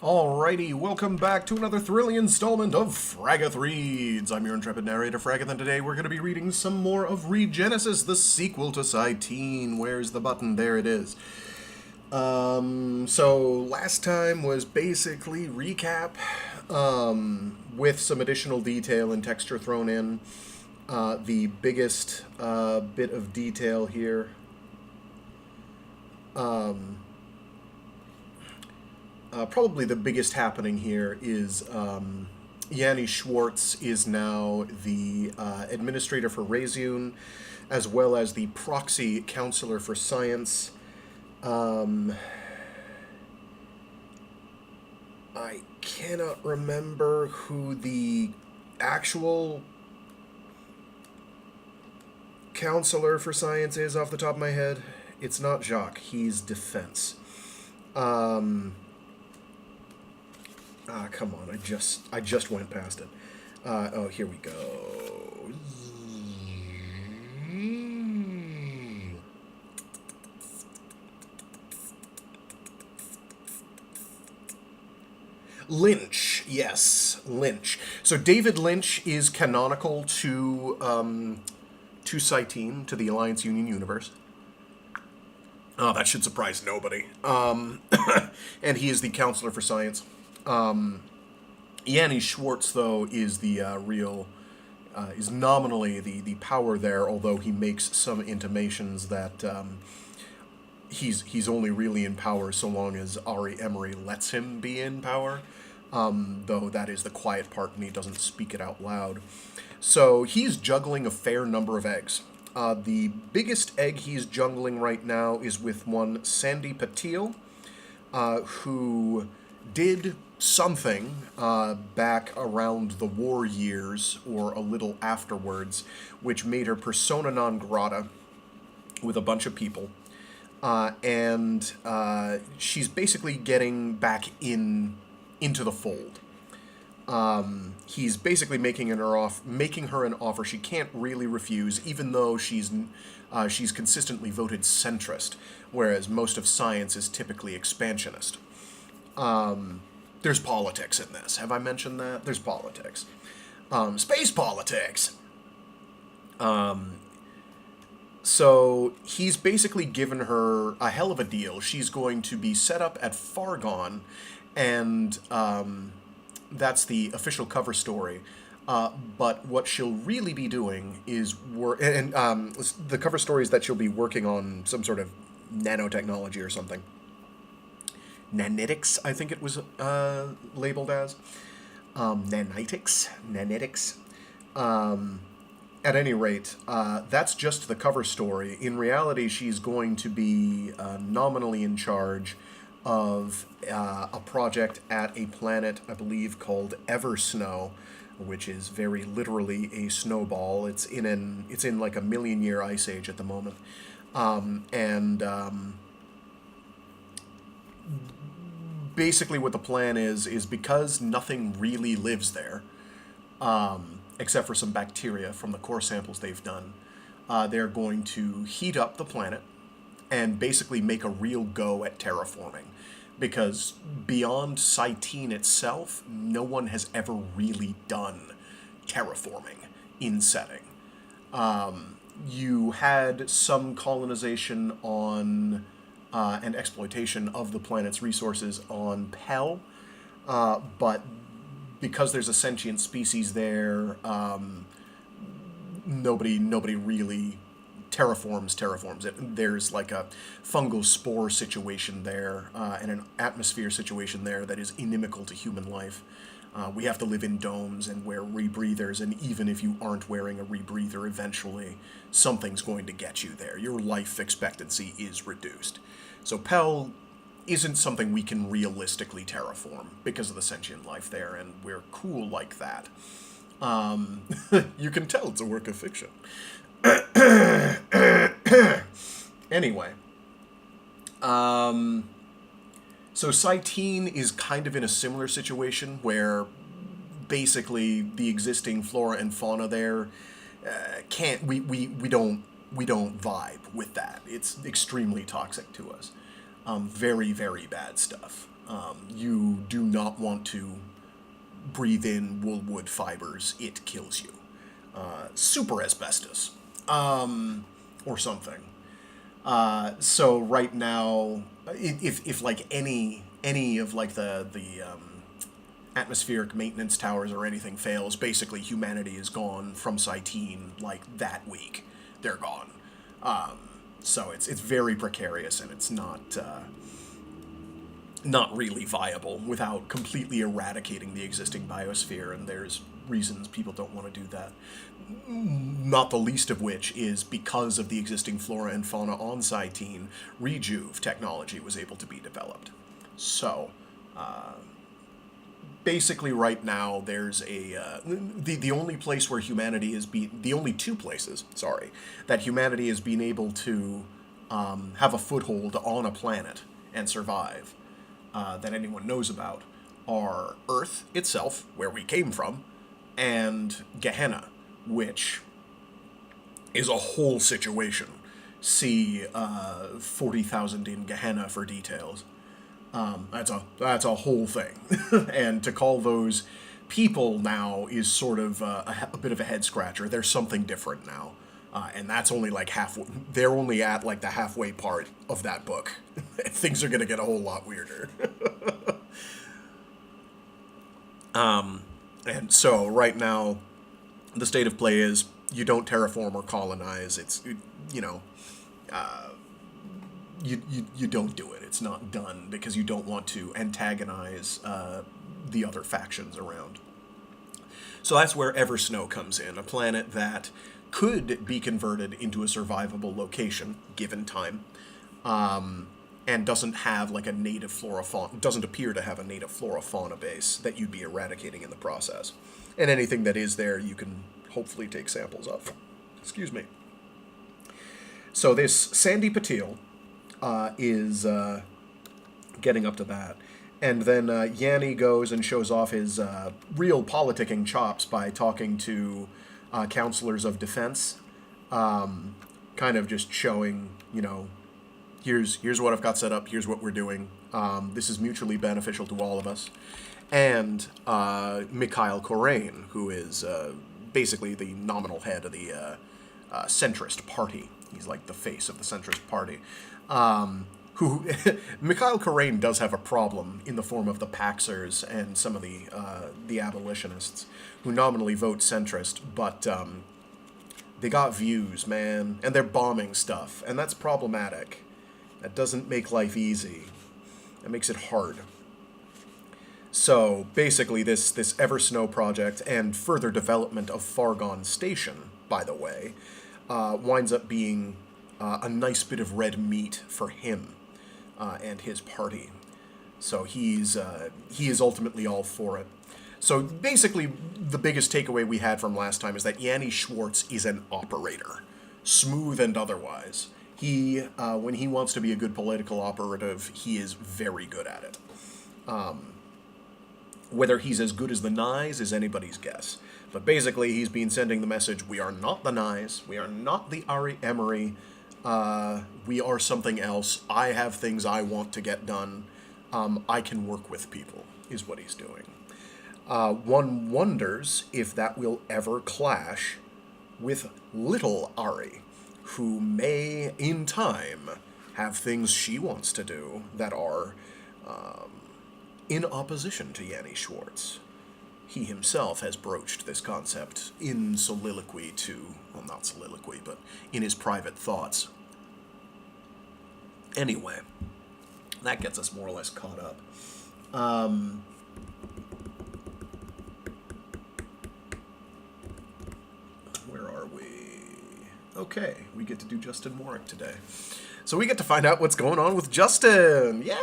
Alrighty, welcome back to another thrilling installment of Fraggoth Reads. I'm your intrepid narrator, Fraggoth, and today we're going to be reading some more of Regenesis, the sequel to Cytine. Where's the button? There it is. So last time was basically recap, with some additional detail and texture thrown in. The biggest bit of detail here probably the biggest happening here is Yanni Schwartz is now the administrator for Reseune, as well as the Proxy Councillor for Science. I cannot remember who the actual Counselor for Science is off the top of my head. It's not Jacques. He's Defense. Come on, I just went past it. Oh, here we go. Lynch, yes, Lynch. So David Lynch is canonical to Cytine, to the Alliance Union universe. Oh, that should surprise nobody. And he is the Counselor for Science. Yanni Schwartz, though, is the is nominally the power there, although he makes some intimations that he's only really in power so long as Ari Emery lets him be in power, though that is the quiet part and he doesn't speak it out loud. So he's juggling a fair number of eggs. The biggest egg he's juggling right now is with one Sandy Patil, who did something back around the war years, or a little afterwards, which made her persona non grata with a bunch of people. And she's basically getting back into the fold. He's basically making her an offer she can't really refuse, even though she's consistently voted centrist, whereas most of science is typically expansionist. There's politics in this. Have I mentioned that? There's politics. Space politics! So he's basically given her a hell of a deal. She's going to be set up at Fargon, and that's the official cover story. But what she'll really be doing is the cover story is that she'll be working on some sort of nanotechnology or something. Nanitics, I think it was labeled as. Nanitics. At any rate, that's just the cover story. In reality, she's going to be nominally in charge of a project at a planet, I believe, called Eversnow, which is very literally a snowball. It's in like a million-year ice age at the moment, basically what the plan is because nothing really lives there, except for some bacteria from the core samples they've done. They're going to heat up the planet and basically make a real go at terraforming. Because beyond Cytine itself, no one has ever really done terraforming in setting. You had some colonization on and exploitation of the planet's resources on Pell, but because there's a sentient species there, nobody really terraforms it. There's like a fungal spore situation there, and an atmosphere situation there that is inimical to human life. We have to live in domes and wear rebreathers, and even if you aren't wearing a rebreather, eventually something's going to get you there. Your life expectancy is reduced. So Pell isn't something we can realistically terraform because of the sentient life there, and we're cool like that. You can tell it's a work of fiction. Anyway. So Cytine is kind of in a similar situation where basically the existing flora and fauna there we don't vibe with that. It's extremely toxic to us. Very, very bad stuff. You do not want to breathe in woolwood fibers. It kills you. Super asbestos. Or something. So right now, if like any of like the atmospheric maintenance towers or anything fails, basically humanity is gone from Cytine like that week. They're gone. So it's very precarious, and it's not really viable without completely eradicating the existing biosphere, and there's reasons people don't want to do that. Not the least of which is because of the existing flora and fauna on Cytine, rejuve technology was able to be developed. So, basically right now there's the only place where humanity is the only two places, that humanity has been able to have a foothold on a planet and survive that anyone knows about are Earth itself, where we came from, and Gehenna, which is a whole situation. See 40,000 in Gehenna for details. That's a whole thing. And to call those people now is sort of a bit of a head scratcher. There's something different now. And that's only like halfway. They're only at like the halfway part of that book. Things are going to get a whole lot weirder. And so right now, the state of play is you don't terraform or colonize. It's, you don't do it. It's not done because you don't want to antagonize the other factions around. So that's where Eversnow comes in, a planet that could be converted into a survivable location, given time, and doesn't have like a native flora fauna, doesn't appear to have a native flora fauna base that you'd be eradicating in the process. And anything that is there, you can hopefully take samples of. Excuse me. So this Sandy Patil is getting up to that. And then Yanni goes and shows off his real politicking chops by talking to counselors of defense, kind of just showing, here's what I've got set up, here's what we're doing. This is mutually beneficial to all of us. And Mikhail Korain, who is basically the nominal head of the centrist party. He's like the face of the centrist party. Who Mikhail Korain does have a problem in the form of the Paxers and some of the abolitionists who nominally vote centrist, but they got views, man, and they're bombing stuff, and that's problematic. That doesn't make life easy. That makes it hard. So basically this Eversnow project and further development of Fargon Station, by the way, winds up being a nice bit of red meat for him and his party. So he is ultimately all for it. So basically the biggest takeaway we had from last time is that Yanni Schwartz is an operator, smooth and otherwise. He, when he wants to be a good political operative, he is very good at it. Whether he's as good as the Nyes is anybody's guess. But basically, he's been sending the message, we are not the Nyes, we are not the Ari Emery, we are something else. I have things I want to get done. I can work with people, is what he's doing. One wonders if that will ever clash with little Ari, who may, in time, have things she wants to do that are in opposition to Yanni Schwartz. He himself has broached this concept in soliloquy well, not soliloquy, but in his private thoughts. Anyway, that gets us more or less caught up. Where are we? Okay, we get to do Justin Warwick today. So we get to find out what's going on with Justin! Yeah!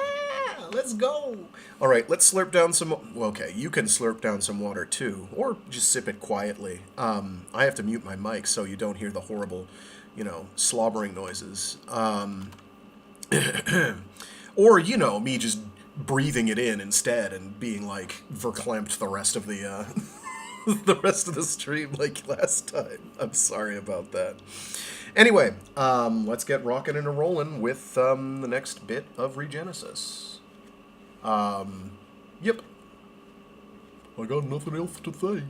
Let's go! Alright, let's slurp down some... Well, okay, you can slurp down some water too, or just sip it quietly. I have to mute my mic so you don't hear the horrible, slobbering noises. Or, me just breathing it in instead and being, verklempt the rest of the, the rest of the stream like last time. I'm sorry about that. Anyway, let's get rocking and rolling with the next bit of Regenesis. Yep. I got nothing else to say.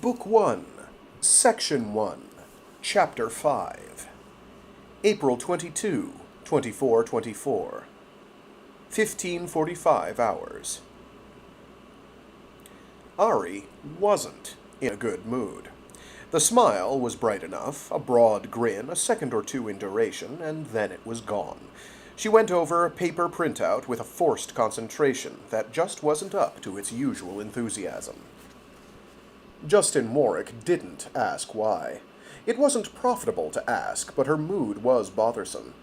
Book 1, Section 1, Chapter 5, April 22, 2424, 15:45 hours. Ari wasn't in a good mood. The smile was bright enough, a broad grin, a second or two in duration, and then it was gone. She went over a paper printout with a forced concentration that just wasn't up to its usual enthusiasm. Justin Warwick didn't ask why. It wasn't profitable to ask, but her mood was bothersome.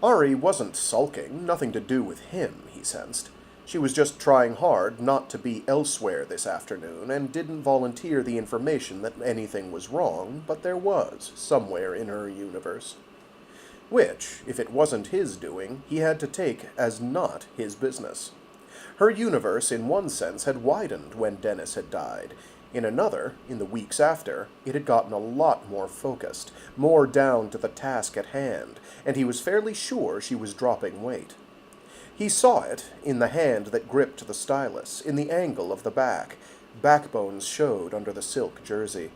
Ari wasn't sulking, nothing to do with him, he sensed. She was just trying hard not to be elsewhere this afternoon, and didn't volunteer the information that anything was wrong, but there was, somewhere in her universe. Which, if it wasn't his doing, he had to take as not his business. Her universe, in one sense, had widened when Dennis had died. In another, in the weeks after, it had gotten a lot more focused, more down to the task at hand, and he was fairly sure she was dropping weight. He saw it in the hand that gripped the stylus, in the angle of the back. Backbones showed under the silk jersey.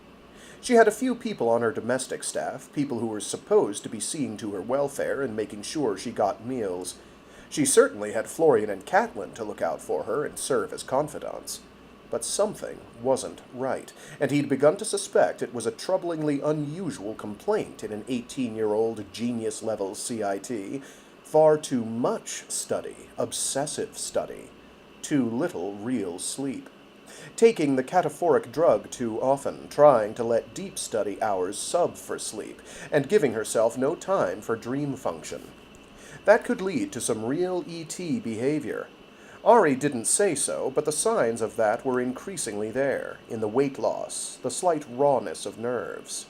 She had a few people on her domestic staff, people who were supposed to be seeing to her welfare and making sure she got meals. She certainly had Florian and Catelyn to look out for her and serve as confidants. But something wasn't right, and he'd begun to suspect it was a troublingly unusual complaint in an 18-year-old genius-level CIT. Far too much study, obsessive study. Too little real sleep. Taking the cataphoric drug too often, trying to let deep study hours sub for sleep, and giving herself no time for dream function. That could lead to some real ET behavior. Ari didn't say so, but the signs of that were increasingly there, in the weight loss, the slight rawness of nerves.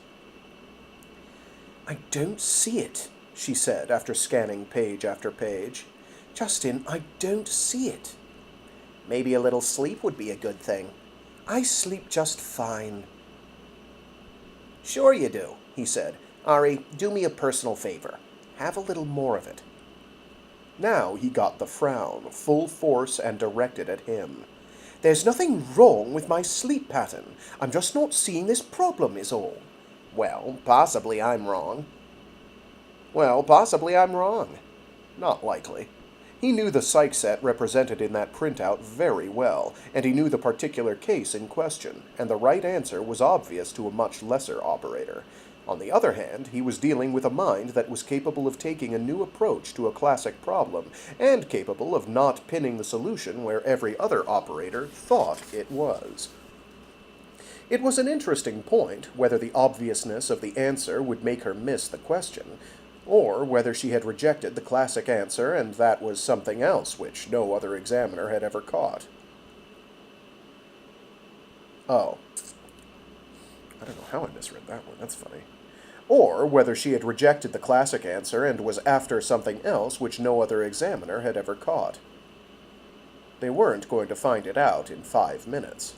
"I don't see it," she said after scanning page after page. "Justin, I don't see it." "Maybe a little sleep would be a good thing." "I sleep just fine." "Sure you do," he said. "Ari, do me a personal favor. Have a little more of it." Now he got the frown, full force and directed at him. "There's nothing wrong with my sleep pattern. I'm just not seeing this problem, is all." "Well, possibly I'm wrong." "Well, possibly I'm wrong." Not likely. He knew the psych set represented in that printout very well, and he knew the particular case in question, and the right answer was obvious to a much lesser operator. On the other hand, he was dealing with a mind that was capable of taking a new approach to a classic problem, and capable of not pinning the solution where every other operator thought it was. It was an interesting point whether the obviousness of the answer would make her miss the question, or whether she had rejected the classic answer and that was something else which no other examiner had ever caught. Oh. I don't know how I misread that one, that's funny. Or whether she had rejected the classic answer and was after something else which no other examiner had ever caught. They weren't going to find it out in 5 minutes.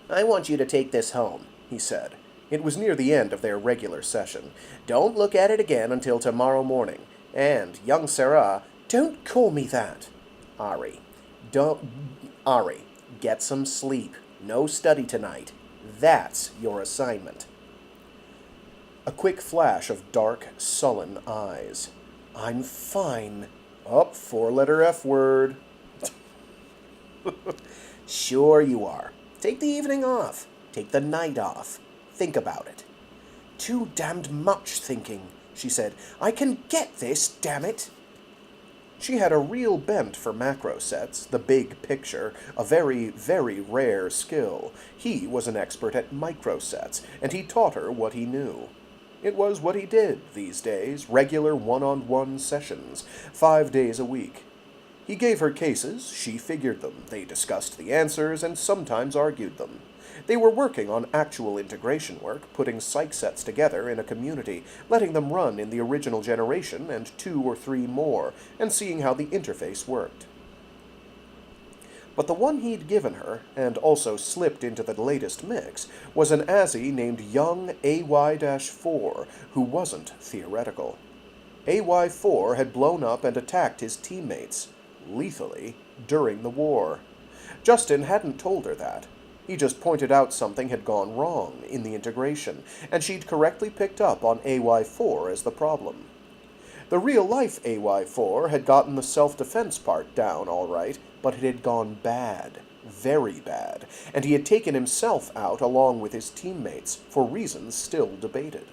"I want you to take this home," he said. It was near the end of their regular session. "Don't look at it again until tomorrow morning. And, young Cherryh—" "Don't call me that." "Ari. Ari, get some sleep. No study tonight. That's your assignment." A quick flash of dark, sullen eyes. "I'm fine." Oh, 4-letter F word. "Sure you are. Take the evening off. Take the night off. Think about it." "Too damned much thinking," she said. "I can get this, damn it." She had a real bent for macro sets, the big picture, a very, very rare skill. He was an expert at micro sets, and he taught her what he knew. It was what he did these days, regular one-on-one sessions, 5 days a week. He gave her cases, she figured them, they discussed the answers, and sometimes argued them. They were working on actual integration work, putting psych sets together in a community, letting them run in the original generation and 2 or 3 more, and seeing how the interface worked. But the one he'd given her, and also slipped into the latest mix, was an Azzy named Young AY-4, who wasn't theoretical. AY-4 had blown up and attacked his teammates, lethally, during the war. Justin hadn't told her that. He just pointed out something had gone wrong in the integration, and she'd correctly picked up on AY-4 as the problem. The real-life AY-4 had gotten the self-defense part down all right, but it had gone bad, very bad, and he had taken himself out along with his teammates, for reasons still debated.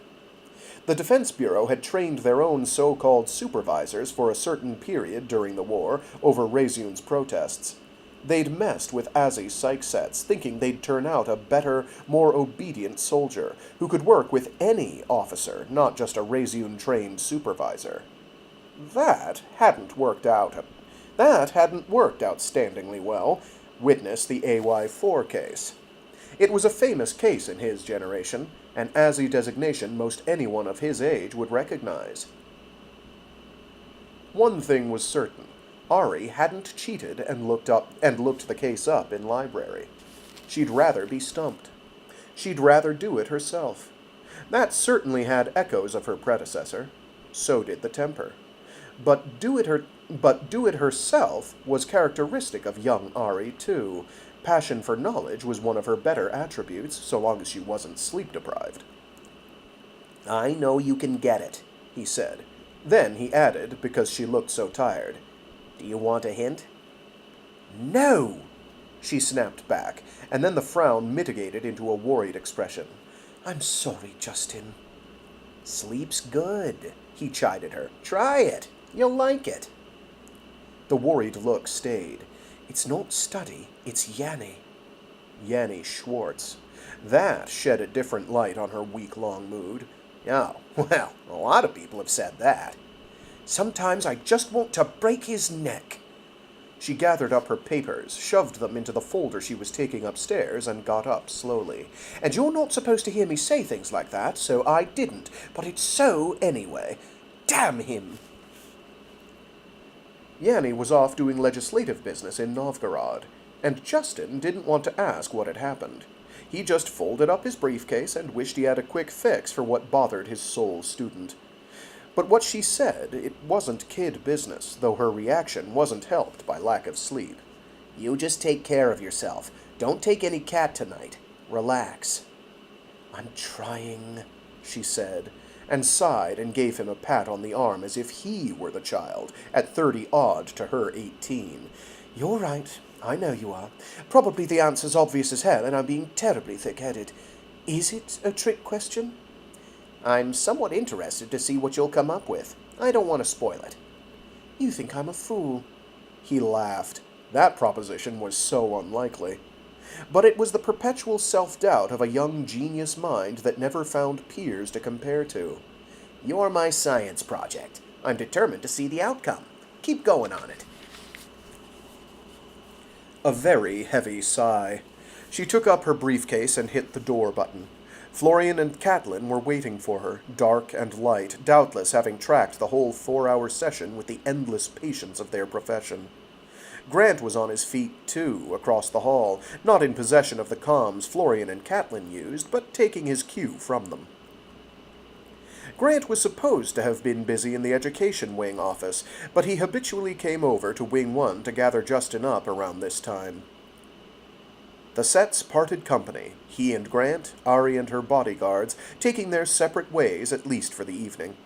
The Defense Bureau had trained their own so-called supervisors for a certain period during the war over Reseune's protests. They'd messed with Azzy's psych sets, thinking they'd turn out a better, more obedient soldier, who could work with any officer, not just a Reseune-trained supervisor. That hadn't worked outstandingly well. Witness the AY-4 case. It was a famous case in his generation, an Azzy designation most anyone of his age would recognize. One thing was certain. Ari hadn't cheated and looked the case up in library. She'd rather be stumped. She'd rather do it herself. That certainly had echoes of her predecessor. So did the temper. But do it herself was characteristic of young Ari Two. Passion for knowledge was one of her better attributes, so long as she wasn't sleep-deprived. "I know you can get it," he said. Then he added, because she looked so tired, "Do you want a hint?" "No!" she snapped back, and then the frown mitigated into a worried expression. "I'm sorry, Justin." "Sleep's good," he chided her. "Try it. You'll like it." The worried look stayed. "It's not study, it's Yanni." Yanni Schwartz. That shed a different light on her week-long mood. "Oh, well, a lot of people have said that." "Sometimes I just want to break his neck." She gathered up her papers, shoved them into the folder she was taking upstairs, and got up slowly. "And you're not supposed to hear me say things like that, so I didn't, but it's so anyway. Damn him!" Yanni was off doing legislative business in Novgorod, and Justin didn't want to ask what had happened. He just folded up his briefcase and wished he had a quick fix for what bothered his sole student. But what she said, it wasn't kid business, though her reaction wasn't helped by lack of sleep. "You just take care of yourself. Don't take any cat tonight. Relax." "I'm trying," she said, and sighed and gave him a pat on the arm as if he were the child, at 30-odd to her 18. "You're right. I know you are. Probably the answer's obvious as hell, and I'm being terribly thick-headed. Is it a trick question?" "I'm somewhat interested to see what you'll come up with. I don't want to spoil it." "You think I'm a fool." He laughed. That proposition was so unlikely. But it was the perpetual self-doubt of a young genius mind that never found peers to compare to. "You're my science project. I'm determined to see the outcome. Keep going on it." A very heavy sigh. She took up her briefcase and hit the door button. Florian and Catelyn were waiting for her, dark and light, doubtless having tracked the whole 4-hour session with the endless patience of their profession. Grant was on his feet, too, across the hall, not in possession of the comms Florian and Catelyn used, but taking his cue from them. Grant was supposed to have been busy in the Education Wing office, but he habitually came over to Wing 1 to gather Justin up around this time. The sets parted company, he and Grant, Ari and her bodyguards, taking their separate ways, at least for the evening.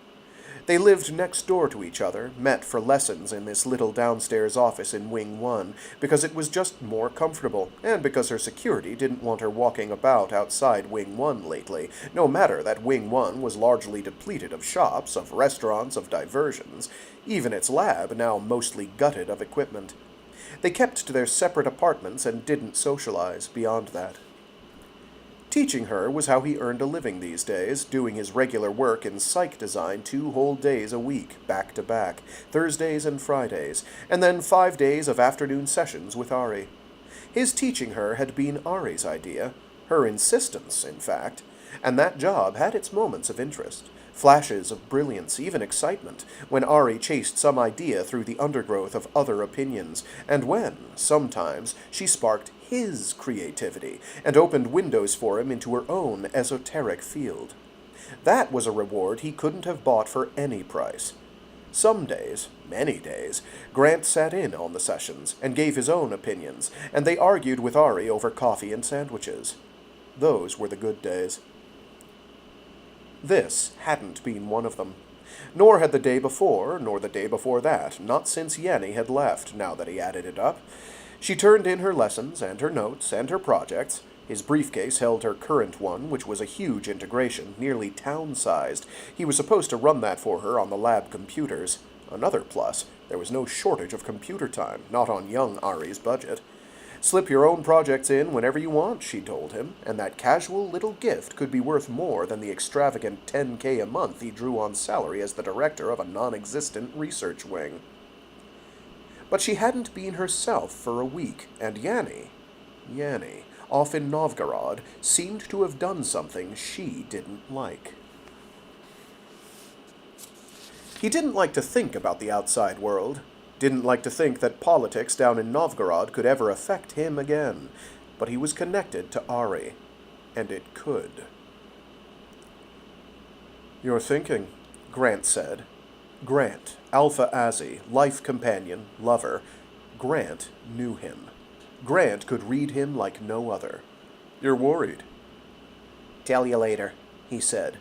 They lived next door to each other, met for lessons in this little downstairs office in Wing 1, because it was just more comfortable, and because her security didn't want her walking about outside Wing 1 lately, no matter that Wing 1 was largely depleted of shops, of restaurants, of diversions, even its lab now mostly gutted of equipment. They kept to their separate apartments and didn't socialize beyond that. Teaching her was how he earned a living these days, doing his regular work in psych design 2 whole days a week, back to back, Thursdays and Fridays, and then 5 days of afternoon sessions with Ari. His teaching her had been Ari's idea, her insistence, in fact, and that job had its moments of interest, flashes of brilliance, even excitement, when Ari chased some idea through the undergrowth of other opinions, and when, sometimes, she sparked his creativity and opened windows for him into her own esoteric field. That was a reward he couldn't have bought for any price. Some days, many days, Grant sat in on the sessions and gave his own opinions, and they argued with Ari over coffee and sandwiches. Those were the good days. This hadn't been one of them. Nor had the day before, nor the day before that, not since Yanni had left, now that he added it up. She turned in her lessons, and her notes, and her projects. His briefcase held her current one, which was a huge integration, nearly town-sized. He was supposed to run that for her on the lab computers. Another plus, there was no shortage of computer time, not on young Ari's budget. Slip your own projects in whenever you want, she told him, and that casual little gift could be worth more than the extravagant $10K a month he drew on salary as the director of a non-existent research wing. But she hadn't been herself for a week, and Yanni, off in Novgorod, seemed to have done something she didn't like. He didn't like to think about the outside world, didn't like to think that politics down in Novgorod could ever affect him again, but he was connected to Ari, and it could. "You're thinking," Grant said. Grant, Alpha Azzy, life companion, lover. Grant knew him. Grant could read him like no other. "You're worried." "Tell you later," he said.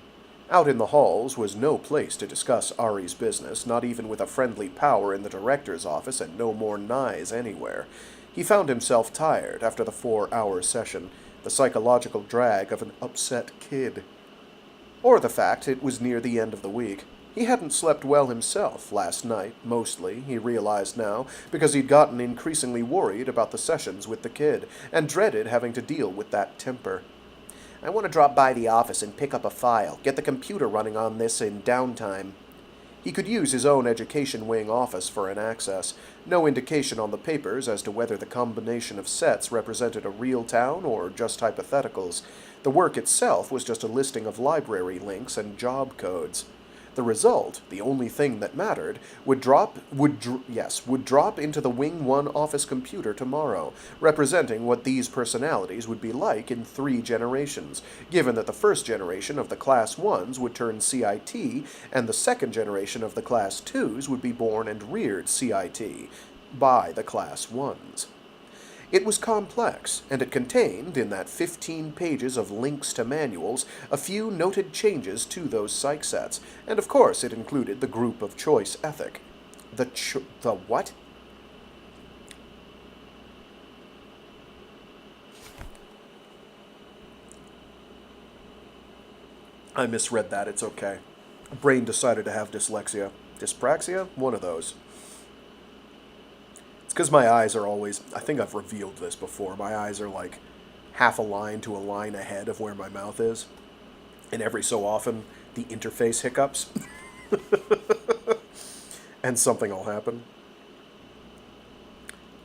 Out in the halls was no place to discuss Ari's business, not even with a friendly power in the director's office and no more Nyes anywhere. He found himself tired after the 4-hour session, the psychological drag of an upset kid. Or the fact it was near the end of the week. He hadn't slept well himself last night, mostly, he realized now, because he'd gotten increasingly worried about the sessions with the kid, and dreaded having to deal with that temper. "I want to drop by the office and pick up a file, get the computer running on this in downtime." He could use his own education wing office for an access. No indication on the papers as to whether the combination of sets represented a real town or just hypotheticals. The work itself was just a listing of library links and job codes. The result, the only thing that mattered, would drop into the Wing 1 office computer tomorrow, representing what these personalities would be like in 3 generations, given that the first generation of the Class 1s would turn CIT, and the second generation of the Class 2s would be born and reared CIT by the Class 1s. It was complex, and it contained, in that 15 pages of links to manuals, a few noted changes to those psych sets, and of course it included the group of choice ethic. The what? I misread that, it's okay. Brain decided to have dyslexia. Dyspraxia? One of those. It's because my eyes are always, I think I've revealed this before, my eyes are like half a line to a line ahead of where my mouth is. And every so often, the interface hiccups. And something will happen.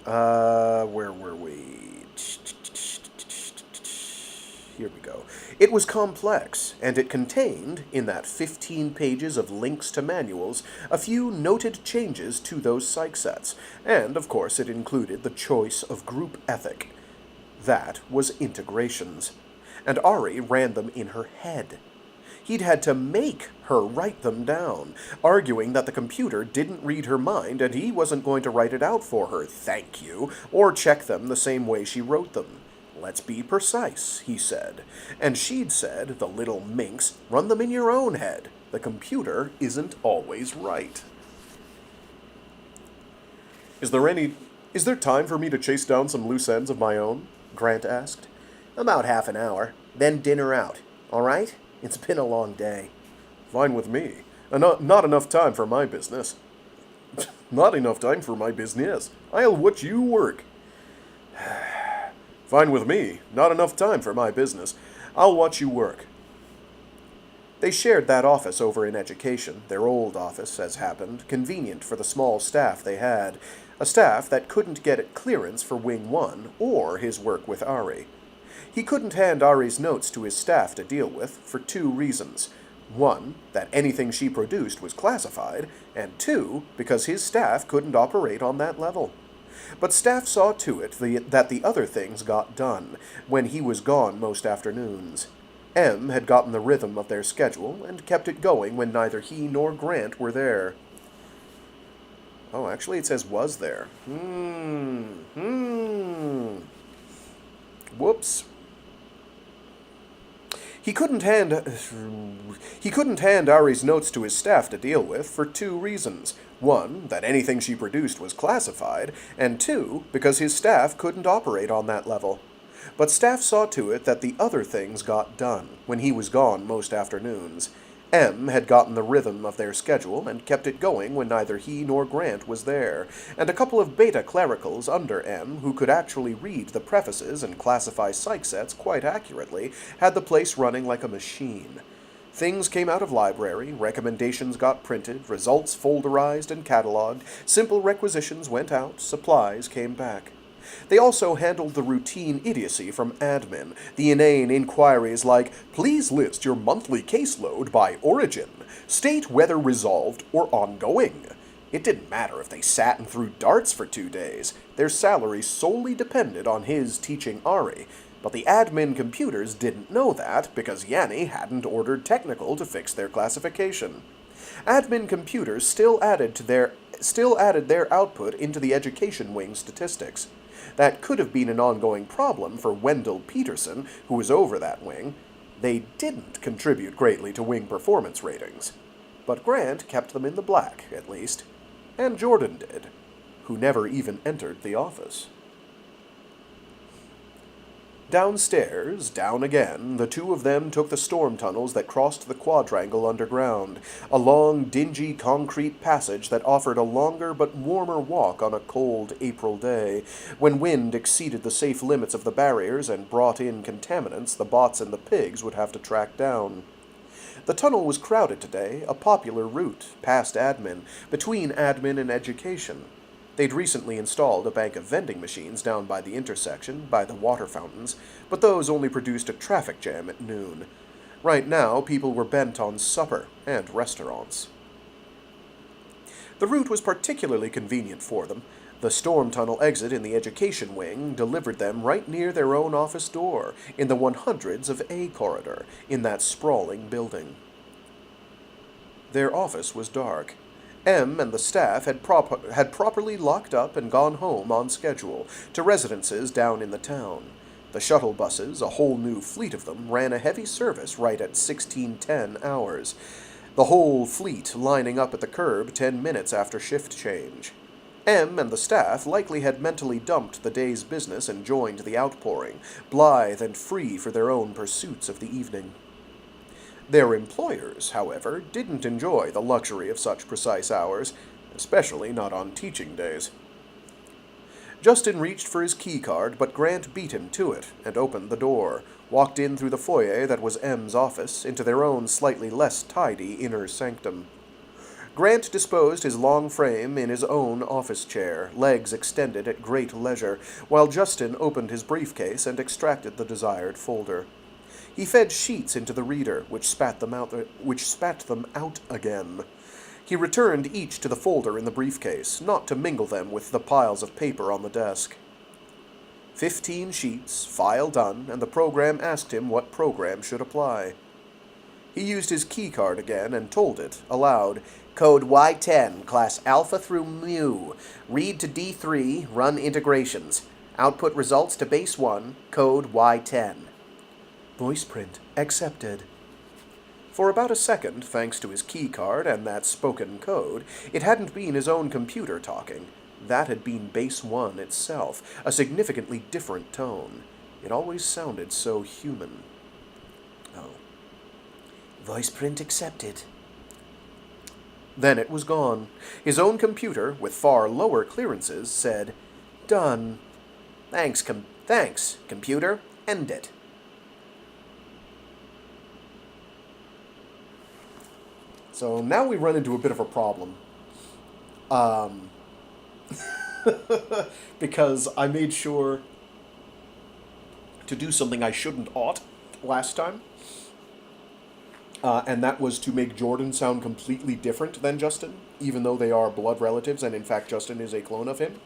Where were we? Here we go. It was complex, and it contained, in that 15 pages of links to manuals, a few noted changes to those psych sets, and, of course, it included the choice of group ethic. That was integrations. And Ari ran them in her head. He'd had to make her write them down, arguing that the computer didn't read her mind and he wasn't going to write it out for her, thank you, or check them the same way she wrote them. "Let's be precise," he said. And she'd said, the little minx, "Run them in your own head." The computer isn't always right. Is there time for me to chase down some loose ends of my own? Grant asked. About half an hour. Then dinner out. All right? It's been a long day. Fine with me. Not enough time for my business. Not enough time for my business. I'll watch you work. Fine with me. Not enough time for my business. I'll watch you work. They shared that office over in education, their old office, as happened, convenient for the small staff they had, a staff that couldn't get it clearance for Wing 1 or his work with Ari. He couldn't hand Ari's notes to his staff to deal with for 2 reasons. 1, that anything she produced was classified, and 2, because his staff couldn't operate on that level. But staff saw to it that the other things got done, when he was gone most afternoons. M had gotten the rhythm of their schedule, and kept it going when neither he nor Grant were there. Oh, actually it says was there. Whoops. He couldn't hand Ari's notes to his staff to deal with for 2 reasons. 1, that anything she produced was classified, and 2, because his staff couldn't operate on that level. But staff saw to it that the other things got done, when he was gone most afternoons. M had gotten the rhythm of their schedule and kept it going when neither he nor Grant was there, and a couple of beta clericals under M who could actually read the prefaces and classify psych sets quite accurately had the place running like a machine. Things came out of library, recommendations got printed, results folderized and cataloged, simple requisitions went out, supplies came back. They also handled the routine idiocy from admin, the inane inquiries like, please list your monthly caseload by origin, state whether resolved or ongoing. It didn't matter if they sat and threw darts for 2 days. Their salaries solely depended on his teaching Ari, but the admin computers didn't know that because Yanni hadn't ordered technical to fix their classification. Admin computers still added their output into the education wing statistics. That could have been an ongoing problem for Wendell Peterson, who was over that wing. They didn't contribute greatly to wing performance ratings. But Grant kept them in the black, at least. And Jordan did, who never even entered the office. Downstairs, down again, the 2 of them took the storm tunnels that crossed the quadrangle underground, a long, dingy concrete passage that offered a longer but warmer walk on a cold April day, when wind exceeded the safe limits of the barriers and brought in contaminants the bots and the pigs would have to track down. The tunnel was crowded today, a popular route, past admin, between admin and education. They'd recently installed a bank of vending machines down by the intersection, by the water fountains, but those only produced a traffic jam at noon. Right now, people were bent on supper and restaurants. The route was particularly convenient for them. The storm tunnel exit in the education wing delivered them right near their own office door, in the 100s of A corridor, in that sprawling building. Their office was dark. M and the staff had properly locked up and gone home on schedule, to residences down in the town. The shuttle buses, a whole new fleet of them, ran a heavy service right at 16:10 hours. The whole fleet lining up at the curb 10 minutes after shift change. M and the staff likely had mentally dumped the day's business and joined the outpouring, blithe and free for their own pursuits of the evening. Their employers, however, didn't enjoy the luxury of such precise hours, especially not on teaching days. Justin reached for his keycard, but Grant beat him to it and opened the door, walked in through the foyer that was M's office into their own slightly less tidy inner sanctum. Grant disposed his long frame in his own office chair, legs extended at great leisure, while Justin opened his briefcase and extracted the desired folder. He fed sheets into the reader, which spat them out again. He returned each to the folder in the briefcase, not to mingle them with the piles of paper on the desk. 15 sheets, file done, and the program asked him what program should apply. He used his keycard again and told it, aloud, Code Y10, class Alpha through Mu. Read to D3, run integrations. Output results to base 1, code Y10. Voice print accepted. For about a second, thanks to his keycard and that spoken code, it hadn't been his own computer talking. That had been Base 1 itself, a significantly different tone. It always sounded so human. Oh. Voice print accepted. Then it was gone. His own computer, with far lower clearances, said, "Done. Thanks, computer. End it." So now we run into a bit of a problem. Because I made sure to do something I shouldn't ought last time. And that was to make Jordan sound completely different than Justin, even though they are blood relatives, and in fact Justin is a clone of him.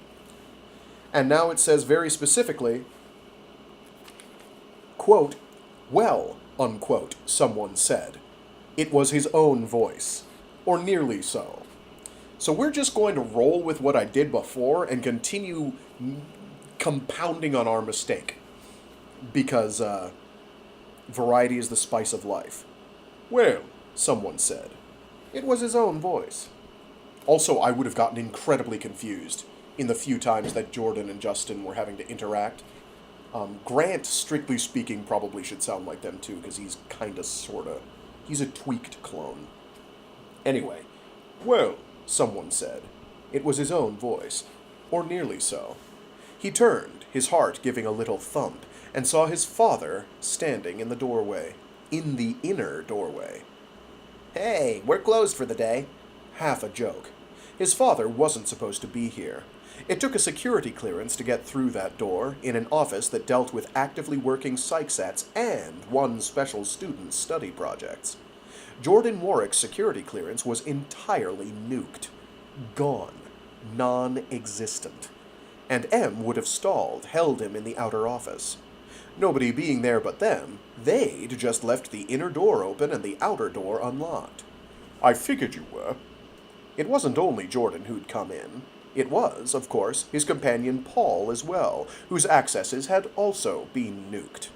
And now it says very specifically, quote, "Well, unquote, someone said. It was his own voice, or nearly so." So we're just going to roll with what I did before and continue compounding on our mistake. Because variety is the spice of life. "Well, someone said. It was his own voice." Also, I would have gotten incredibly confused in the few times that Jordan and Justin were having to interact. Grant, strictly speaking, probably should sound like them too, because he's kinda, sorta... He's a tweaked clone. Anyway, "Well, someone said. It was his own voice, or nearly so." He turned, his heart giving a little thump, and saw his father standing in the doorway. In the inner doorway. Hey, we're closed for the day. Half a joke. His father wasn't supposed to be here. It took a security clearance to get through that door, in an office that dealt with actively working psych sets and one special student's study projects. Jordan Warwick's security clearance was entirely nuked. Gone. Non-existent. And M would have stalled, held him in the outer office. Nobody being there but them, they'd just left the inner door open and the outer door unlocked. "I figured you were." It wasn't only Jordan who'd come in. It was, of course, his companion Paul as well, whose accesses had also been nuked.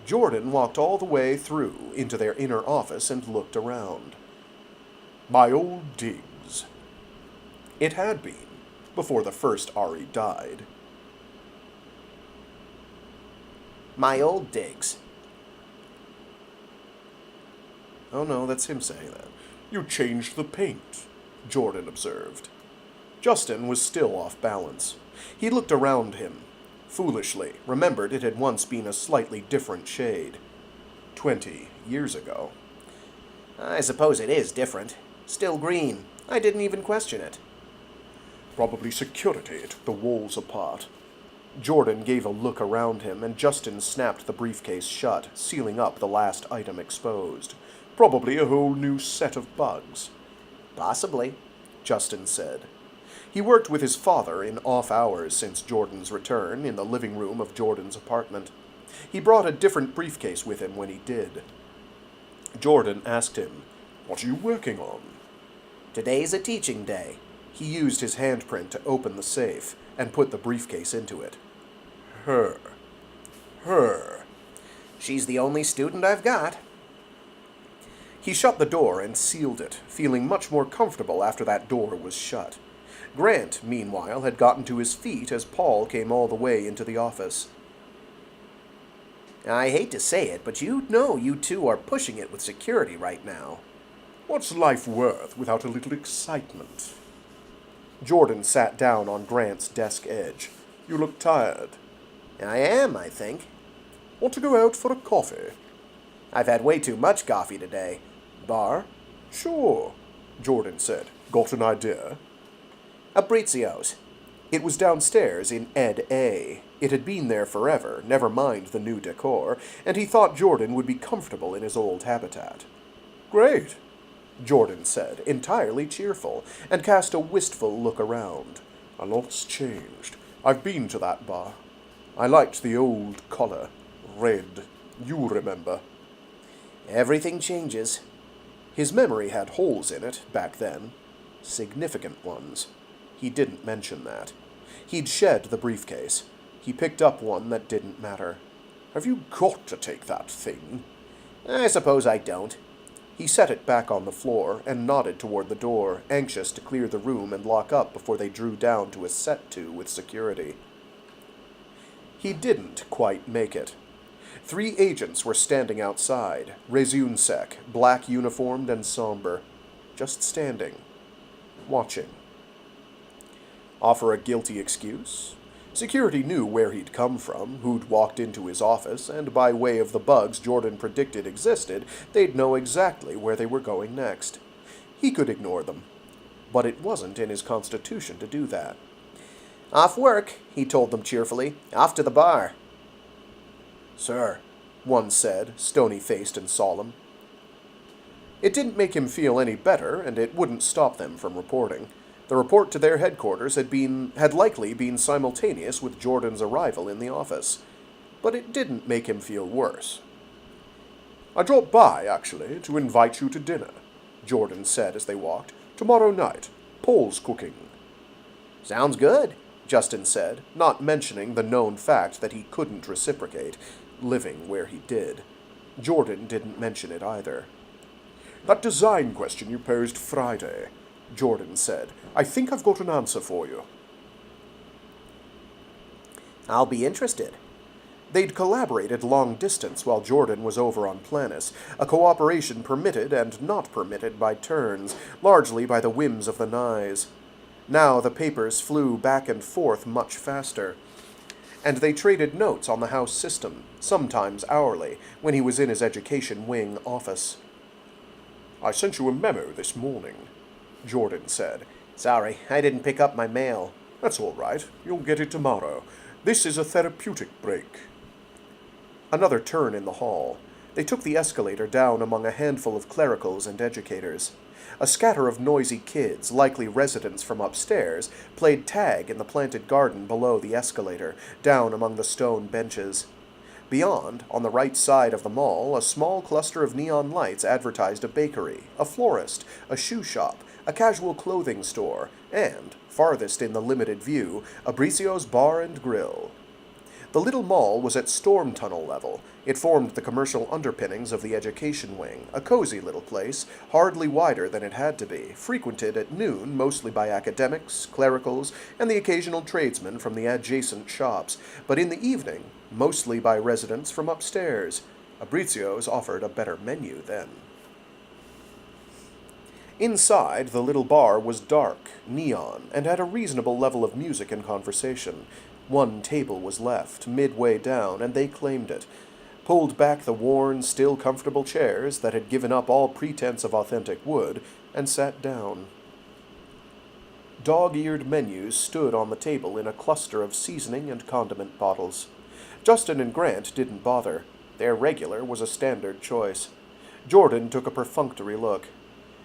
Jordan walked all the way through into their inner office and looked around. My old digs. It had been, before the first Ari died. My old digs. Oh no, that's him saying that. "You changed the paint," Jordan observed. Justin was still off balance. He looked around him. Foolishly, remembered it had once been a slightly different shade. 20 years ago. I suppose it is different. Still green. I didn't even question it. Probably security took the walls apart. Jordan gave a look around him, and Justin snapped the briefcase shut, sealing up the last item exposed. Probably a whole new set of bugs. Possibly, Justin said. He worked with his father in off hours since Jordan's return in the living room of Jordan's apartment. He brought a different briefcase with him when he did. Jordan asked him, "What are you working on?" Today's a teaching day. He used his handprint to open the safe and put the briefcase into it. Her. She's the only student I've got. He shut the door and sealed it, feeling much more comfortable after that door was shut. Grant, meanwhile, had gotten to his feet as Paul came all the way into the office. I hate to say it, but you know you two are pushing it with security right now. What's life worth without a little excitement? Jordan sat down on Grant's desk edge. You look tired. I am, I think. Want to go out for a coffee? I've had way too much coffee today. Bar? Sure, Jordan said. Got an idea? Abrizio's. It was downstairs in Ed A. It had been there forever, never mind the new decor, and he thought Jordan would be comfortable in his old habitat. Great, Jordan said, entirely cheerful, and cast a wistful look around. A lot's changed. I've been to that bar. I liked the old color. Red. You remember. Everything changes. His memory had holes in it, back then. Significant ones. He didn't mention that. He'd shed the briefcase. He picked up one that didn't matter. Have you got to take that thing? I suppose I don't. He set it back on the floor and nodded toward the door, anxious to clear the room and lock up before they drew down to a set-to with security. He didn't quite make it. 3 agents were standing outside, Reseune sec, black uniformed and somber, just standing, watching. Offer a guilty excuse? Security knew where he'd come from, who'd walked into his office, and by way of the bugs Jordan predicted existed, they'd know exactly where they were going next. He could ignore them, but it wasn't in his constitution to do that. Off work, he told them cheerfully. Off to the bar. Sir, one said, stony-faced and solemn. It didn't make him feel any better, and it wouldn't stop them from reporting. The report to their headquarters had likely been simultaneous with Jordan's arrival in the office. But it didn't make him feel worse. I dropped by, actually, to invite you to dinner, Jordan said as they walked. Tomorrow night. Paul's cooking. Sounds good, Justin said, not mentioning the known fact that he couldn't reciprocate, living where he did. Jordan didn't mention it either. That design question you posed Friday, Jordan said. I think I've got an answer for you. I'll be interested. They'd collaborated long distance while Jordan was over on Planis, a cooperation permitted and not permitted by turns, largely by the whims of the Nyes. Now the papers flew back and forth much faster, and they traded notes on the house system, sometimes hourly, when he was in his education wing office. I sent you a memo this morning, Jordan said. Sorry, I didn't pick up my mail. That's all right. You'll get it tomorrow. This is a therapeutic break. Another turn in the hall. They took the escalator down among a handful of clericals and educators. A scatter of noisy kids, likely residents from upstairs, played tag in the planted garden below the escalator, down among the stone benches. Beyond, on the right side of the mall, a small cluster of neon lights advertised a bakery, a florist, a shoe shop, a casual clothing store, and, farthest in the limited view, Abricio's Bar and Grill. The little mall was at storm tunnel level. It formed the commercial underpinnings of the education wing, a cozy little place, hardly wider than it had to be, frequented at noon mostly by academics, clericals, and the occasional tradesmen from the adjacent shops, but in the evening, mostly by residents from upstairs. Abricio's offered a better menu then. Inside, the little bar was dark, neon, and had a reasonable level of music and conversation. One table was left, midway down, and they claimed it, pulled back the worn, still comfortable chairs that had given up all pretense of authentic wood, and sat down. Dog-eared menus stood on the table in a cluster of seasoning and condiment bottles. Justin and Grant didn't bother. Their regular was a standard choice. Jordan took a perfunctory look.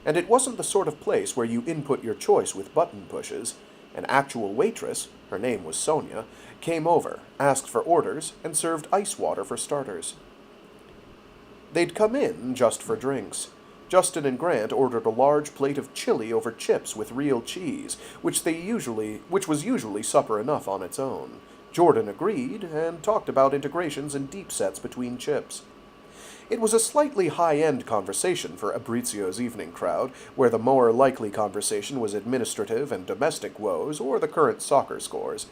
And it wasn't the sort of place where you input your choice with button pushes. An actual waitress, her name was Sonia, came over, asked for orders, and served ice water for starters. They'd come in just for drinks. Justin and Grant ordered a large plate of chili over chips with real cheese, which was usually supper enough on its own. Jordan agreed, and talked about integrations and deep sets between chips. It was a slightly high-end conversation for Abricio's evening crowd, where the more likely conversation was administrative and domestic woes or the current soccer scores.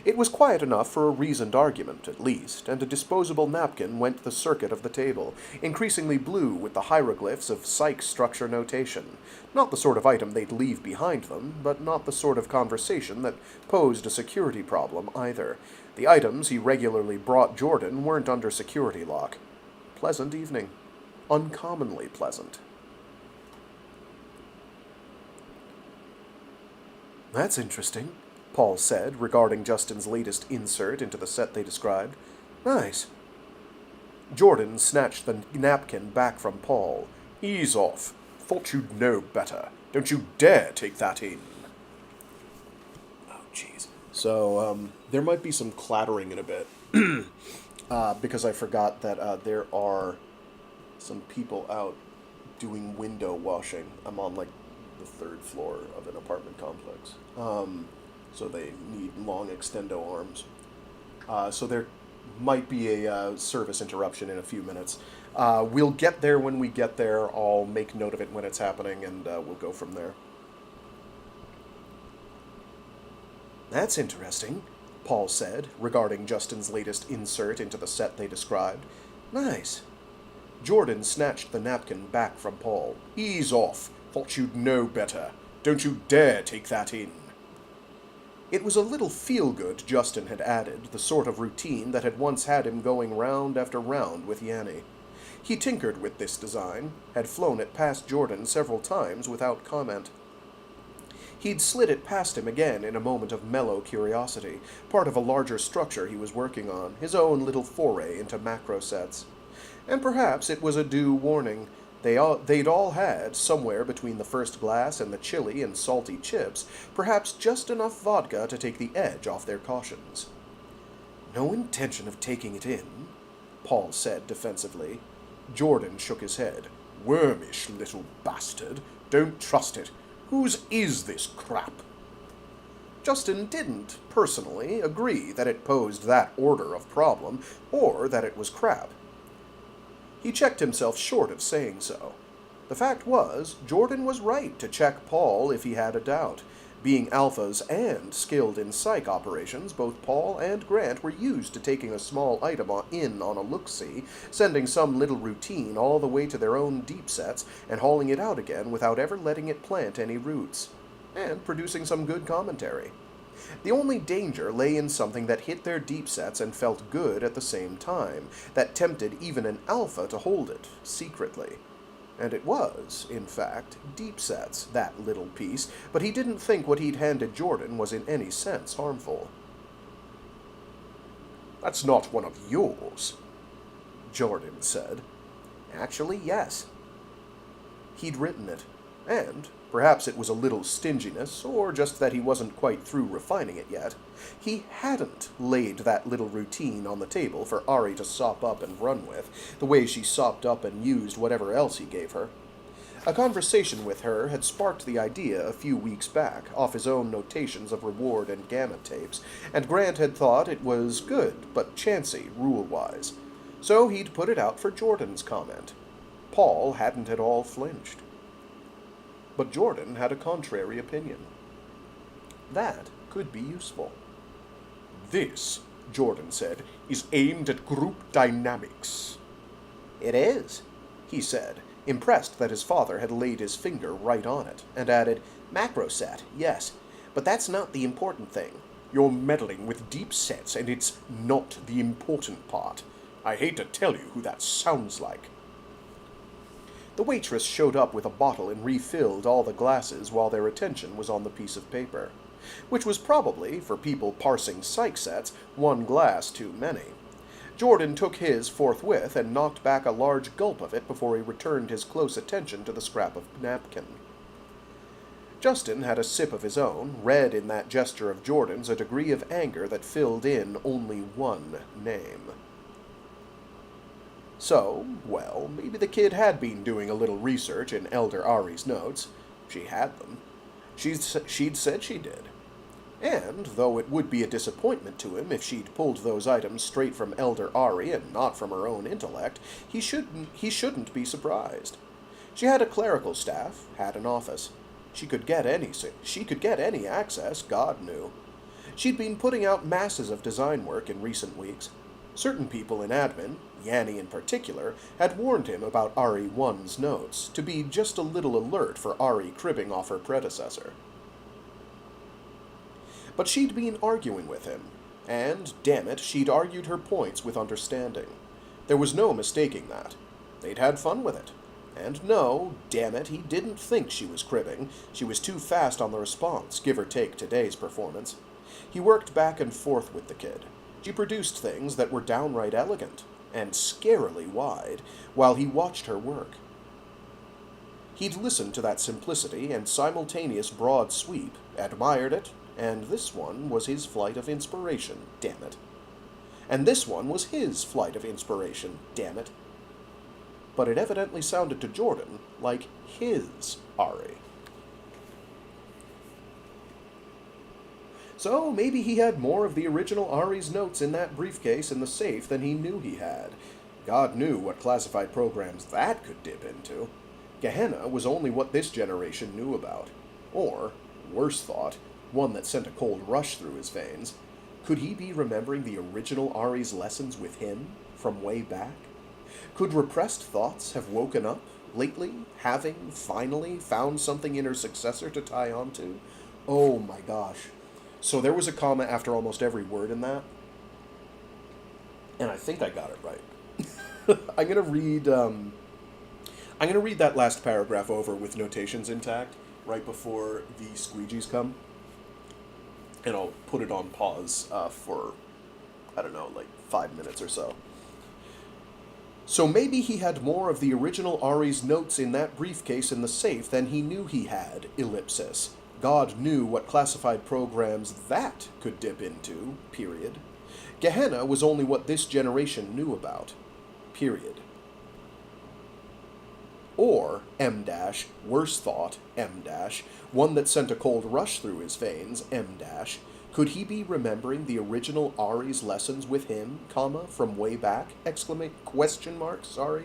It was quiet enough for a reasoned argument, at least, and a disposable napkin went the circuit of the table, increasingly blue with the hieroglyphs of psych structure notation. Not the sort of item they'd leave behind them, but not the sort of conversation that posed a security problem either. The items he regularly brought Jordan weren't under security lock. Pleasant evening. Uncommonly pleasant. That's interesting, Paul said, regarding Justin's latest insert into the set they described. Nice. Jordan snatched the napkin back from Paul. Ease off. Thought you'd know better. Don't you dare take that in. Oh, jeez. So, there might be some clattering in a bit. Because I forgot that there are some people out doing window washing. I'm on, like, the 3rd floor of an apartment complex. So they need long extendo arms. So there might be a service interruption in a few minutes. We'll get there when we get there. I'll make note of it when it's happening, and we'll go from there. That's interesting, Paul said, regarding Justin's latest insert into the set they described. Nice. Jordan snatched the napkin back from Paul. Ease off. Thought you'd know better. Don't you dare take that in. It was a little feel-good Justin had added, the sort of routine that had once had him going round after round with Yanni. He tinkered with this design, had flown it past Jordan several times without comment. He'd slid it past him again in a moment of mellow curiosity, part of a larger structure he was working on, his own little foray into macro sets. And perhaps it was a due warning. They'd all had, somewhere between the first glass and the chili and salty chips, perhaps just enough vodka to take the edge off their cautions. No intention of taking it in, Paul said defensively. Jordan shook his head. Wormish little bastard. Don't trust it. Whose is this crap? Justin didn't, personally, agree that it posed that order of problem, or that it was crap. He checked himself short of saying so. The fact was, Jordan was right to check Paul if he had a doubt. Being alphas and skilled in psych operations, both Paul and Grant were used to taking a small item in on a look-see, sending some little routine all the way to their own deep sets, and hauling it out again without ever letting it plant any roots, and producing some good commentary. The only danger lay in something that hit their deep sets and felt good at the same time, that tempted even an alpha to hold it, secretly. And it was, in fact, deep sets, that little piece, but he didn't think what he'd handed Jordan was in any sense harmful. That's not one of yours, Jordan said. Actually, yes. He'd written it, and perhaps it was a little stinginess, or just that he wasn't quite through refining it yet. He hadn't laid that little routine on the table for Ari to sop up and run with, the way she sopped up and used whatever else he gave her. A conversation with her had sparked the idea a few weeks back, off his own notations of reward and gamma tapes, and Grant had thought it was good, but chancy, rule-wise. So he'd put it out for Jordan's comment. Paul hadn't at all flinched. But Jordan had a contrary opinion. That could be useful. This, Jordan said, is aimed at group dynamics. It is, he said, impressed that his father had laid his finger right on it, and added, macro set, yes, but that's not the important thing. You're meddling with deep sets, and it's not the important part. I hate to tell you who that sounds like. The waitress showed up with a bottle and refilled all the glasses while their attention was on the piece of paper, which was probably, for people parsing psych sets, one glass too many. Jordan took his forthwith and knocked back a large gulp of it before he returned his close attention to the scrap of napkin. Justin had a sip of his own, read in that gesture of Jordan's a degree of anger that filled in only one name. So, well, maybe the kid had been doing a little research in Elder Ari's notes. She had them. She'd said she did. And, though it would be a disappointment to him if she'd pulled those items straight from Elder Ari and not from her own intellect, he shouldn't be surprised. She had a clerical staff, had an office. She could get any access, God knew. She'd been putting out masses of design work in recent weeks. Certain people in admin, Yanni in particular, had warned him about Ari 1's notes, to be just a little alert for Ari cribbing off her predecessor. But she'd been arguing with him, and, damn it, she'd argued her points with understanding. There was no mistaking that. They'd had fun with it. And no, damn it, he didn't think she was cribbing. She was too fast on the response, give or take today's performance. He worked back and forth with the kid. She produced things that were downright elegant, and scarily wide, while he watched her work. He'd listened to that simplicity and simultaneous broad sweep, admired it, and this one was his flight of inspiration, damn it. And this one was his flight of inspiration, damn it. But it evidently sounded to Jordan like his Ari. So maybe he had more of the original Ari's notes in that briefcase in the safe than he knew he had. God knew what classified programs that could dip into. Gehenna was only what this generation knew about. Or, worse thought, one that sent a cold rush through his veins. Could he be remembering the original Ari's lessons with him from way back? Could repressed thoughts have woken up lately, having finally found something in her successor to tie onto? Oh my gosh. So there was a comma after almost every word in that. And I think I got it right. I'm gonna read that last paragraph over with notations intact right before the squeegees come. And I'll put it on pause for, I don't know, like 5 minutes or so. So maybe he had more of the original Ari's notes in that briefcase in the safe than he knew he had, ellipsis. God knew what classified programs that could dip into, period. Gehenna was only what this generation knew about, period. Or, M-, worse thought, M-, one that sent a cold rush through his veins, M-, could he be remembering the original Ari's lessons with him, comma, from way back, question mark, sorry?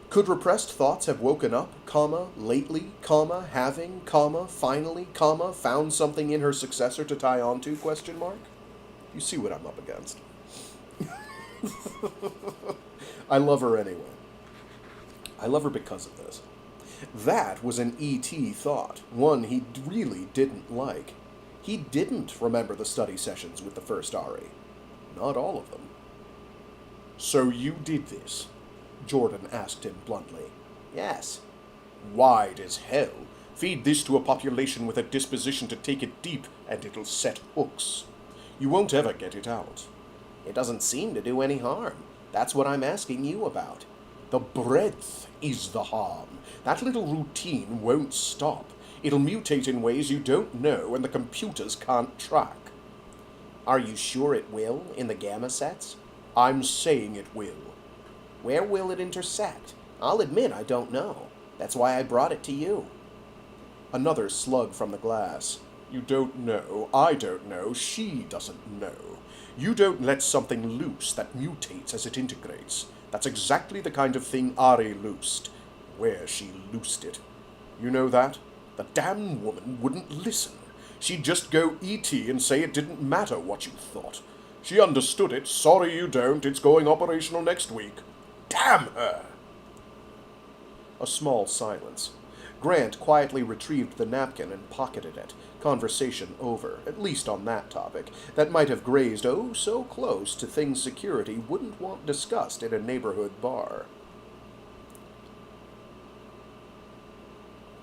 Could repressed thoughts have woken up, comma, lately, comma, having, comma, finally, comma, found something in her successor to tie onto, question mark? You see what I'm up against. I love her anyway. I love her because of this. That was an E.T. thought, one he really didn't like. He didn't remember the study sessions with the first Ari. Not all of them. So you did this? Jordan asked him bluntly. Yes. Wide as hell. Feed this to a population with a disposition to take it deep, and it'll set hooks. You won't ever get it out. It doesn't seem to do any harm. That's what I'm asking you about. The breadth is the harm. That little routine won't stop. It'll mutate in ways you don't know and the computers can't track. Are you sure it will, in the gamma sets? I'm saying it will. Where will it intersect? I'll admit I don't know. That's why I brought it to you. Another slug from the glass. You don't know, I don't know, she doesn't know. You don't let something loose that mutates as it integrates. That's exactly the kind of thing Ari loosed. Where she loosed it. You know that? The damn woman wouldn't listen. She'd just go E.T. and say it didn't matter what you thought. She understood it. Sorry you don't. It's going operational next week. Damn her! A small silence. Grant quietly retrieved the napkin and pocketed it. Conversation over, at least on that topic, that might have grazed oh so close to things security wouldn't want discussed in a neighborhood bar.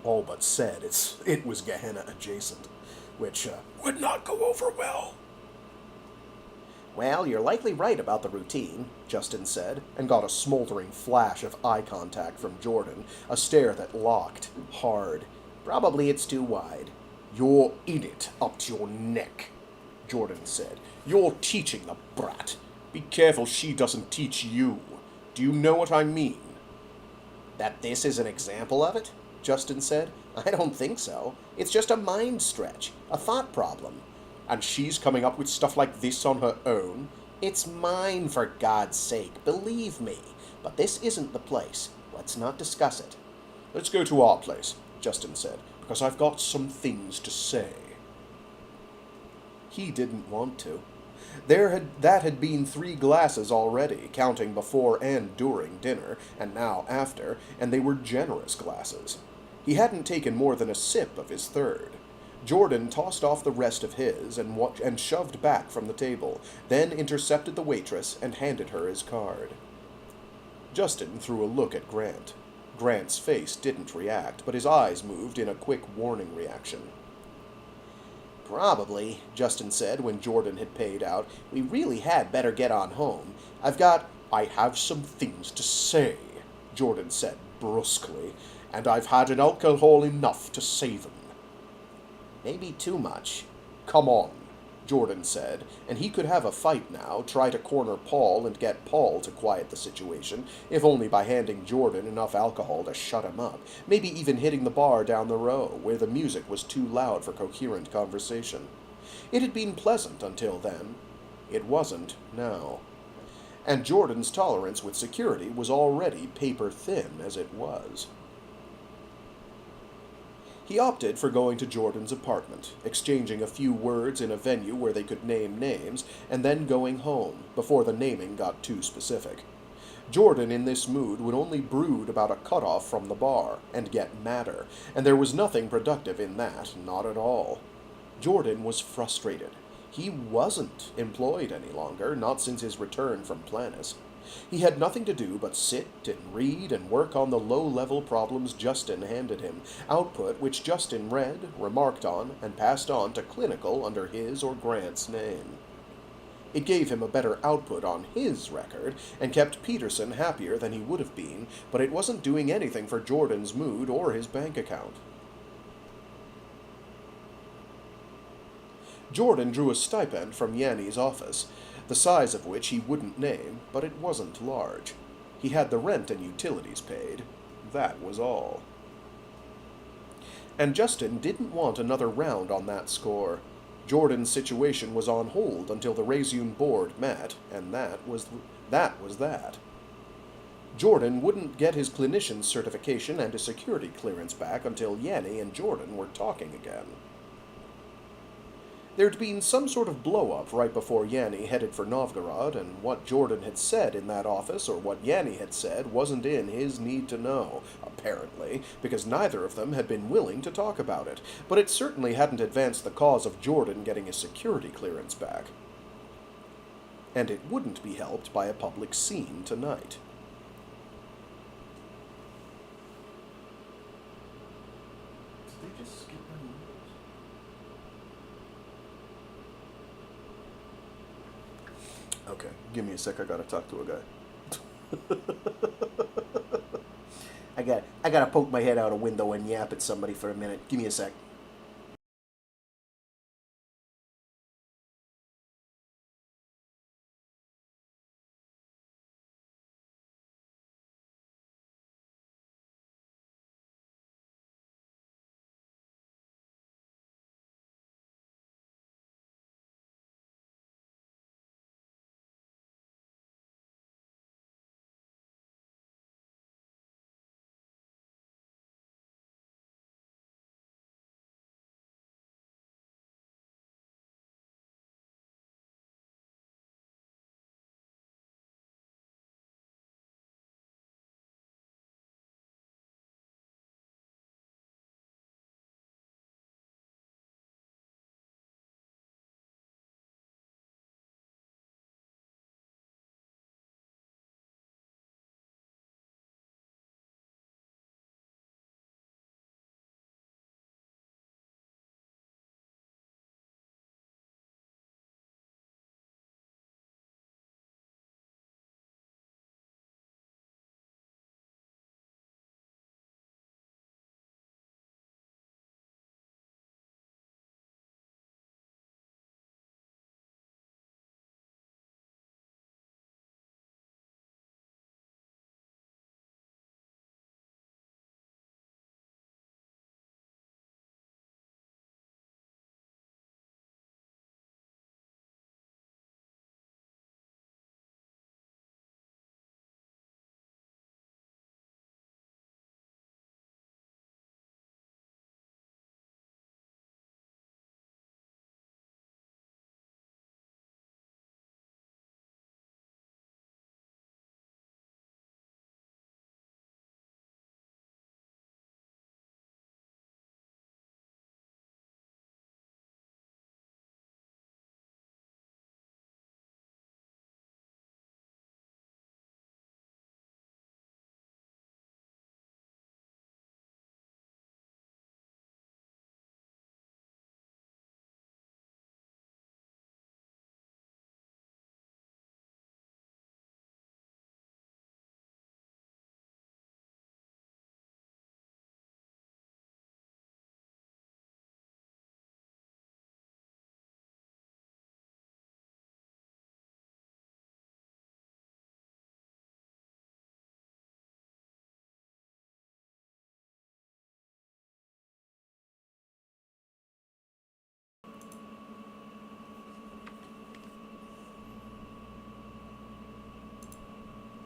All but said it was Gehenna adjacent, which would not go over well. Well, you're likely right about the routine, Justin said, and got a smoldering flash of eye contact from Jordan, a stare that locked, hard. Probably it's too wide. You're in it up to your neck, Jordan said. You're teaching the brat. Be careful she doesn't teach you. Do you know what I mean? That this is an example of it? Justin said. I don't think so. It's just a mind stretch, a thought problem. And she's coming up with stuff like this on her own? It's mine, for God's sake, believe me. But this isn't the place. Let's not discuss it. Let's go to our place, Justin said, because I've got some things to say. He didn't want to. That had been 3 glasses already, counting before and during dinner, and now after, and they were generous glasses. He hadn't taken more than a sip of his third. Jordan tossed off the rest of his and shoved back from the table, then intercepted the waitress and handed her his card. Justin threw a look at Grant. Grant's face didn't react, but his eyes moved in a quick warning reaction. Probably, Justin said when Jordan had paid out. We really had better get on home. I have some things to say, Jordan said brusquely, and I've had an alcohol enough to say them. Maybe too much. Come on, Jordan said, and he could have a fight now, try to corner Paul and get Paul to quiet the situation, if only by handing Jordan enough alcohol to shut him up, maybe even hitting the bar down the row, where the music was too loud for coherent conversation. It had been pleasant until then. It wasn't now. and Jordan's tolerance with security was already paper thin as it was. He opted for going to Jordan's apartment, exchanging a few words in a venue where they could name names, and then going home, before the naming got too specific. Jordan in this mood would only brood about a cutoff from the bar, and get madder, and there was nothing productive in that, not at all. Jordan was frustrated. He wasn't employed any longer, not since his return from Planis. He had nothing to do but sit and read and work on the low-level problems Justin handed him, output which Justin read, remarked on, and passed on to Clinical under his or Grant's name. It gave him a better output on his record, and kept Peterson happier than he would have been, but it wasn't doing anything for Jordan's mood or his bank account. Jordan drew a stipend from Yanni's office, the size of which he wouldn't name, but it wasn't large. He had the rent and utilities paid. That was all. And Justin didn't want another round on that score. Jordan's situation was on hold until the Reseune board met, and that was that. Jordan wouldn't get his clinician's certification and his security clearance back until Yanni and Jordan were talking again. There'd been some sort of blow-up right before Yanni headed for Novgorod, and what Jordan had said in that office or what Yanni had said wasn't in his need to know, apparently, because neither of them had been willing to talk about it, but it certainly hadn't advanced the cause of Jordan getting his security clearance back. And it wouldn't be helped by a public scene tonight. Did they just skip my numbers? Okay, give me a sec. I gotta talk to a guy. I gotta poke my head out a window and yap at somebody for a minute. Give me a sec.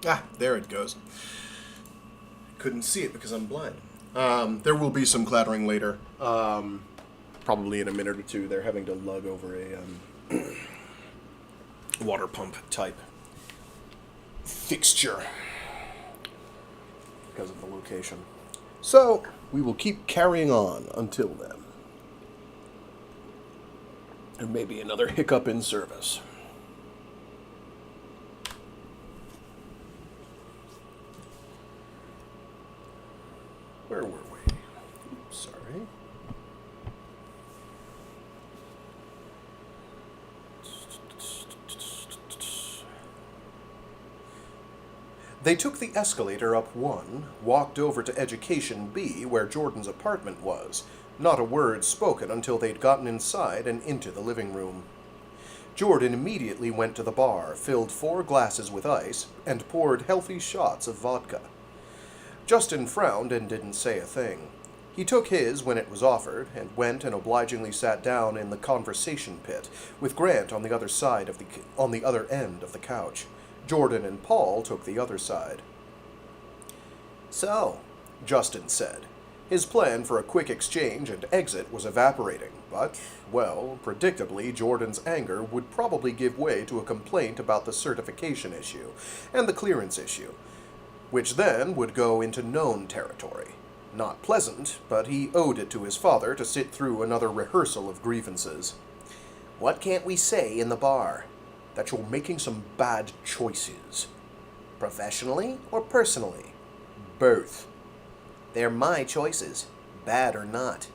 Ah, there it goes. Couldn't see it because I'm blind. There will be some clattering later. Probably in a minute or two. They're having to lug over a water pump type fixture because of the location. So, we will keep carrying on until then. There may be another hiccup in service. Where were we? Oops, sorry. They took the escalator up 1, walked over to Education B, where Jordan's apartment was. Not a word spoken until they'd gotten inside and into the living room. Jordan immediately went to the bar, filled 4 glasses with ice, and poured healthy shots of vodka. Justin frowned and didn't say a thing. He took his when it was offered, and went and obligingly sat down in the conversation pit, with Grant on the other end of the couch. Jordan and Paul took the other side. "So," Justin said. His plan for a quick exchange and exit was evaporating, but, well, predictably, Jordan's anger would probably give way to a complaint about the certification issue and the clearance issue, which then would go into known territory. Not pleasant, but he owed it to his father to sit through another rehearsal of grievances. "What can't we say in the bar?" "That you're making some bad choices." "Professionally or personally?" "Both." "They're my choices, bad or not."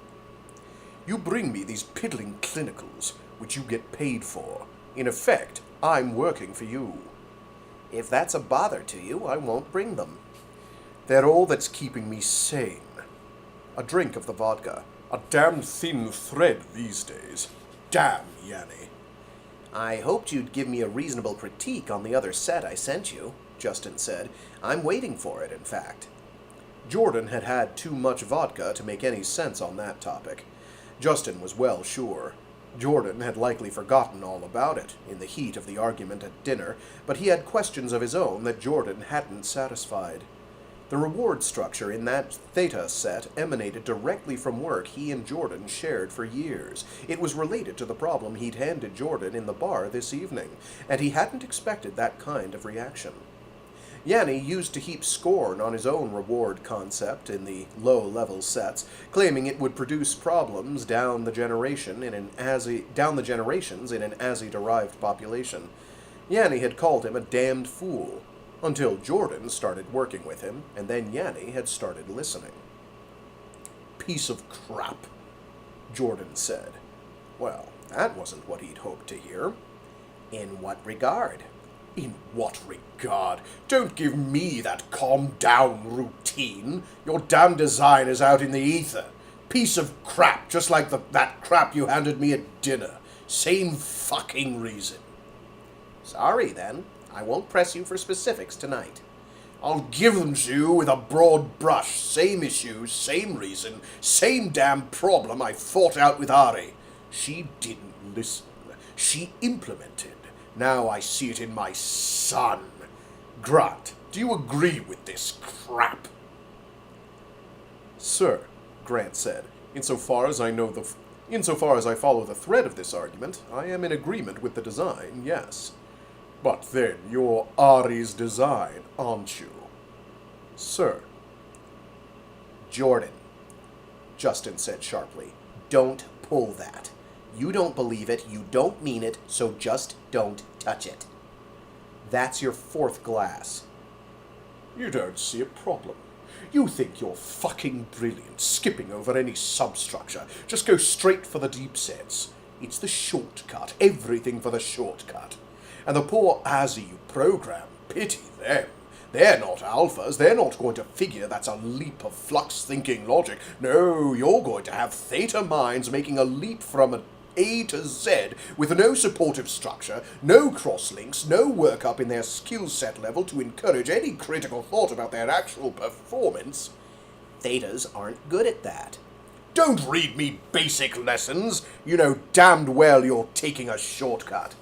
"You bring me these piddling clinicals, which you get paid for. In effect, I'm working for you." "If that's a bother to you, I won't bring them." "They're all that's keeping me sane." A drink of the vodka. "A damn thin thread these days. Damn, Yanni." "I hoped you'd give me a reasonable critique on the other set I sent you," Justin said. "I'm waiting for it, in fact." Jordan had had too much vodka to make any sense on that topic. Justin was well sure. Jordan had likely forgotten all about it in the heat of the argument at dinner, but he had questions of his own that Jordan hadn't satisfied. The reward structure in that Theta set emanated directly from work he and Jordan shared for years. It was related to the problem he'd handed Jordan in the bar this evening, and he hadn't expected that kind of reaction. Yanni used to heap scorn on his own reward concept in the low-level sets, claiming it would produce problems down the generations in an Azzy-derived population. Yanni had called him a damned fool, until Jordan started working with him, and then Yanni had started listening. "Piece of crap," Jordan said. Well, that wasn't what he'd hoped to hear. "In what regard?" "In what regard? Don't give me that calm-down routine. Your damn design is out in the ether. Piece of crap, just like that crap you handed me at dinner. Same fucking reason." "Sorry, then. I won't press you for specifics tonight." "I'll give them to you with a broad brush. Same issues, same reason, same damn problem I fought out with Ari. She didn't listen. She implemented. Now I see it in my son. Grant, do you agree with this crap?" "Sir," Grant said, insofar as I follow the thread of this argument, I am in agreement with the design, yes." "But then you're Ari's design, aren't you?" "Sir." "Jordan," Justin said sharply, "don't pull that. You don't believe it, you don't mean it, so just don't touch it. That's your 4th glass." "You don't see a problem. You think you're fucking brilliant, skipping over any substructure. Just go straight for the deep sets. It's the shortcut, everything for the shortcut. And the poor Azzy you program, pity them. They're not alphas, they're not going to figure that's a leap of flux-thinking logic. No, you're going to have theta minds making a leap from an A to Z with no supportive structure, no cross-links, no workup in their skill set level to encourage any critical thought about their actual performance. Thetas aren't good at that." "Don't read me basic lessons. You know damned well you're taking a shortcut."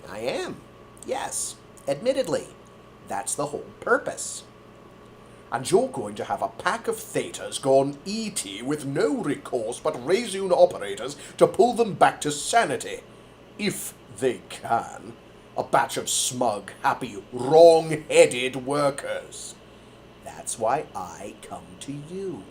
"I am. Yes, admittedly. That's the whole purpose. And you're going to have a pack of thetas gone ET with no recourse but Reseune operators to pull them back to sanity. If they can. A batch of smug, happy, wrong-headed workers. That's why I come to you.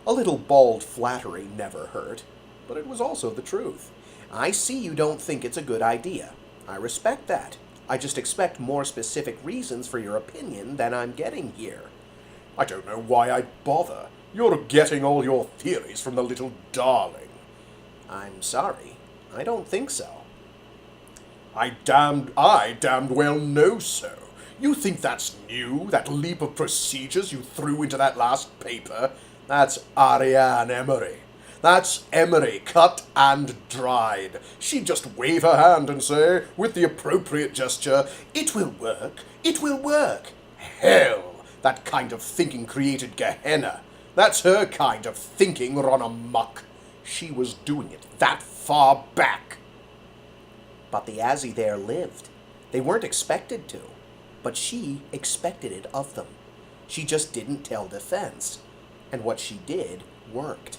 A little bald flattery never hurt, but it was also the truth. I see you don't think it's a good idea. I respect that. I just expect more specific reasons for your opinion than I'm getting here. I don't know why I'd bother. You're getting all your theories from the little darling. I'm sorry. I don't think so. I damned well know so. You think that's new, that leap of procedures you threw into that last paper? That's Ariane Emery. That's Emery, cut and dried. She'd just wave her hand and say, with the appropriate gesture, "It will work, it will work." Hell, that kind of thinking created Gehenna. That's her kind of thinking run amok. She was doing it that far back. But the Azzy there lived. They weren't expected to, but she expected it of them. She just didn't tell defense. And what she did worked.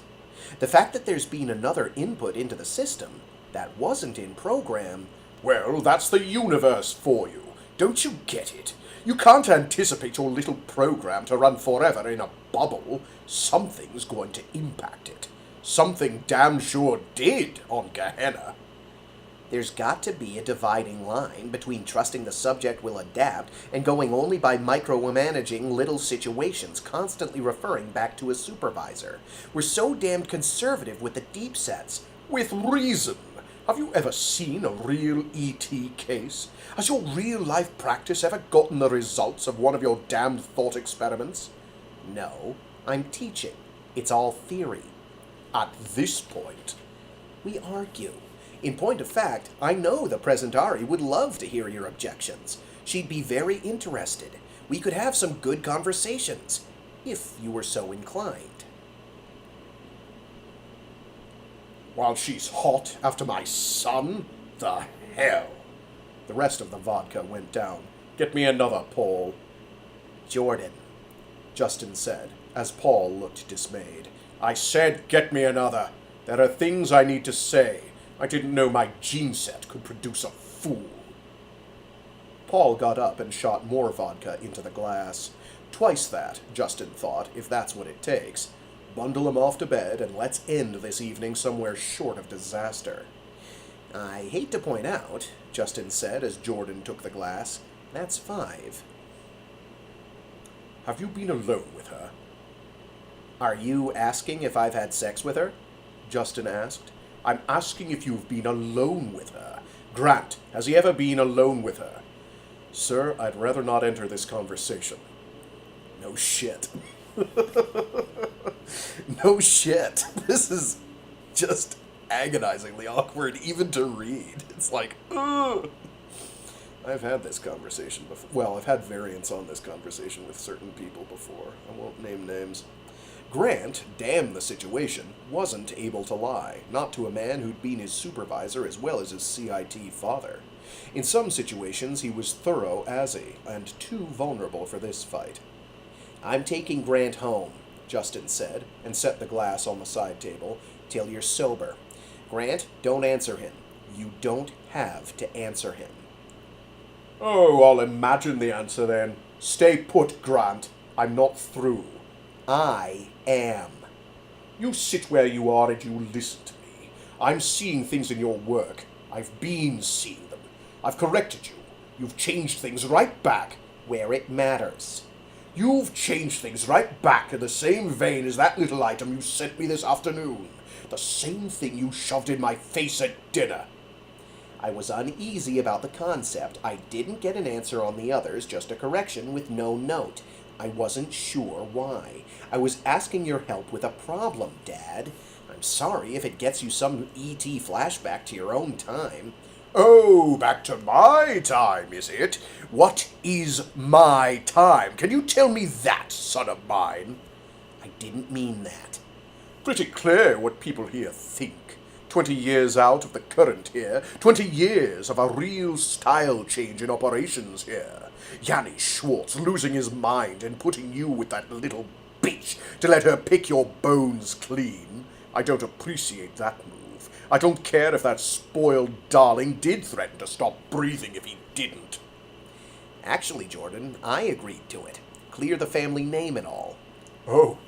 The fact that there's been another input into the system that wasn't in program, well, that's the universe for you. Don't you get it? You can't anticipate your little program to run forever in a bubble. Something's going to impact it. Something damn sure did on Gehenna. There's got to be a dividing line between trusting the subject will adapt and going only by micromanaging little situations, constantly referring back to a supervisor. We're so damned conservative with the deep sets. With reason. Have you ever seen a real ET case? Has your real-life practice ever gotten the results of one of your damned thought experiments? No, I'm teaching. It's all theory. At this point, we argue. In point of fact, I know the present Ari would love to hear your objections. She'd be very interested. We could have some good conversations, if you were so inclined. While she's hot after my son? The hell! The rest of the vodka went down. Get me another, Paul. Jordan, Justin said, as Paul looked dismayed. I said get me another. There are things I need to say. I didn't know my gene set could produce a fool. Paul got up and shot more vodka into the glass. Twice that, Justin thought, if that's what it takes. Bundle him off to bed, and let's end this evening somewhere short of disaster. I hate to point out, Justin said as Jordan took the glass, that's 5. Have you been alone with her? Are you asking if I've had sex with her? Justin asked. I'm asking if you've been alone with her. Grant, has he ever been alone with her? Sir, I'd rather not enter this conversation. No shit. No shit. This is just agonizingly awkward even to read. It's like, ugh. I've had this conversation before. Well, I've had variants on this conversation with certain people before. I won't name names. Grant, damn the situation, wasn't able to lie, not to a man who'd been his supervisor as well as his CIT father. In some situations, he was thorough Azzy, and too vulnerable for this fight. I'm taking Grant home, Justin said, and set the glass on the side table, till you're sober. Grant, don't answer him. You don't have to answer him. Oh, I'll imagine the answer then. Stay put, Grant. I'm not through. I am. You sit where you are and you listen to me. I'm seeing things in your work. I've been seeing them. I've corrected you. You've changed things right back where it matters. You've changed things right back in the same vein as that little item you sent me this afternoon. The same thing you shoved in my face at dinner. I was uneasy about the concept. I didn't get an answer on the others, just a correction with no note. I wasn't sure why. I was asking your help with a problem, Dad. I'm sorry if it gets you some ET flashback to your own time. Oh, back to my time, is it? What is my time? Can you tell me that, son of mine? I didn't mean that. Pretty clear what people here think. 20 years out of the current here. 20 years of a real style change in operations here. Yanni Schwartz losing his mind and putting you with that little bitch to let her pick your bones clean. I don't appreciate that move. I don't care if that spoiled darling did threaten to stop breathing if he didn't. Actually, Jordan, I agreed to it. Clear the family name and all. Oh,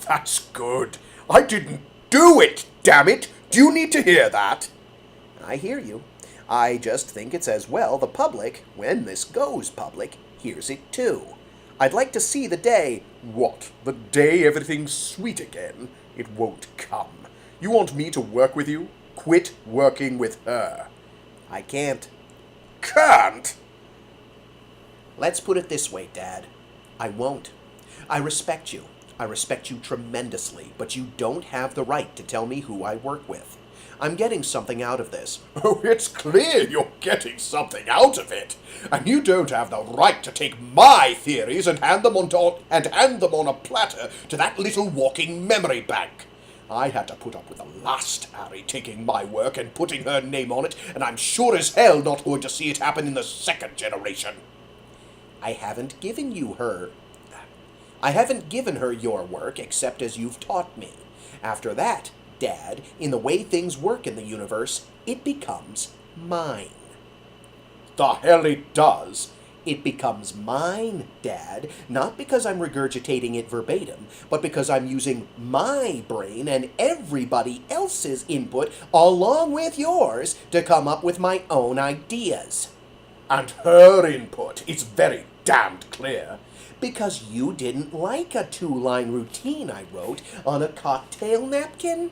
that's good. I didn't do it, damn it! Do you need to hear that? I hear you. I just think it's as well the public, when this goes public, hears it too. I'd like to see the day... What? The day everything's sweet again? It won't come. You want me to work with you? Quit working with her. I can't. Can't? Let's put it this way, Dad. I won't. I respect you. I respect you tremendously, but you don't have the right to tell me who I work with. I'm getting something out of this. Oh, it's clear you're getting something out of it. And you don't have the right to take my theories and hand them on a platter to that little walking memory bank. I had to put up with the last Ari taking my work and putting her name on it, and I'm sure as hell not going to see it happen in the second generation. I haven't given her your work except as you've taught me. After that, Dad, in the way things work in the universe, it becomes mine. The hell it does. It becomes mine, Dad, not because I'm regurgitating it verbatim, but because I'm using my brain and everybody else's input, along with yours, to come up with my own ideas. And her input is very damned clear. Because you didn't like a 2-line routine I wrote on a cocktail napkin?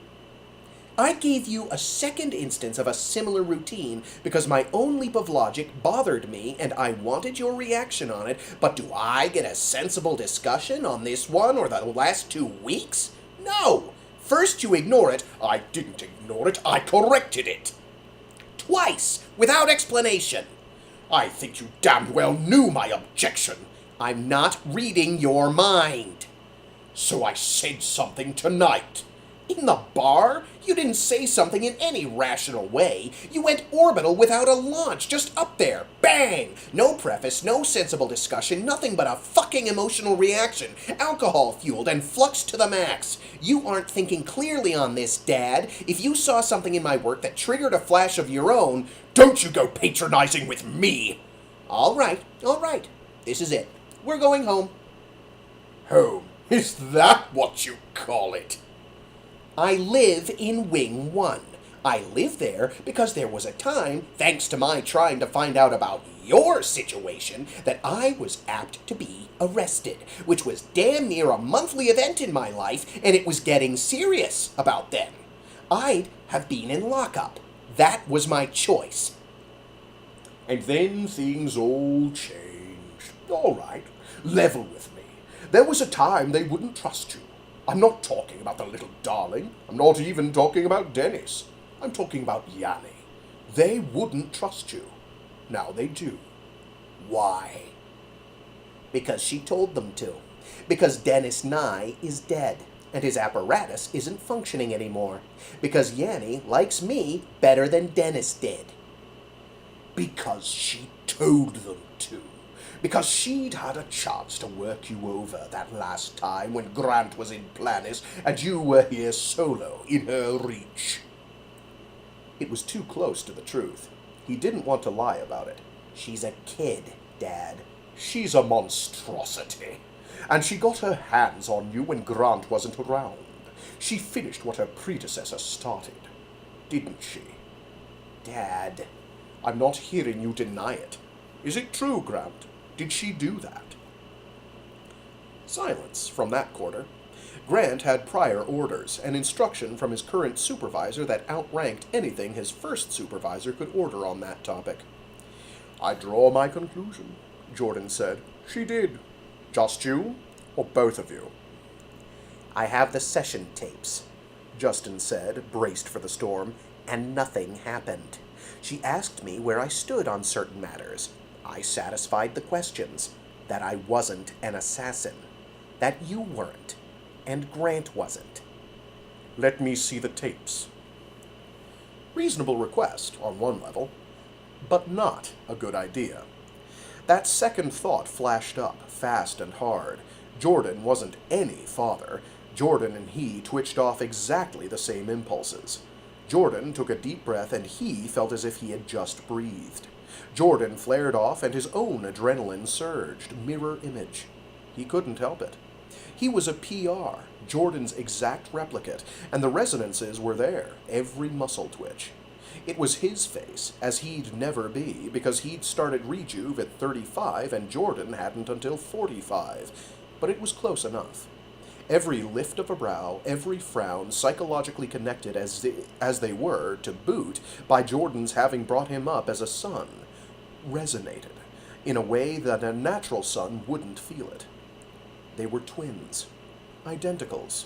I gave you a second instance of a similar routine because my own leap of logic bothered me and I wanted your reaction on it, but do I get a sensible discussion on this one or the last 2 weeks? No! First you ignore it. I didn't ignore it, I corrected it. Twice, without explanation. I think you damned well knew my objection. I'm not reading your mind. So I said something tonight. In the bar? You didn't say something in any rational way. You went orbital without a launch, just up there. Bang! No preface, no sensible discussion, nothing but a fucking emotional reaction. Alcohol-fueled and flux to the max. You aren't thinking clearly on this, Dad. If you saw something in my work that triggered a flash of your own... Don't you go patronizing with me! All right. This is it. We're going home. Home? Is that what you call it? I live in Wing 1. I live there because there was a time, thanks to my trying to find out about your situation, that I was apt to be arrested, which was damn near a monthly event in my life, and it was getting serious about then. I'd have been in lockup. That was my choice. And then things all changed. All right, level with me. There was a time they wouldn't trust you. I'm not talking about the little darling. I'm not even talking about Dennis. I'm talking about Yanni. They wouldn't trust you. Now they do. Why? Because she told them to. Because Dennis Nye is dead, and his apparatus isn't functioning anymore. Because Yanni likes me better than Dennis did. Because she told them to. Because she'd had a chance to work you over that last time when Grant was in Planis and you were here solo in her reach. It was too close to the truth. He didn't want to lie about it. She's a kid, Dad. She's a monstrosity. And she got her hands on you when Grant wasn't around. She finished what her predecessor started, didn't she? Dad. I'm not hearing you deny it. Is it true, Grant? Did she do that? Silence from that quarter. Grant had prior orders and instruction from his current supervisor that outranked anything his first supervisor could order on that topic. I draw my conclusion, Jordan said. She did. Just you, or both of you? I have the session tapes, Justin said, braced for the storm, and nothing happened. She asked me where I stood on certain matters. I satisfied the questions. That I wasn't an assassin. That you weren't. And Grant wasn't. Let me see the tapes. Reasonable request, on one level, but not a good idea. That second thought flashed up, fast and hard. Jordan wasn't any father. Jordan and he twitched off exactly the same impulses. Jordan took a deep breath and he felt as if he had just breathed. Jordan flared off and his own adrenaline surged, mirror image. He couldn't help it. He was a PR, Jordan's exact replicate, and the resonances were there, every muscle twitch. It was his face, as he'd never be, because he'd started Rejuve at 35 and Jordan hadn't until 45, but it was close enough. Every lift of a brow, every frown, psychologically connected as they were, to boot, by Jordan's having brought him up as a son, resonated, in a way that a natural son wouldn't feel it. They were twins, identicals.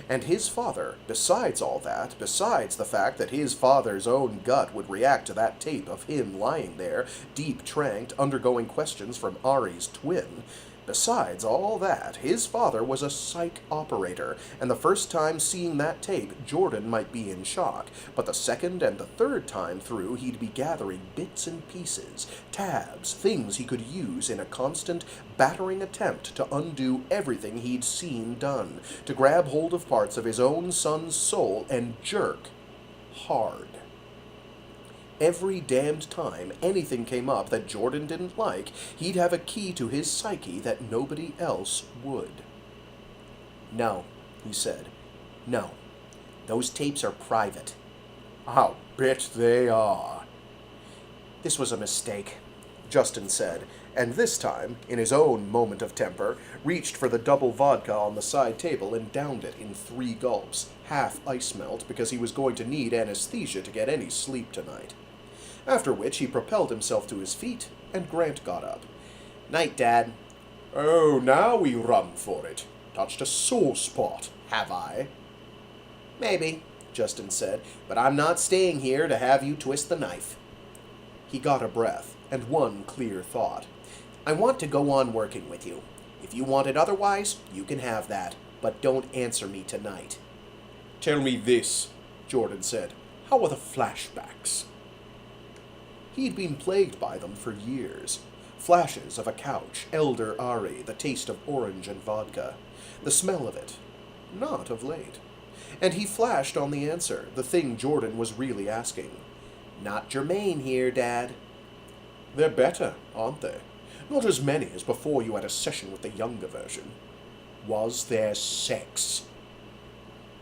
And his father, besides all that, besides the fact that his father's own gut would react to that tape of him lying there, deep tranked, undergoing questions from Ari's twin, besides all that, his father was a psych operator, and the first time seeing that tape, Jordan might be in shock, but the second and the third time through, he'd be gathering bits and pieces, tabs, things he could use in a constant, battering attempt to undo everything he'd seen done, to grab hold of parts of his own son's soul and jerk hard. Every damned time anything came up that Jordan didn't like, he'd have a key to his psyche that nobody else would. "No," he said. "No. Those tapes are private." "I'll bet they are." "This was a mistake," Justin said, and this time, in his own moment of temper, reached for the double vodka on the side table and downed it in 3 gulps, half ice melt, because he was going to need anesthesia to get any sleep tonight. After which he propelled himself to his feet, and Grant got up. "Night, Dad." "Oh, now we run for it. Touched a sore spot, have I?" "Maybe," Justin said, "but I'm not staying here to have you twist the knife." He got a breath, and one clear thought. "I want to go on working with you. If you want it otherwise, you can have that, but don't answer me tonight." "Tell me this," Jordan said. "How are the flashbacks?" He'd been plagued by them for years. Flashes of a couch, elder Ari, the taste of orange and vodka. The smell of it. Not of late. And he flashed on the answer, the thing Jordan was really asking. "Not germane here, Dad." "They're better, aren't they? Not as many as before you had a session with the younger version." "Was there sex?"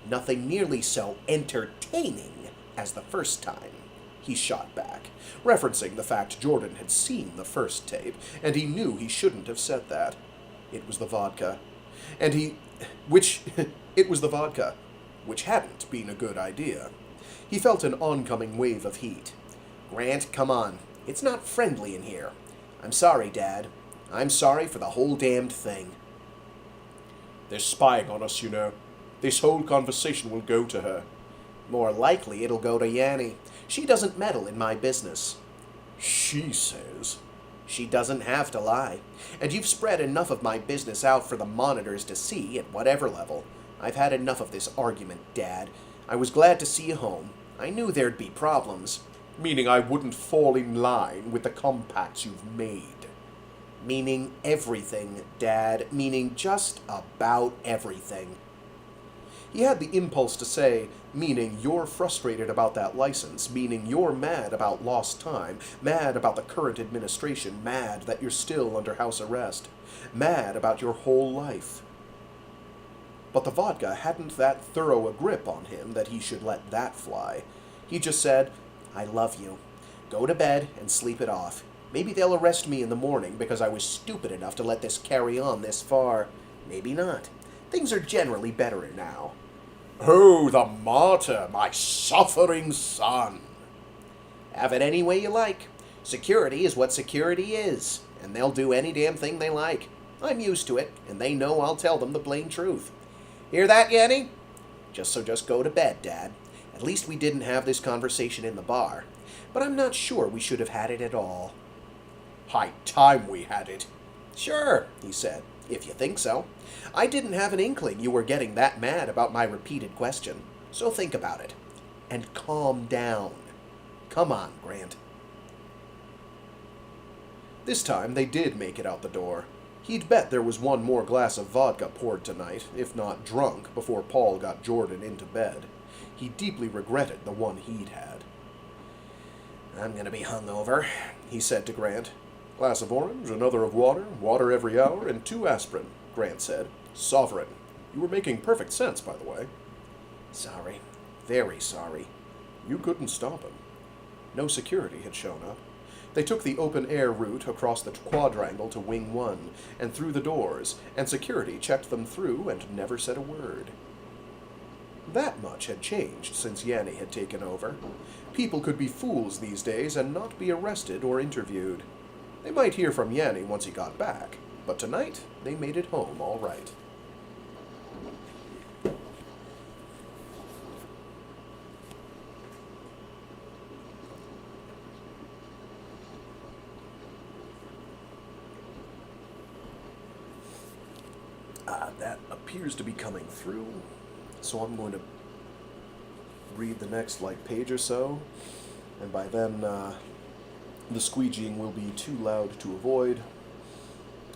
"Nothing nearly so entertaining as the first time," he shot back, referencing the fact Jordan had seen the first tape, and he knew he shouldn't have said that. It was the vodka. It was the vodka, which hadn't been a good idea. He felt an oncoming wave of heat. "Grant, come on. It's not friendly in here. I'm sorry, Dad. I'm sorry for the whole damned thing." "They're spying on us, you know. This whole conversation will go to her." "More likely it'll go to Yanni. She doesn't meddle in my business." "She says." "She doesn't have to lie. And you've spread enough of my business out for the monitors to see at whatever level. I've had enough of this argument, Dad. I was glad to see you home. I knew there'd be problems." "Meaning I wouldn't fall in line with the compacts you've made." "Meaning everything, Dad. Meaning just about everything." He had the impulse to say, meaning you're frustrated about that license, meaning you're mad about lost time, mad about the current administration, mad that you're still under house arrest, mad about your whole life. But the vodka hadn't that thorough a grip on him that he should let that fly. He just said, "I love you. Go to bed and sleep it off. Maybe they'll arrest me in the morning because I was stupid enough to let this carry on this far. Maybe not. Things are generally better now." "Oh, the martyr, my suffering son." "Have it any way you like. Security is what security is, and they'll do any damn thing they like. I'm used to it, and they know I'll tell them the plain truth. Hear that, Yanni? Just go to bed, Dad. At least we didn't have this conversation in the bar, but I'm not sure we should have had it at all." "High time we had it." "Sure," he said, "if you think so. I didn't have an inkling you were getting that mad about my repeated question, so think about it. and calm down. Come on, Grant. This time they did make it out the door. He'd bet there was one more glass of vodka poured tonight, if not drunk, before Paul got Jordan into bed. He deeply regretted the one he'd had. "I'm gonna be hungover," he said to Grant. "Glass of orange, another of water, water every hour, and 2 aspirin," Grant said. "Sovereign. You were making perfect sense, by the way." "Sorry. Very sorry." You couldn't stop him. No security had shown up. They took the open-air route across the quadrangle to Wing 1, and through the doors, and security checked them through and never said a word. That much had changed since Yanni had taken over. People could be fools these days and not be arrested or interviewed. They might hear from Yanni once he got back, but tonight they made it home all right. That appears to be coming through, so I'm going to read the next page or so, and by then the squeegeeing will be too loud to avoid,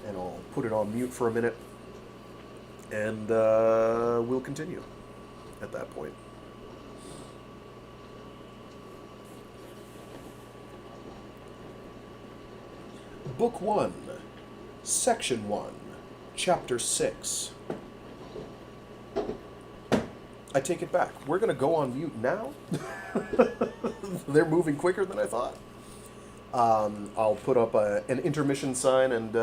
and I'll put it on mute for a minute, and we'll continue at that point. Book 1, Section 1, Chapter 6. I take it back. We're going to go on mute now? They're moving quicker than I thought. I'll put up an intermission sign, and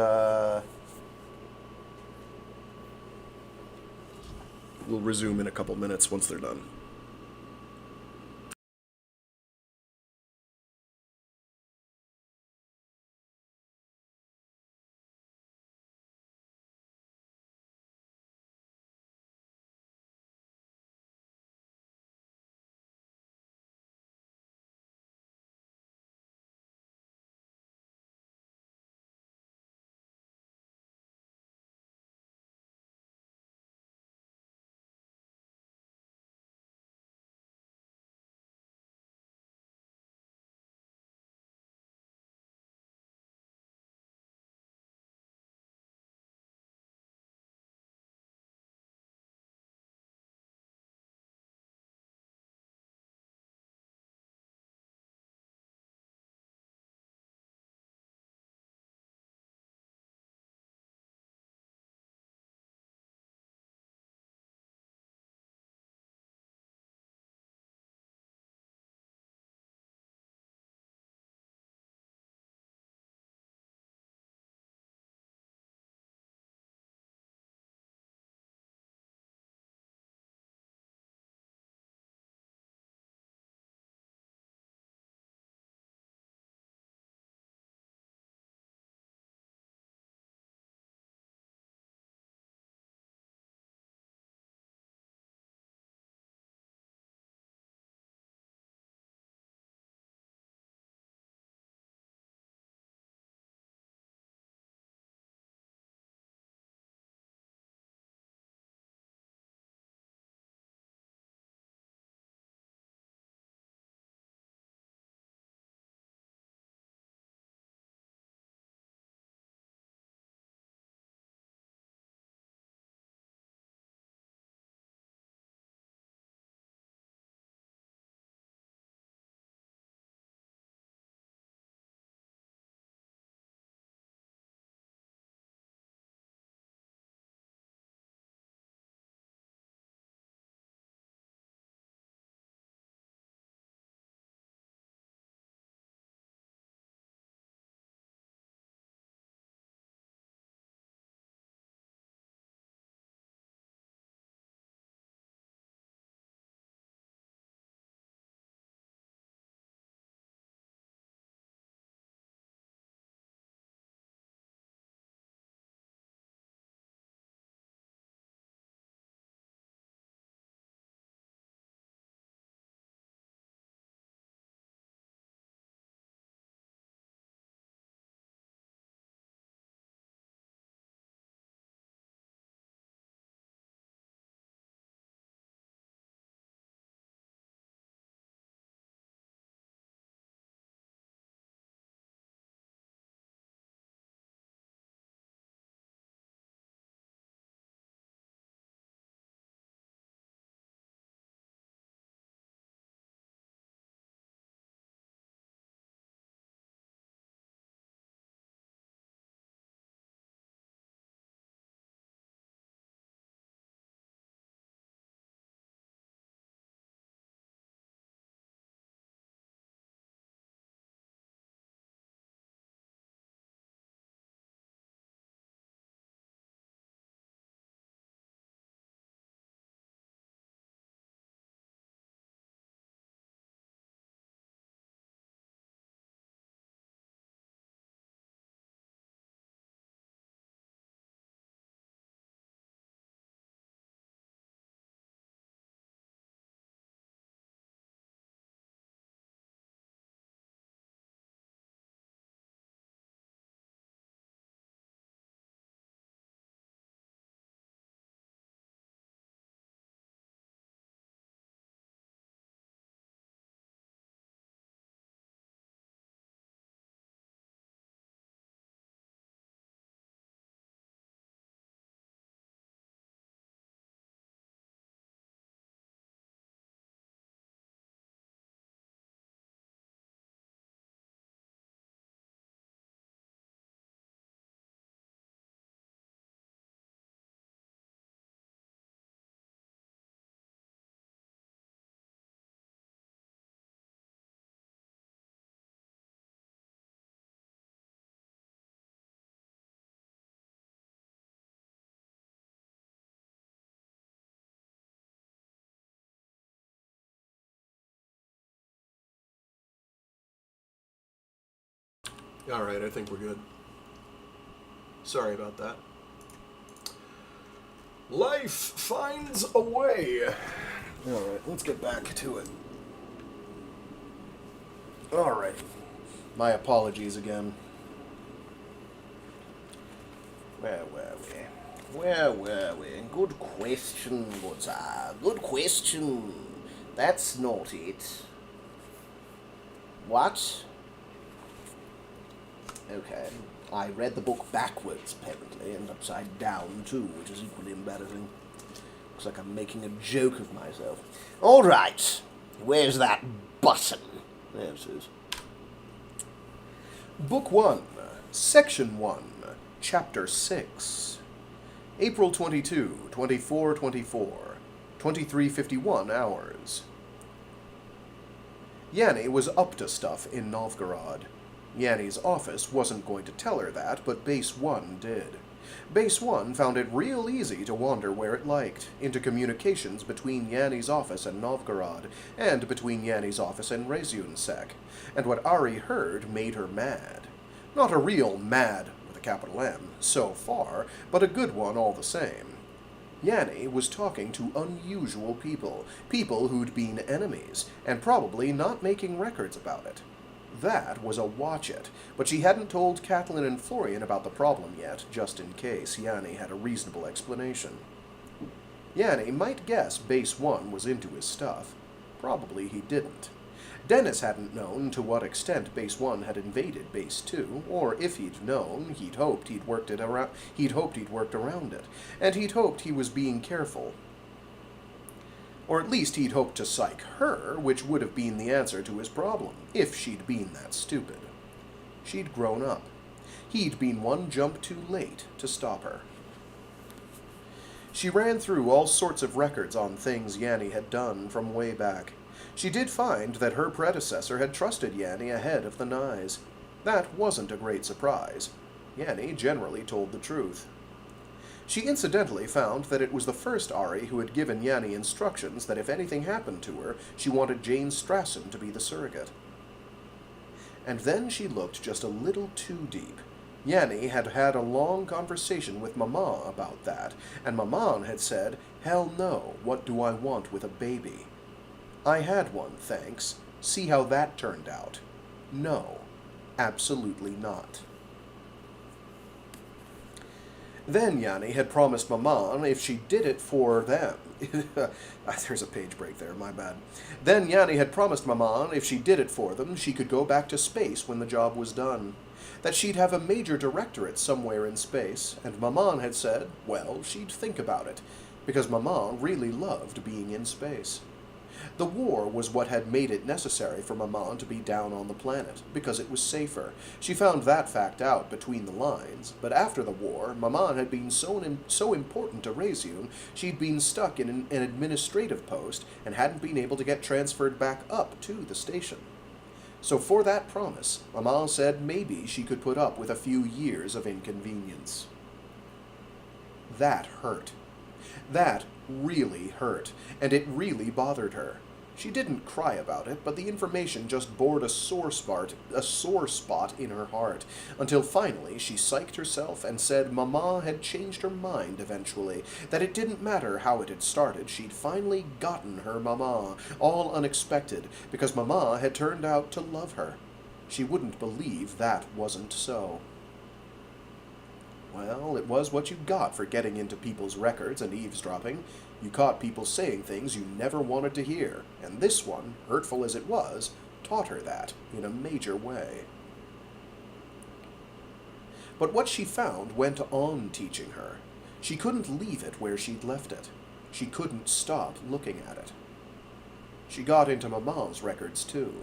we'll resume in a couple minutes once they're done. Alright, I think we're good. Sorry about that. Life finds a way. Alright, let's get back to it. Alright. My apologies again. Where were we? Where were we? Good question, good sir. Good question. That's not it. What? Okay. I read the book backwards, apparently, and upside down, too, which is equally embarrassing. Looks like I'm making a joke of myself. All right. Where's that button? There it is. Book 1, Section 1, Chapter 6. April 22, 2424, 23:51 hours. Yanni was up to stuff in Novgorod. Yanni's office wasn't going to tell her that, but Base 1 did. Base 1 found it real easy to wander where it liked, into communications between Yanni's office and Novgorod, and between Yanni's office and Reseune Sec. And what Ari heard made her mad. Not a real mad with a capital M, so far, but a good one all the same. Yanni was talking to unusual people, people who'd been enemies, and probably not making records about it. That was a watch it, but she hadn't told Catelyn and Florian about the problem yet, just in case Yanni had a reasonable explanation. Yanni might guess Base 1 was into his stuff. Probably he didn't. Dennis hadn't known to what extent Base 1 had invaded Base 2, or if he'd known, he'd hoped he'd worked around it, and he'd hoped he was being careful. Or at least he'd hoped to psych her, which would have been the answer to his problem, if she'd been that stupid. She'd grown up. He'd been one jump too late to stop her. She ran through all sorts of records on things Yanni had done from way back. She did find that her predecessor had trusted Yanni ahead of the Nyes. That wasn't a great surprise. Yanni generally told the truth. She incidentally found that it was the first Ari who had given Yanni instructions that if anything happened to her, she wanted Jane Strassen to be the surrogate. And then she looked just a little too deep. Yanni had had a long conversation with Maman about that, and Maman had said, "Hell no, what do I want with a baby? I had one, thanks. See how that turned out." No, absolutely not. Then Yanni had promised Maman if she did it for them. There's a page break there, my bad. Then Yanni had promised Maman if she did it for them, she could go back to space when the job was done. That she'd have a major directorate somewhere in space, and Maman had said, well, she'd think about it, because Maman really loved being in space. The war was what had made it necessary for Maman to be down on the planet, because it was safer. She found that fact out between the lines, but after the war, Maman had been so important to Reseune, she'd been stuck in an administrative post and hadn't been able to get transferred back up to the station. So for that promise, Maman said maybe she could put up with a few years of inconvenience. That hurt. That really hurt, and it really bothered her. She didn't cry about it, but the information just bored a sore spot in her heart, until finally she psyched herself and said Mama had changed her mind eventually, that it didn't matter how it had started, she'd finally gotten her Mama, all unexpected, because Mama had turned out to love her. She wouldn't believe that wasn't so. Well, it was what you got for getting into people's records and eavesdropping. You caught people saying things you never wanted to hear, and this one, hurtful as it was, taught her that in a major way. But what she found went on teaching her. She couldn't leave it where she'd left it. She couldn't stop looking at it. She got into Maman's records, too.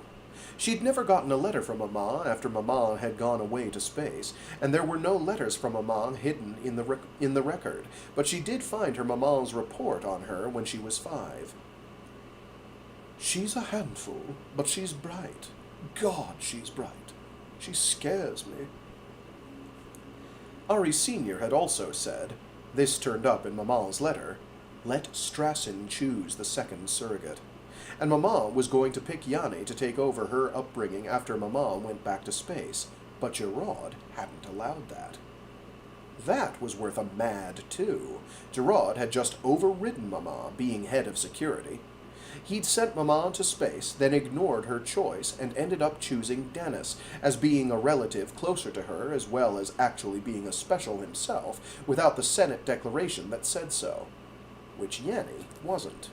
She'd never gotten a letter from Maman after Maman had gone away to space, and there were no letters from Maman hidden in the record, but she did find her Maman's report on her when she was 5. "She's a handful, but she's bright. God, she's bright. She scares me." Ari Sr. had also said, this turned up in Maman's letter, let Strassen choose the second surrogate. And Maman was going to pick Yanni to take over her upbringing after Maman went back to space. But Gerard hadn't allowed that. That was worth a mad too. Gerard had just overridden Mama, being head of security. He'd sent Mama to space, then ignored her choice, and ended up choosing Dennis, as being a relative closer to her, as well as actually being a special himself, without the Senate declaration that said so. Which Yanni wasn't.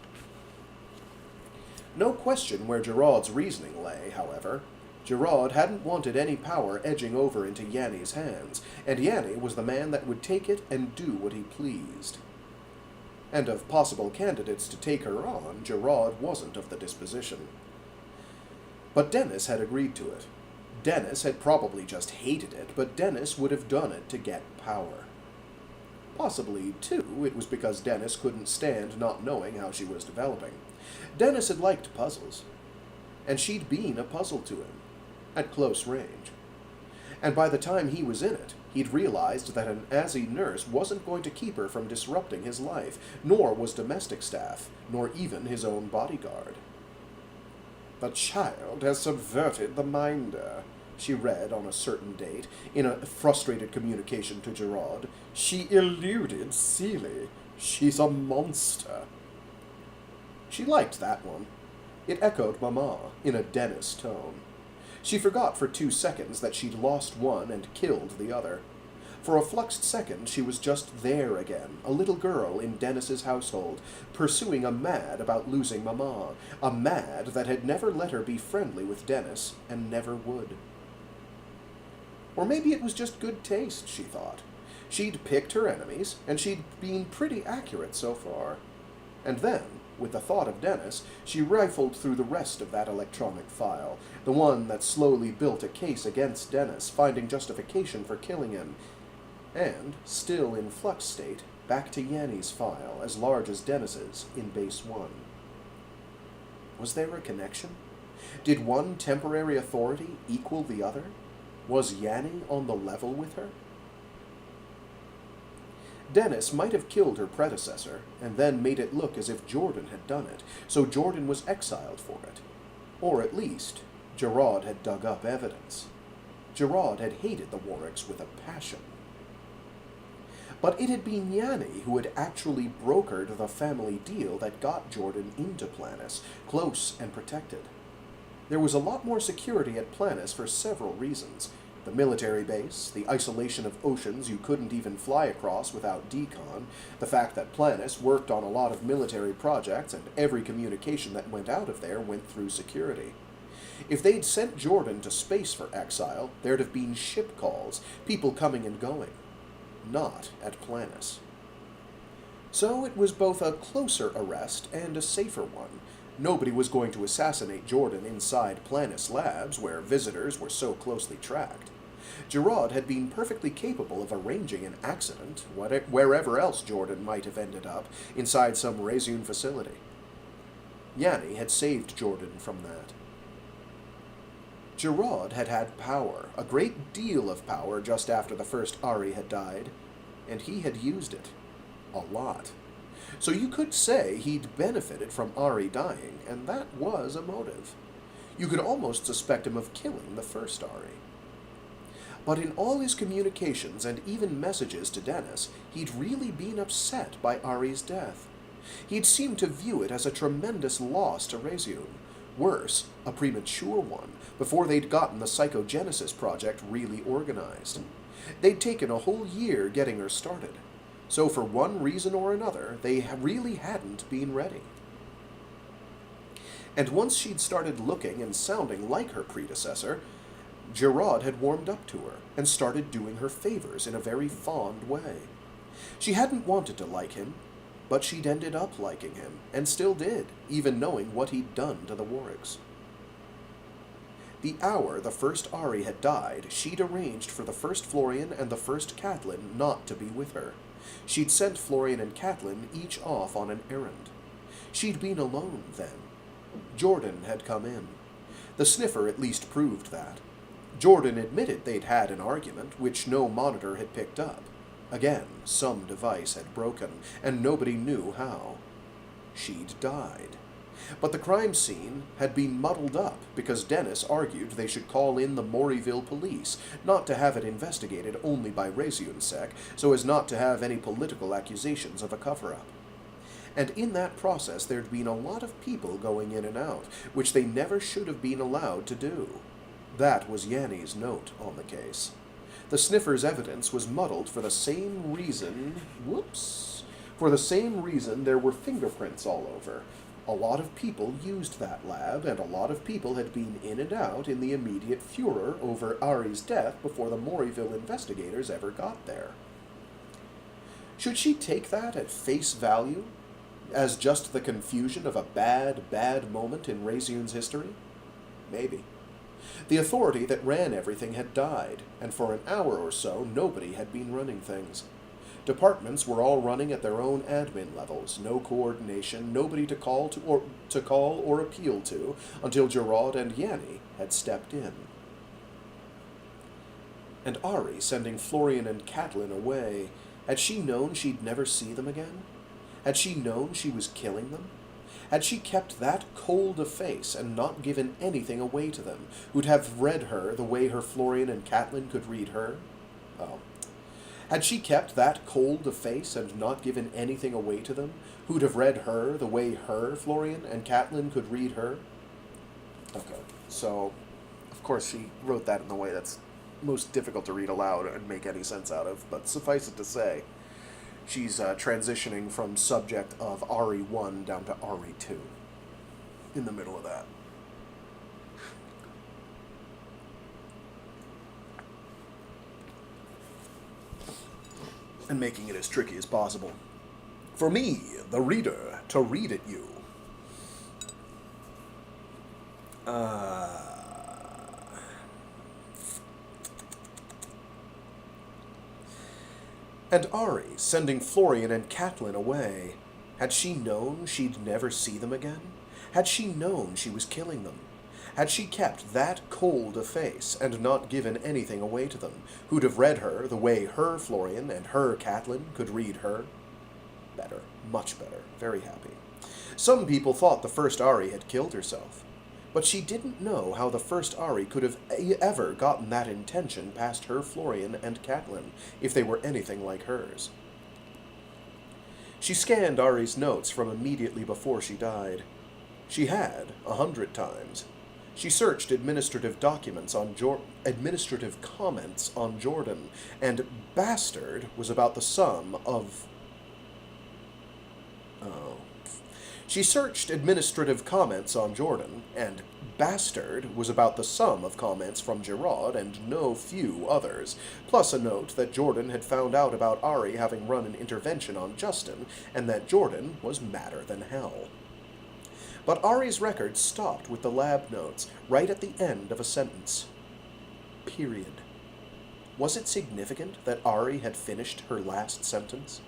No question where Gerard's reasoning lay, however. Gerard hadn't wanted any power edging over into Yanni's hands, and Yanni was the man that would take it and do what he pleased. And of possible candidates to take her on, Gerard wasn't of the disposition. But Dennis had agreed to it. Dennis had probably just hated it, but Dennis would have done it to get power. Possibly, too, it was because Dennis couldn't stand not knowing how she was developing. Dennis had liked puzzles, and she'd been a puzzle to him, at close range. And by the time he was in it, he'd realized that an Azzy nurse wasn't going to keep her from disrupting his life, nor was domestic staff, nor even his own bodyguard. "The child has subverted the minder," she read on a certain date, in a frustrated communication to Gerard. "She eluded Seeley. She's a monster." She liked that one. It echoed Mama, in a Dennis tone. She forgot for 2 seconds that she'd lost one and killed the other. For a fluxed second, she was just there again, a little girl in Dennis's household, pursuing a mad about losing Mama, a mad that had never let her be friendly with Dennis, and never would. Or maybe it was just good taste, she thought. She'd picked her enemies, and she'd been pretty accurate so far. And then, with the thought of Dennis, she rifled through the rest of that electronic file, the one that slowly built a case against Dennis, finding justification for killing him, and, still in flux state, back to Yanni's file, as large as Dennis's, in Base 1. Was there a connection? Did one temporary authority equal the other? Was Yanni on the level with her? Dennis might have killed her predecessor, and then made it look as if Jordan had done it, so Jordan was exiled for it. Or at least, Gerard had dug up evidence. Gerard had hated the Warwicks with a passion. But it had been Yanni who had actually brokered the family deal that got Jordan into Planis, close and protected. There was a lot more security at Planis for several reasons. The military base, the isolation of oceans you couldn't even fly across without decon, the fact that Planis worked on a lot of military projects and every communication that went out of there went through security. If they'd sent Jordan to space for exile, there'd have been ship calls, people coming and going. Not at Planis. So it was both a closer arrest and a safer one. Nobody was going to assassinate Jordan inside Planis Labs, where visitors were so closely tracked. Gerard had been perfectly capable of arranging an accident, wherever else Jordan might have ended up, inside some Reseune facility. Yanni had saved Jordan from that. Gerard had had power, a great deal of power just after the first Ari had died, and he had used it. A lot. So you could say he'd benefited from Ari dying, and that was a motive. You could almost suspect him of killing the first Ari. But in all his communications and even messages to Dennis, he'd really been upset by Ari's death. He'd seemed to view it as a tremendous loss to Reseune. Worse, a premature one, before they'd gotten the Psychogenesis project really organized. They'd taken a whole year getting her started. So for one reason or another, they really hadn't been ready. And once she'd started looking and sounding like her predecessor, Gerard had warmed up to her and started doing her favors in a very fond way. She hadn't wanted to like him, but she'd ended up liking him, and still did, even knowing what he'd done to the Warwicks. The hour the first Ari had died, she'd arranged for the first Florian and the first Catelyn not to be with her. She'd sent Florian and Catelyn each off on an errand. She'd been alone then. Jordan had come in. The sniffer at least proved that. Jordan admitted they'd had an argument, which no monitor had picked up. Again, some device had broken, and nobody knew how. She'd died. But the crime scene had been muddled up because Dennis argued they should call in the Morrieville police, not to have it investigated only by Reseune Sec, so as not to have any political accusations of a cover-up. And in that process there'd been a lot of people going in and out, which they never should have been allowed to do. That was Yanni's note on the case. The sniffer's evidence was muddled for the same reason... For the same reason there were fingerprints all over. A lot of people used that lab, and a lot of people had been in and out in the immediate furor over Ari's death before the Morrieville investigators ever got there. Should she take that at face value, as just the confusion of a bad moment in Reseune's history? Maybe. The authority that ran everything had died, and for an hour or so nobody had been running things. Departments were all running at their own admin levels, no coordination, nobody to call or appeal to, until Gerard and Yanni had stepped in. And Ari sending Florian and Catelyn away, had she known she'd never see them again? Had she known she was killing them? Had she kept that cold a face and not given anything away to them, who'd have read her the way her Florian and Catelyn could read her? Oh. Had she kept that cold a face and not given anything away to them, who'd have read her the way her Florian and Catelyn could read her? Okay, so, of course she wrote that in the way that's most difficult to read aloud and make any sense out of, but suffice it to say, she's transitioning from subject of Ari 1 down to Ari 2, in the middle of that. And making it as tricky as possible. For me, the reader, to read at you. And Ari sending Florian and Catelyn away. Had she known she'd never see them again? Had she known she was killing them? Had she kept that cold a face and not given anything away to them, who'd have read her the way her Florian and her Catelyn could read her? Better. Much better. Very happy. Some people thought the first Ari had killed herself, but she didn't know how the first Ari could have ever gotten that intention past her Florian and Catelyn, if they were anything like hers. She scanned Ari's notes from immediately before she died. She had, 100 times. She searched administrative documents on administrative comments on Jordan, and bastard was about the sum of... She searched administrative comments on Jordan, and bastard was about the sum of comments from Gerard and no few others, plus a note that Jordan had found out about Ari having run an intervention on Justin, and that Jordan was madder than hell. But Ari's record stopped with the lab notes, right at the end of a sentence. Period. Was it significant that Ari had finished her last sentence?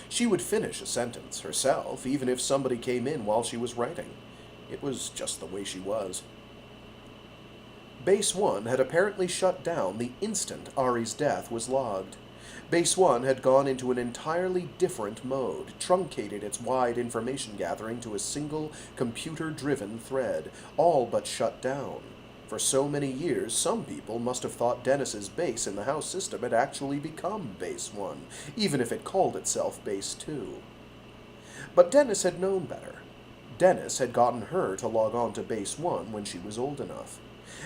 She would finish a sentence herself, even if somebody came in while she was writing. It was just the way she was. Base 1 had apparently shut down the instant Ari's death was logged. Base 1 had gone into an entirely different mode, truncated its wide information gathering to a single computer-driven thread, all but shut down. For so many years, some people must have thought Dennis's base in the house system had actually become Base 1, even if it called itself Base 2. But Dennis had known better. Dennis had gotten her to log on to Base 1 when she was old enough,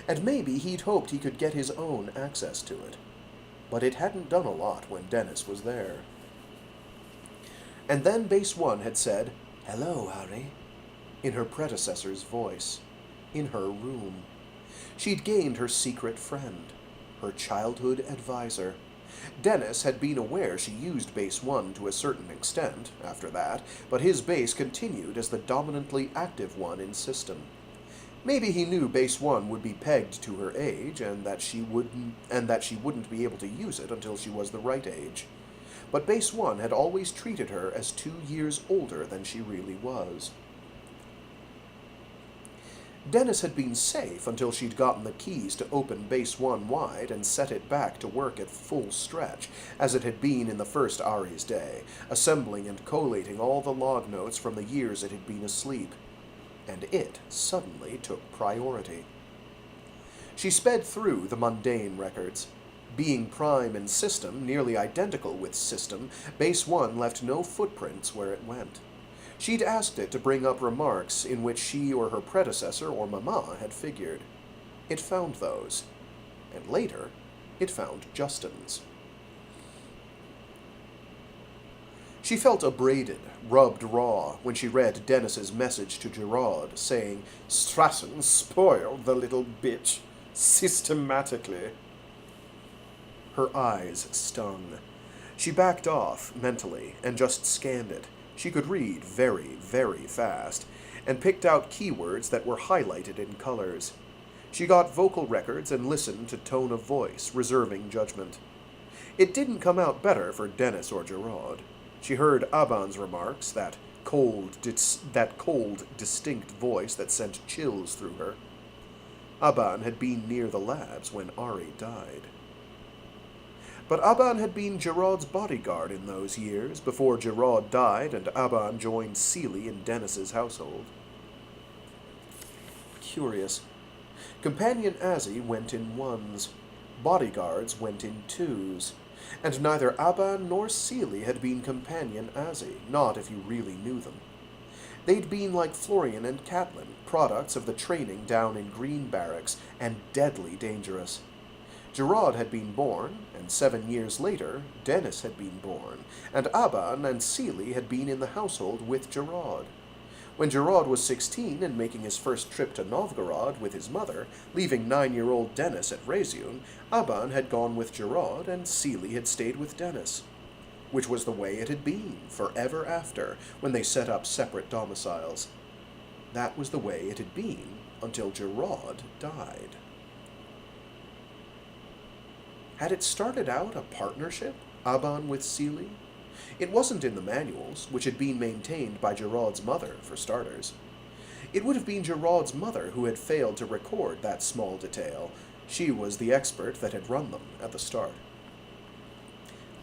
and maybe he'd hoped he could get his own access to it. But it hadn't done a lot when Dennis was there. And then Base 1 had said, "Hello, Ari," in her predecessor's voice, in her room. She'd gained her secret friend, her childhood advisor. Dennis had been aware she used Base 1 to a certain extent after that, but his base continued as the dominantly active one in system. Maybe he knew Base 1 would be pegged to her age, and that she wouldn't be able to use it until she was the right age. But Base 1 had always treated her as 2 years older than she really was. Dennis had been safe until she'd gotten the keys to open Base 1 wide and set it back to work at full stretch, as it had been in the first Ari's day, assembling and collating all the log notes from the years it had been asleep. and it suddenly took priority. She sped through the mundane records. Being prime and system, nearly identical with system, Base 1 left no footprints where it went. She'd asked it to bring up remarks in which she or her predecessor or Mama had figured. It found those. And later, it found Justin's. She felt abraded, rubbed raw, when she read Dennis's message to Gerard, saying, "Stratton spoiled the little bitch, systematically." Her eyes stung. She backed off, mentally, and just scanned it. She could read very, very fast, and picked out keywords that were highlighted in colors. She got vocal records and listened to tone of voice, reserving judgment. It didn't come out better for Dennis or Gerard. She heard Aban's remarks, that cold, distinct voice that sent chills through her. Aban had been near the labs when Ari died. But Aban had been Gerard's bodyguard in those years, before Gerard died and Aban joined Seeley in Dennis's household. Curious. Companion Azzy went in ones. Bodyguards went in twos. And neither Aban nor Seeley had been Companion Azzy, not if you really knew them. They'd been like Florian and Catelyn, products of the training down in Green Barracks, and deadly dangerous. Gerard had been born, and 7 years later, Dennis had been born, and Aban and Seeley had been in the household with Gerard. When Gerard was 16 and making his first trip to Novgorod with his mother, leaving 9-year-old Dennis at Reseune, Aban had gone with Gerard and Seeley had stayed with Dennis. Which was the way it had been, forever after, when they set up separate domiciles. That was the way it had been until Gerard died. Had it started out a partnership, Aban with Seeley? It wasn't in the manuals, which had been maintained by Gerard's mother, for starters. It would have been Gerard's mother who had failed to record that small detail. She was the expert that had run them at the start.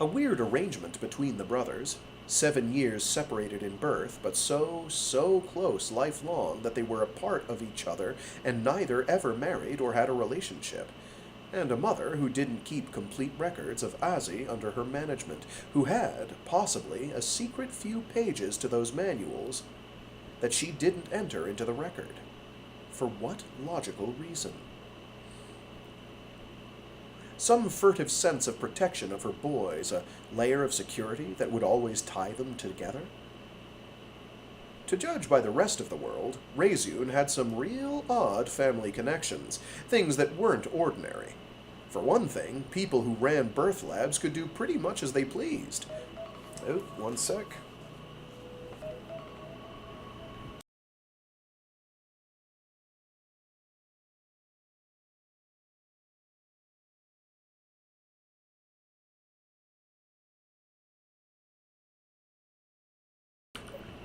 A weird arrangement between the brothers, 7 years separated in birth, but so close lifelong that they were a part of each other and neither ever married or had a relationship. And a mother who didn't keep complete records of Azzy under her management, who had, possibly, a secret few pages to those manuals that she didn't enter into the record. For what logical reason? Some furtive sense of protection of her boys, a layer of security that would always tie them together? To judge by the rest of the world, Reseune had some real odd family connections, things that weren't ordinary. For one thing, people who ran birth labs could do pretty much as they pleased. Oh, one sec.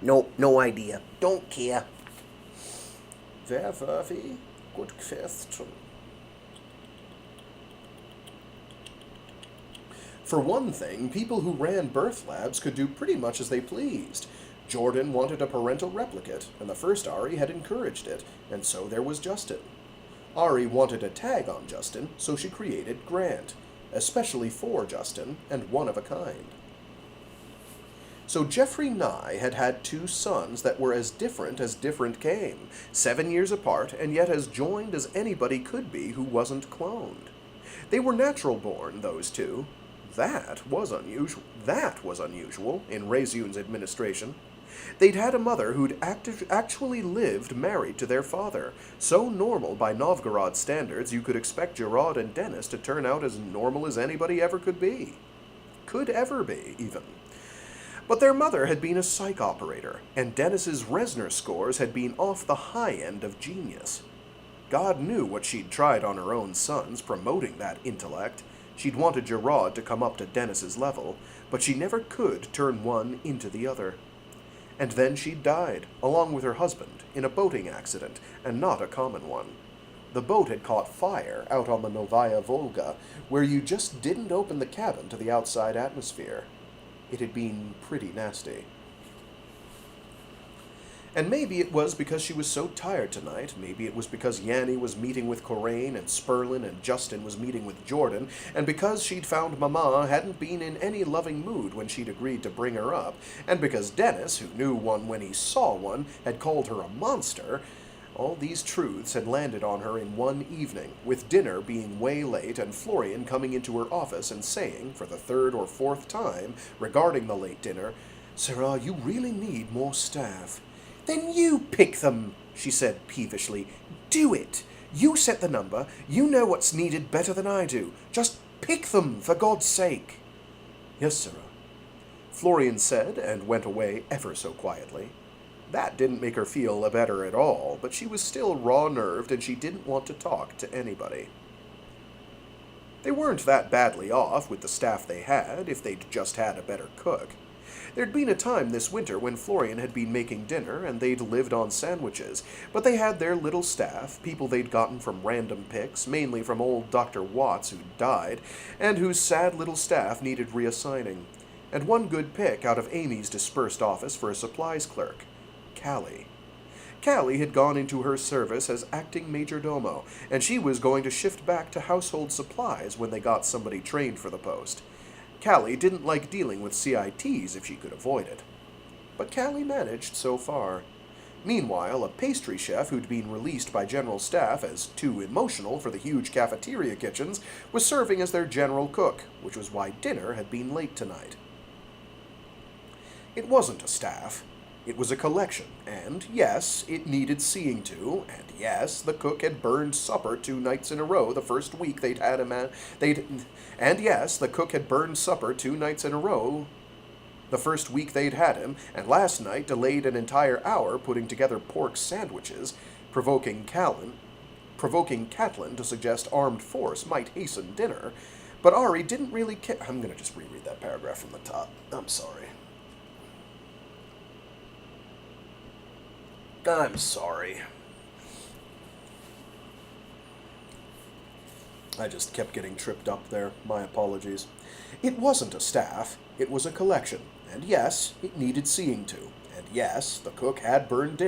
Nope, no idea. Don't care. Where were we? Good question. For one thing, people who ran birth labs could do pretty much as they pleased. Jordan wanted a parental replicate, and the first Ari had encouraged it, and so there was Justin. Ari wanted a tag on Justin, so she created Grant, especially for Justin, and one of a kind. So Jeffrey Nye had had 2 sons that were as different came, 7 years apart, and yet as joined as anybody could be who wasn't cloned. They were natural born, those 2. That was unusual in Reseune's administration. They'd had a mother who'd actually lived married to their father, so normal by Novgorod standards you could expect Gerard and Dennis to turn out as normal as anybody ever could be. Could ever be, even. But their mother had been a psych operator, and Dennis's Resner scores had been off the high end of genius. God knew what she'd tried on her own sons, promoting that intellect. She'd wanted Gerard to come up to Dennis's level, but she never could turn one into the other. And then she'd died, along with her husband, in a boating accident, and not a common one. The boat had caught fire out on the Novaya Volga, where you just didn't open the cabin to the outside atmosphere. It had been pretty nasty. And maybe it was because she was so tired tonight, maybe it was because Yanni was meeting with Coraine and Sperlin and Justin was meeting with Jordan, and because she'd found Mama hadn't been in any loving mood when she'd agreed to bring her up, and because Dennis, who knew one when he saw one, had called her a monster. All these truths had landed on her in one evening, with dinner being way late and Florian coming into her office and saying, for the third or fourth time, regarding the late dinner, "Sarah, you really need more staff." "Then you pick them," she said peevishly. "Do it. You set the number. You know what's needed better than I do. Just pick them, for God's sake." "Yes, Sarah," Florian said, and went away ever so quietly. That didn't make her feel better at all, but she was still raw-nerved and she didn't want to talk to anybody. They weren't that badly off with the staff they had, if they'd just had a better cook. There'd been a time this winter when Florian had been making dinner and they'd lived on sandwiches, but they had their little staff, people they'd gotten from random picks, mainly from old Dr. Watts who'd died, and whose sad little staff needed reassigning. And one good pick out of Amy's dispersed office for a supplies clerk. Callie. Callie had gone into her service as acting majordomo, and she was going to shift back to household supplies when they got somebody trained for the post. Callie didn't like dealing with CITs if she could avoid it. But Callie managed so far. Meanwhile, a pastry chef who'd been released by general staff as too emotional for the huge cafeteria kitchens was serving as their general cook, which was why dinner had been late tonight. It wasn't a staff. It was a collection, and yes, it needed seeing to, and yes, the cook had burned supper 2 nights in a row the first week they'd had him and yes, the cook had burned supper 2 nights in a row the first week they'd had him, and last night delayed an entire hour putting together pork sandwiches, provoking Catelyn to suggest armed force might hasten dinner, but Ari didn't really care. I'm gonna just reread that paragraph from the top. I'm sorry. I just kept getting tripped up there. My apologies. It wasn't a staff. It was a collection. And yes, it needed seeing to. And yes, the cook had burned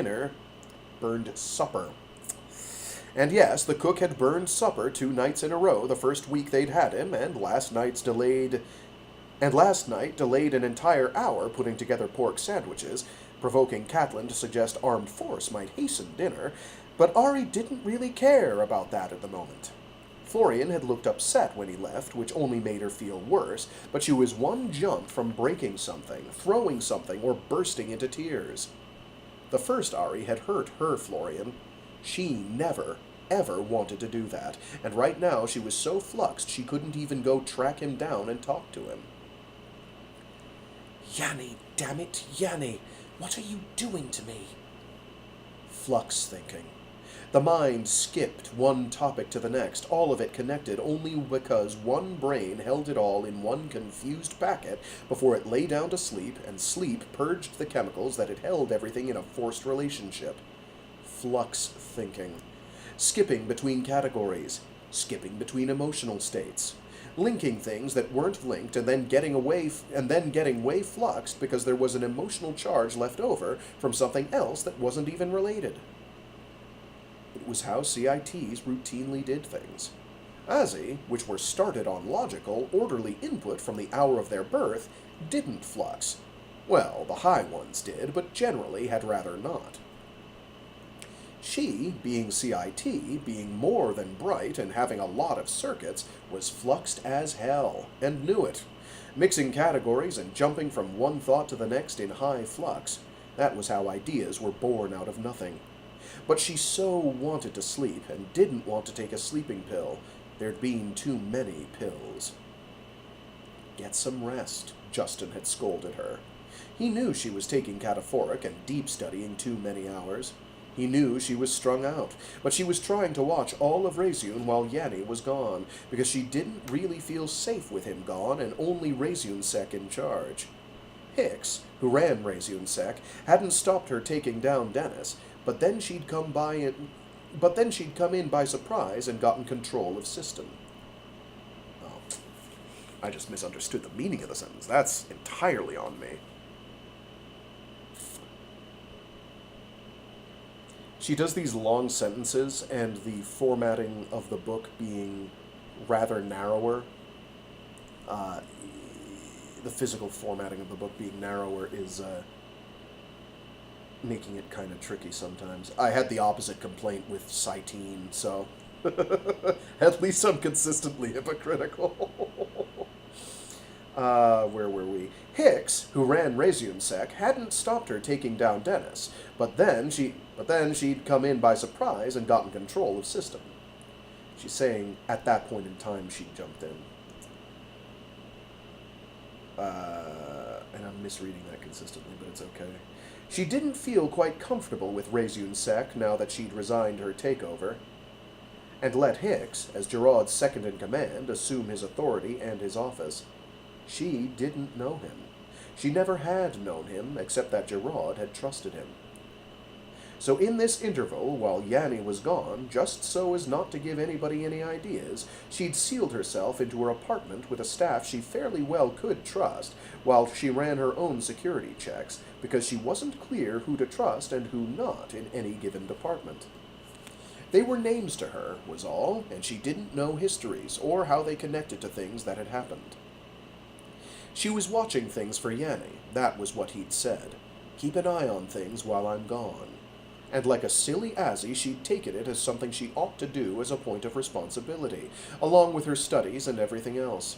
supper. And yes, the cook had burned supper 2 nights in a row the first week they'd had him, and last night delayed an entire hour putting together pork sandwiches, provoking Catelyn to suggest armed force might hasten dinner, but Ari didn't really care about that at the moment. Florian had looked upset when he left, which only made her feel worse, but she was one jump from breaking something, throwing something, or bursting into tears. The first Ari had hurt her Florian. She never, ever wanted to do that, and right now she was so fluxed she couldn't even go track him down and talk to him. "Yanni, damn it, Yanni! What are you doing to me?" Flux thinking. The mind skipped one topic to the next, all of it connected only because one brain held it all in one confused packet before it lay down to sleep, and sleep purged the chemicals that had held everything in a forced relationship. Flux thinking. Skipping between categories. Skipping between emotional states. Linking things that weren't linked and then getting way fluxed because there was an emotional charge left over from something else that wasn't even related. It was how CITs routinely did things. ASI, which were started on logical, orderly input from the hour of their birth, didn't flux. Well, the high ones did, but generally had rather not. She, being CIT, being more than bright and having a lot of circuits, was fluxed as hell, and knew it. Mixing categories and jumping from one thought to the next in high flux. That was how ideas were born out of nothing. But she so wanted to sleep, and didn't want to take a sleeping pill. There'd been too many pills. "Get some rest," Justin had scolded her. He knew she was taking cataphoric and deep studying too many hours. He knew she was strung out, but she was trying to watch all of Reseune while Yanni was gone, because she didn't really feel safe with him gone and only Reseune Sec in charge. Hicks, who ran Reseune Sec, hadn't stopped her taking down Dennis, but then she'd come in by surprise and gotten control of system. Oh, I just misunderstood the meaning of the sentence. That's entirely on me. She does these long sentences, and the formatting of the book being rather narrower, the physical formatting of the book being narrower is making it kind of tricky sometimes. I had the opposite complaint with Cytine, so at least I'm consistently hypocritical. Where were we? Hicks, who ran Reseune Sec, hadn't stopped her taking down Dennis, but then she'd come in by surprise and gotten control of system. She's saying at that point in time she jumped in. And I'm misreading that consistently, but it's okay. She didn't feel quite comfortable with Reseune Sec now that she'd resigned her takeover, and let Hicks, as Gerard's second-in-command, assume his authority and his office. She didn't know him. She never had known him, except that Gerard had trusted him. So in this interval, while Yanni was gone, just so as not to give anybody any ideas, she'd sealed herself into her apartment with a staff she fairly well could trust, while she ran her own security checks, because she wasn't clear who to trust and who not in any given department. They were names to her, was all, and she didn't know histories, or how they connected to things that had happened. She was watching things for Yanni, that was what he'd said. Keep an eye on things while I'm gone. And like a silly Azzy, she'd taken it as something she ought to do as a point of responsibility, along with her studies and everything else.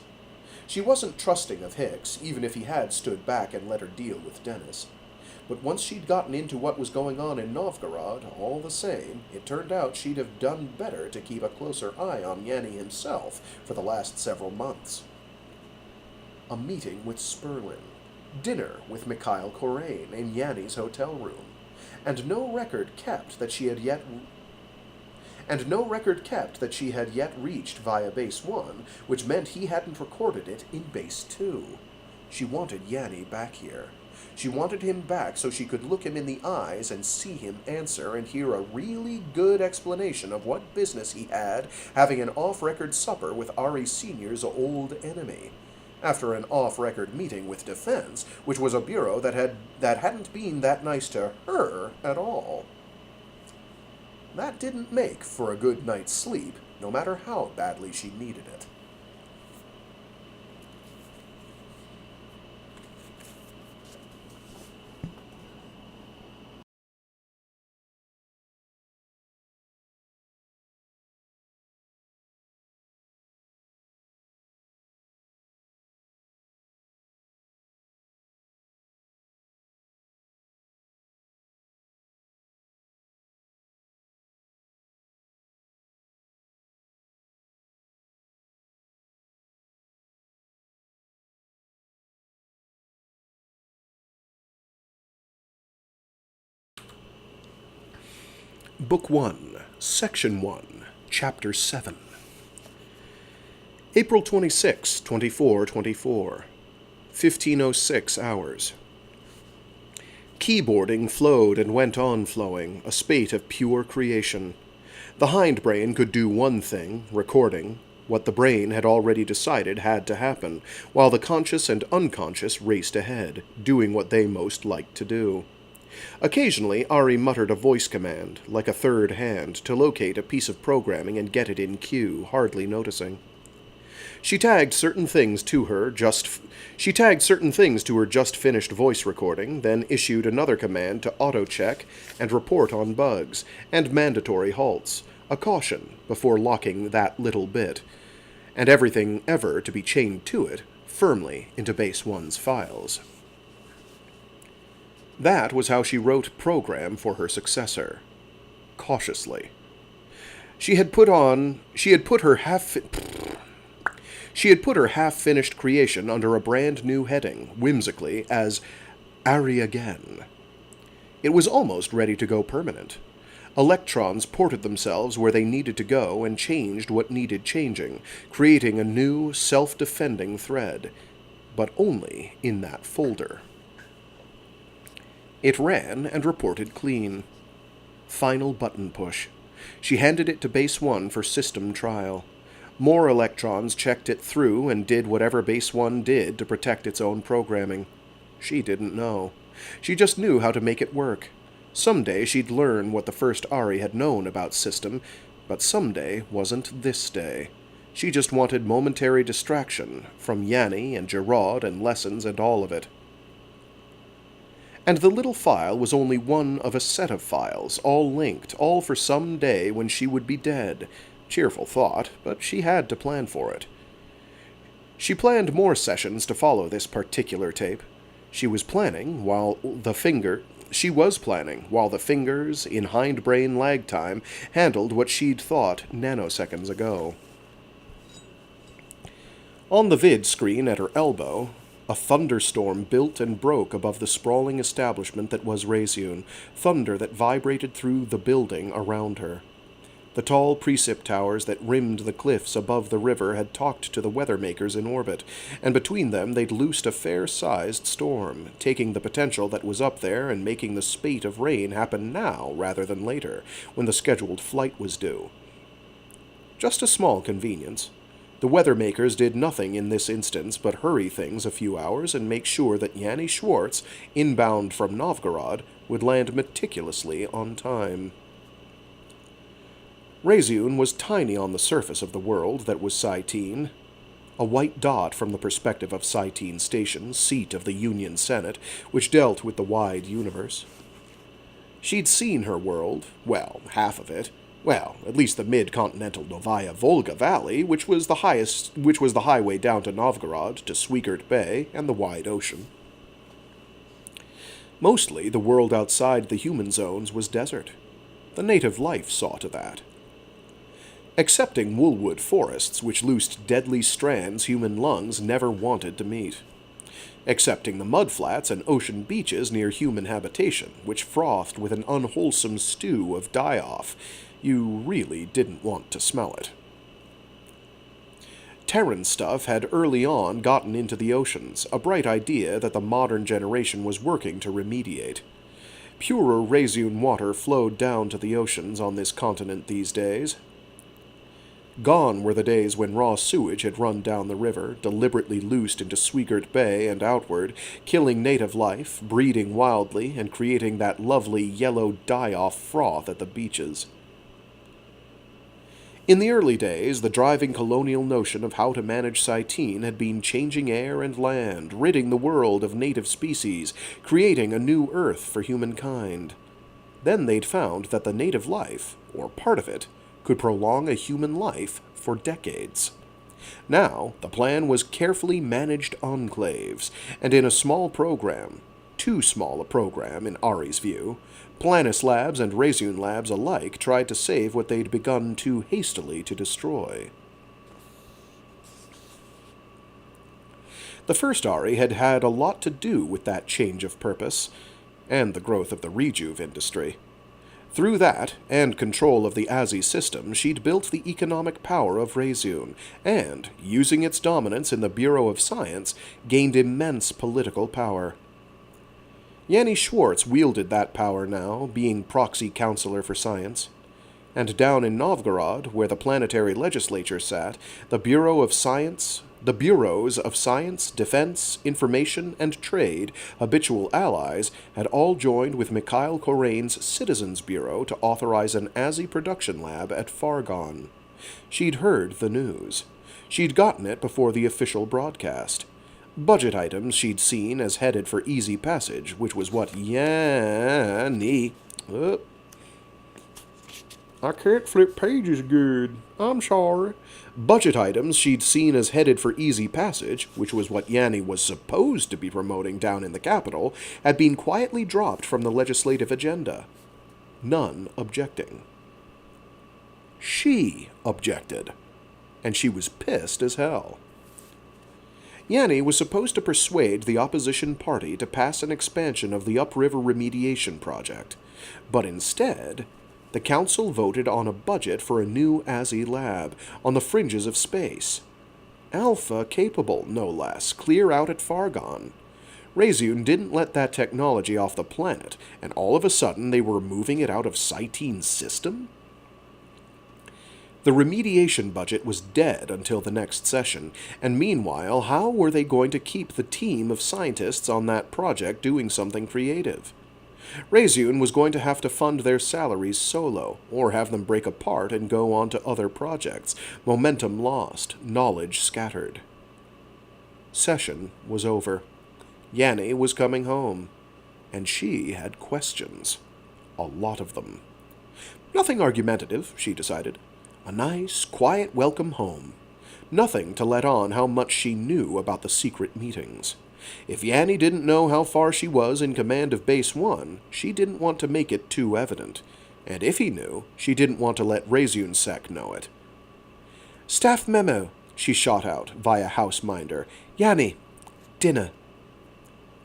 She wasn't trusting of Hicks, even if he had stood back and let her deal with Dennis. But once she'd gotten into what was going on in Novgorod, all the same, it turned out she'd have done better to keep a closer eye on Yanni himself for the last several months. A meeting with Sperlin, dinner with Mikhail Corain in Yanni's hotel room, and no record kept that she had yet reached via Base 1, which meant he hadn't recorded it in Base 2. She wanted Yanni back here. She wanted him back so she could look him in the eyes and see him answer and hear a really good explanation of what business he had having an off-record supper with Ari Sr.'s old enemy, after an off-record meeting with Defense, which was a bureau that hadn't been that nice to her at all. That didn't make for a good night's sleep, no matter how badly she needed it. Book 1, Section 1, Chapter 7. April 26, 2424, 1506 hours. Keyboarding flowed and went on flowing, a spate of pure creation. The hindbrain could do one thing, recording, what the brain had already decided had to happen, while the conscious and unconscious raced ahead, doing what they most liked to do. Occasionally, Ari muttered a voice command, like a third hand, to locate a piece of programming and get it in queue, hardly noticing. She tagged certain things to her just finished voice recording, then issued another command to auto-check and report on bugs, and mandatory halts, a caution before locking that little bit, and everything ever to be chained to it, firmly into Base 1's files. That was how she wrote program for her successor. Cautiously. She had put her half-finished creation under a brand new heading, whimsically, as Ari Again. It was almost ready to go permanent. Electrons ported themselves where they needed to go and changed what needed changing, creating a new, self-defending thread, but only in that folder. It ran and reported clean. Final button push. She handed it to Base 1 for system trial. More electrons checked it through and did whatever Base 1 did to protect its own programming. She didn't know. She just knew how to make it work. Someday she'd learn what the first Ari had known about system, but someday wasn't this day. She just wanted momentary distraction from Yanni and Gerard and lessons and all of it. And the little file was only one of a set of files, all linked, all for some day when she would be dead. Cheerful thought, but she had to plan for it. She planned more sessions to follow this particular tape. She was planning while the fingers, in hindbrain lag time, handled what she'd thought nanoseconds ago. On the vid screen at her elbow, a thunderstorm built and broke above the sprawling establishment that was Reseune, thunder that vibrated through the building around her. The tall precip towers that rimmed the cliffs above the river had talked to the weather makers in orbit, and between them they'd loosed a fair-sized storm, taking the potential that was up there and making the spate of rain happen now rather than later, when the scheduled flight was due. Just a small convenience. The weather makers did nothing in this instance but hurry things a few hours and make sure that Yanni Schwartz, inbound from Novgorod, would land meticulously on time. Reseune was tiny on the surface of the world that was Cytene, a white dot from the perspective of Cytene Station, seat of the Union Senate, which dealt with the wide universe. She'd seen her world, well, half of it, well, at least the mid-continental Novaya Volga Valley, which was the highway down to Novgorod, to Swigert Bay, and the wide ocean. Mostly, the world outside the human zones was desert. The native life saw to that. Excepting woolwood forests, which loosed deadly strands human lungs never wanted to meet. Excepting the mudflats and ocean beaches near human habitation, which frothed with an unwholesome stew of die-off. You really didn't want to smell it. Terran stuff had early on gotten into the oceans, a bright idea that the modern generation was working to remediate. Purer Reseune water flowed down to the oceans on this continent these days. Gone were the days when raw sewage had run down the river, deliberately loosed into Swigert Bay and outward, killing native life, breeding wildly, and creating that lovely yellow die-off froth at the beaches. In the early days, the driving colonial notion of how to manage Cytene had been changing air and land, ridding the world of native species, creating a new Earth for humankind. Then they'd found that the native life, or part of it, could prolong a human life for decades. Now, the plan was carefully managed enclaves, and in a small program, too small a program in Ari's view, Planus Labs and Reseune Labs alike tried to save what they'd begun too hastily to destroy. The first Ari had had a lot to do with that change of purpose, and the growth of the rejuve industry. Through that, and control of the ASI system, she'd built the economic power of Reseune, and, using its dominance in the Bureau of Science, gained immense political power. Yanni Schwartz wielded that power now, being Proxy Councillor for Science. And down in Novgorod, where the planetary legislature sat, the Bureaus of Science, Defense, Information, and Trade, habitual allies, had all joined with Mikhail Korain's Citizens Bureau to authorize an ASI production lab at Fargon. She'd heard the news. She'd gotten it before the official broadcast. Budget items she'd seen as headed for easy passage, which was what Yanni... I can't flip pages good. I'm sorry. Budget items she'd seen as headed for easy passage, which was what Yanni was supposed to be promoting down in the capital, had been quietly dropped from the legislative agenda. None objecting. She objected. And she was pissed as hell. Yanni was supposed to persuade the opposition party to pass an expansion of the upriver remediation project, but instead, the council voted on a budget for a new ASI lab on the fringes of space. Alpha capable, no less, clear out at Fargon. Reseune didn't let that technology off the planet, and all of a sudden they were moving it out of Cytene's system? The remediation budget was dead until the next session, and meanwhile, how were they going to keep the team of scientists on that project doing something creative? Reseune was going to have to fund their salaries solo, or have them break apart and go on to other projects. Momentum lost, knowledge scattered. Session was over. Yanni was coming home, and she had questions. A lot of them. Nothing argumentative, she decided. A nice, quiet welcome home. Nothing to let on how much she knew about the secret meetings. If Yanni didn't know how far she was in command of Base 1, she didn't want to make it too evident. And if he knew, she didn't want to let Resune's sec know it. "Staff memo," she shot out via houseminder. "Yanni, dinner."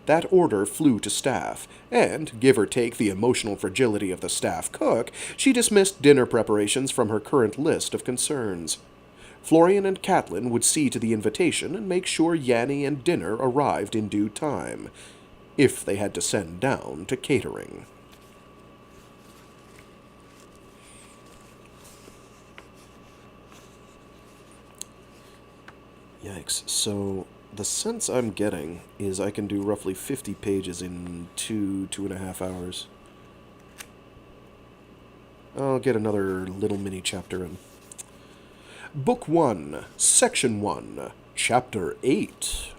That order flew to staff, and, give or take the emotional fragility of the staff cook, she dismissed dinner preparations from her current list of concerns. Florian and Catelyn would see to the invitation and make sure Yanni and dinner arrived in due time, if they had to send down to catering. Yikes. So, the sense I'm getting is I can do roughly 50 pages in 2.5 hours. I'll get another little mini chapter in. Book 1, Section 1, Chapter 8.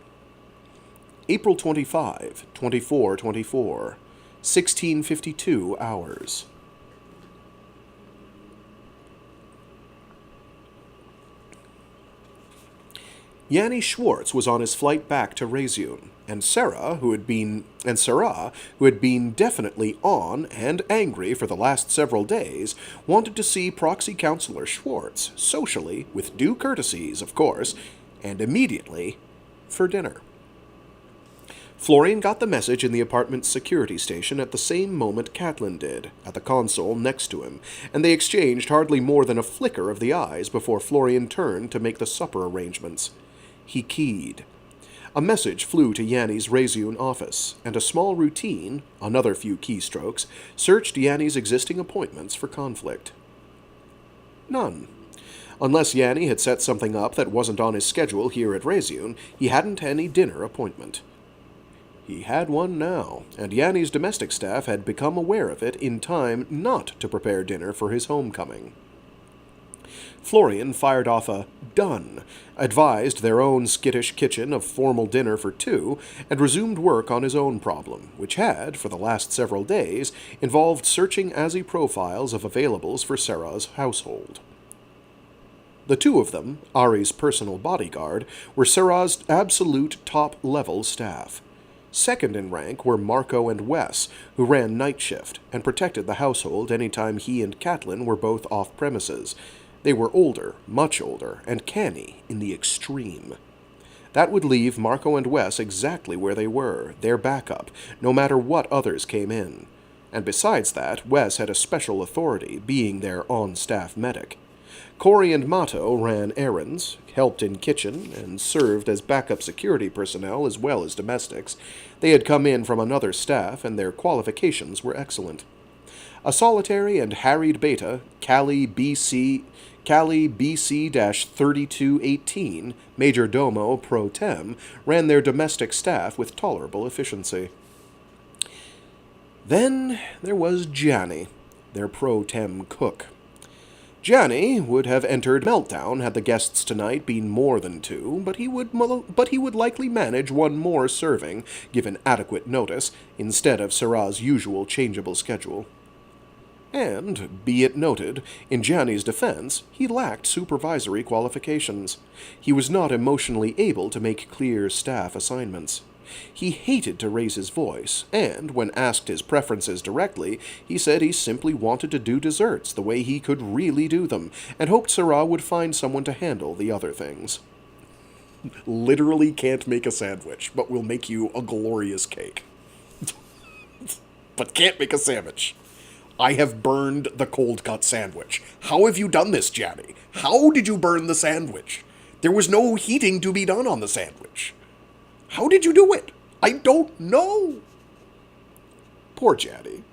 April 25, 2424, 1652 hours. Yanni Schwartz was on his flight back to Reseune, and Cherryh, who had been definitely on and angry for the last several days, wanted to see Proxy Councillor Schwartz, socially, with due courtesies, of course, and immediately, for dinner. Florian got the message in the apartment's security station at the same moment Catelyn did, at the console next to him, and they exchanged hardly more than a flicker of the eyes before Florian turned to make the supper arrangements. He keyed. A message flew to Yanni's Reseune office, and a small routine, another few keystrokes, searched Yanni's existing appointments for conflict. None. Unless Yanni had set something up that wasn't on his schedule here at Reseune, he hadn't any dinner appointment. He had one now, and Yanni's domestic staff had become aware of it in time not to prepare dinner for his homecoming. Florian fired off a "done," advised their own skittish kitchen of formal dinner for two, and resumed work on his own problem, which had, for the last several days, involved searching ASI profiles of availables for Cherryh's household. The two of them, Ari's personal bodyguard, were Cherryh's absolute top-level staff. Second in rank were Marco and Wes, who ran night shift, and protected the household any time he and Catelyn were both off-premises. They were older, much older, and canny in the extreme. That would leave Marco and Wes exactly where they were, their backup, no matter what others came in. And besides that, Wes had a special authority, being their on-staff medic. Corey and Mato ran errands, helped in kitchen, and served as backup security personnel as well as domestics. They had come in from another staff, and their qualifications were excellent. A solitary and harried beta, Callie BC-3218, Major Domo Pro Tem, ran their domestic staff with tolerable efficiency. Then there was Yanni, their Pro Tem cook. Yanni would have entered Meltdown had the guests tonight been more than two, but he would likely manage one more serving, given adequate notice, instead of Cherryh's usual changeable schedule. And, be it noted, in Yanni's defense, he lacked supervisory qualifications. He was not emotionally able to make clear staff assignments. He hated to raise his voice, and, when asked his preferences directly, he said he simply wanted to do desserts the way he could really do them, and hoped Cherryh would find someone to handle the other things. Literally can't make a sandwich, but will make you a glorious cake. But can't make a sandwich. I have burned the cold-cut sandwich. How have you done this, Yanni? How did you burn the sandwich? There was no heating to be done on the sandwich. How did you do it? I don't know. Poor Yanni.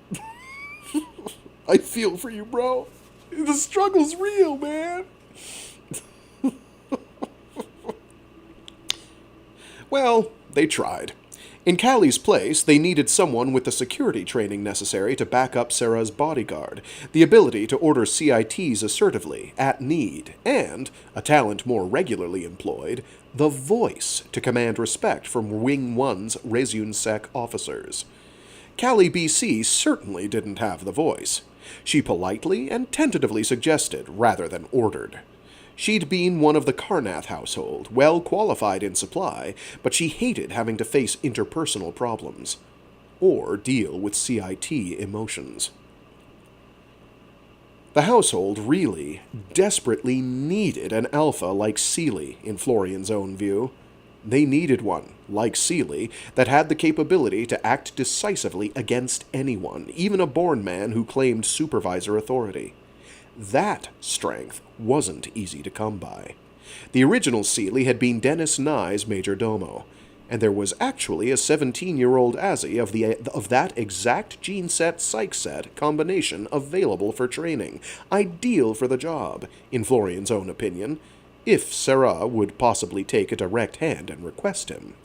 I feel for you, bro. The struggle's real, man. Well, they tried. In Callie's place, they needed someone with the security training necessary to back up Sarah's bodyguard, the ability to order CITs assertively, at need, and, a talent more regularly employed, the voice to command respect from Wing 1's Reseune Sec officers. Callie BC certainly didn't have the voice. She politely and tentatively suggested, rather than ordered. She'd been one of the Carnath household, well qualified in supply, but she hated having to face interpersonal problems, or deal with CIT emotions. The household really, desperately needed an alpha like Seeley, in Florian's own view. They needed one, like Seeley, that had the capability to act decisively against anyone, even a born man who claimed supervisor authority. That strength wasn't easy to come by. The original Seeley had been Dennis Nye's major domo, and there was actually a 17-year-old Azzy of that exact gene set psych set combination available for training, ideal for the job, in Florian's own opinion, if Sarah would possibly take a direct hand and request him.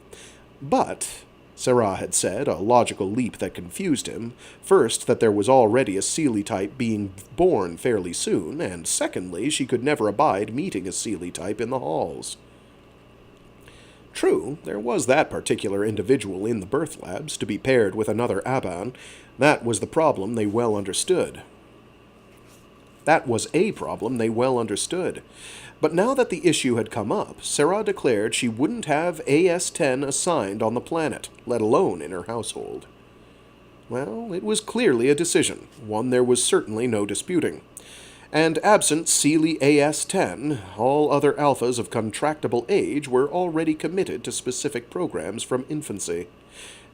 But Sarah had said, a logical leap that confused him, first that there was already a Seeley type being born fairly soon, and secondly she could never abide meeting a Seeley type in the halls. True, there was that particular individual in the birth labs to be paired with another Aban. That was the problem they well understood. That was a problem they well understood. But now that the issue had come up, Sarah declared she wouldn't have AS-10 assigned on the planet, let alone in her household. Well, it was clearly a decision, one there was certainly no disputing. And absent Seeley AS-10, all other alphas of contractable age were already committed to specific programs from infancy.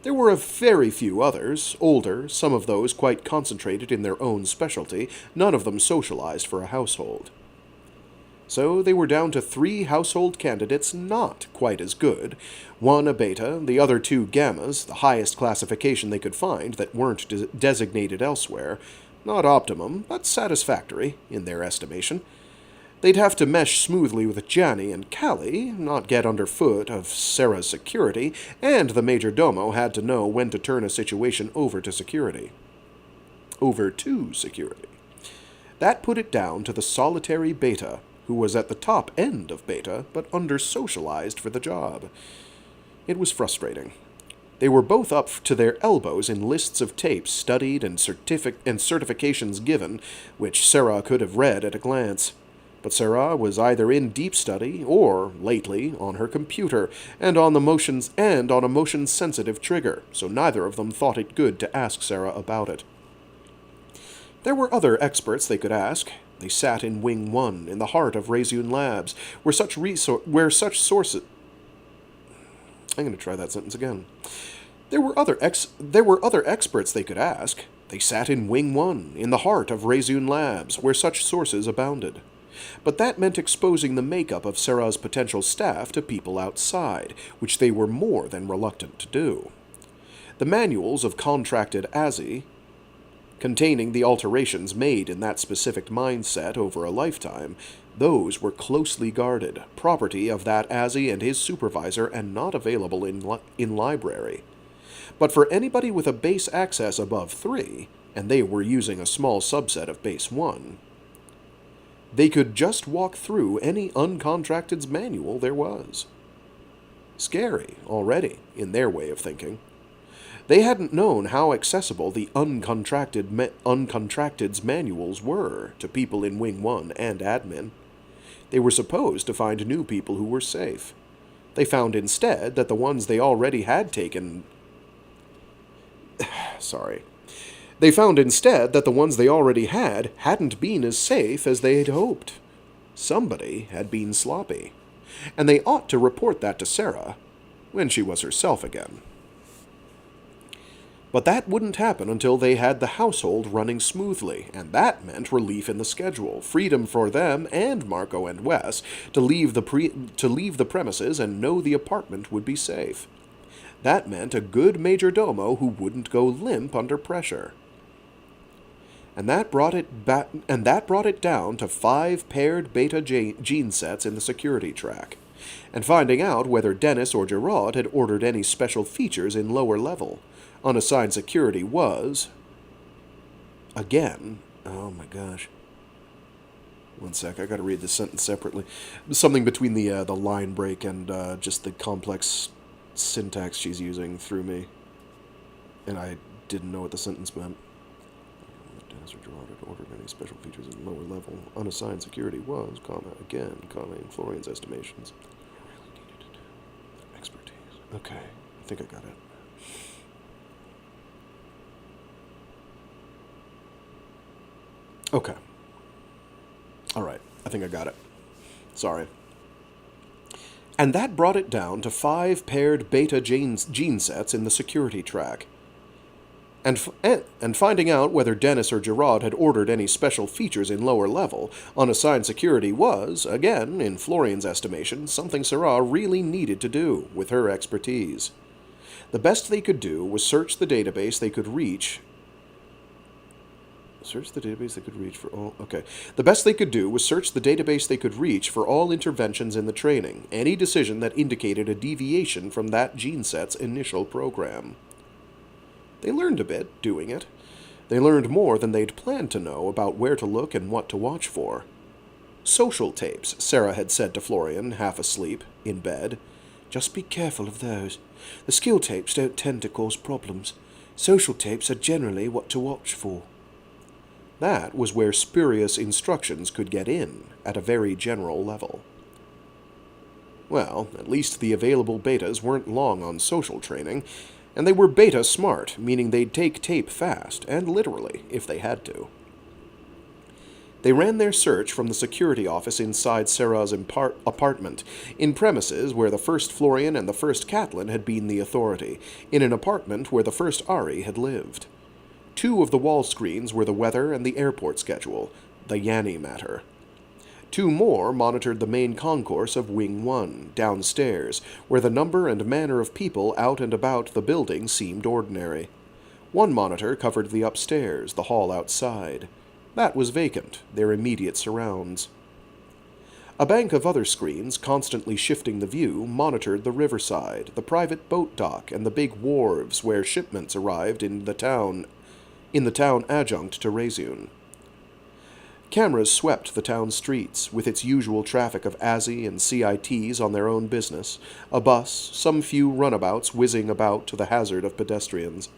There were a very few others, older, some of those quite concentrated in their own specialty, none of them socialized for a household. So they were down to 3 household candidates not quite as good, one a beta, the other 2 gammas, the highest classification they could find that weren't designated elsewhere. Not optimum, but satisfactory, in their estimation. They'd have to mesh smoothly with Yanni and Callie, not get underfoot of Sarah's security, and the major domo had to know when to turn a situation over to security. That put it down to the solitary beta, who was at the top end of beta, but under-socialized for the job. It was frustrating. They were both up to their elbows in lists of tapes studied and certifications given, which Sarah could have read at a glance. But Sarah was either in deep study, or, lately, on her computer, and on a motion-sensitive trigger, so neither of them thought it good to ask Sarah about it. There were other experts they could ask. They sat in Wing 1, in the heart of Reseune Labs, where such sources... I'm going to try that sentence again. There were other experts they could ask. They sat in Wing 1, in the heart of Reseune Labs, where such sources abounded. But that meant exposing the makeup of Sarah's potential staff to people outside, which they were more than reluctant to do. The manuals of contracted Azzy, containing the alterations made in that specific mindset over a lifetime, those were closely guarded, property of that Azzy and his supervisor, and not available in library. But for anybody with a base access above 3, and they were using a small subset of base 1, they could just walk through any uncontracted's manual there was. Scary, already, in their way of thinking. They hadn't known how accessible the uncontracted's manuals were to people in Wing 1 and admin. They were supposed to find new people who were safe. They found instead that the ones they already had taken... They found instead that the ones they already had hadn't been as safe as they had hoped. Somebody had been sloppy. And they ought to report that to Sarah, when she was herself again. But that wouldn't happen until they had the household running smoothly, and that meant relief in the schedule, freedom for them and Marco and Wes to leave the premises and know the apartment would be safe. That meant a good major domo who wouldn't go limp under pressure. And that brought it down to 5 paired beta gene sets in the security track. and finding out whether Dennis or Gerard had ordered any special features in lower level. Unassigned security was... Again... Oh my gosh. One sec, I gotta read this sentence separately. Something between the line break and just the complex syntax she's using threw me. And I didn't know what the sentence meant. Dennis or Gerard had ordered any special features in lower level. Unassigned security was, in Florian's estimations. Really needed expertise. Okay, I think I got it. Okay. Alright, I think I got it. Sorry. And that brought it down to 5 paired beta gene sets in the security track. And finding out whether Dennis or Gerard had ordered any special features in lower level, unassigned security was, again, in Florian's estimation, something Sarah really needed to do, with her expertise. The best they could do was search the database they could reach... The best they could do was search the database they could reach for all interventions in the training, any decision that indicated a deviation from that gene set's initial program. They learned a bit, doing it. They learned more than they'd planned to know about where to look and what to watch for. Social tapes, Sarah had said to Florian, half asleep, in bed. Just be careful of those. The skill tapes don't tend to cause problems. Social tapes are generally what to watch for. That was where spurious instructions could get in, at a very general level. Well, at least the available betas weren't long on social training, and they were beta smart, meaning they'd take tape fast, and literally, if they had to. They ran their search from the security office inside Sarah's apartment, in premises where the first Florian and the first Catelyn had been the authority, in an apartment where the first Ari had lived. 2 of the wall screens were the weather and the airport schedule, the Yanni matter. 2 more monitored the main concourse of Wing 1, downstairs, where the number and manner of people out and about the building seemed ordinary. 1 monitor covered the upstairs, the hall outside. That was vacant, their immediate surrounds. A bank of other screens, constantly shifting the view, monitored the riverside, the private boat dock, and the big wharves where shipments arrived in the town adjunct to Reseune. Cameras swept the town streets, with its usual traffic of ASI and CITs on their own business, a bus, some few runabouts whizzing about to the hazard of pedestrians.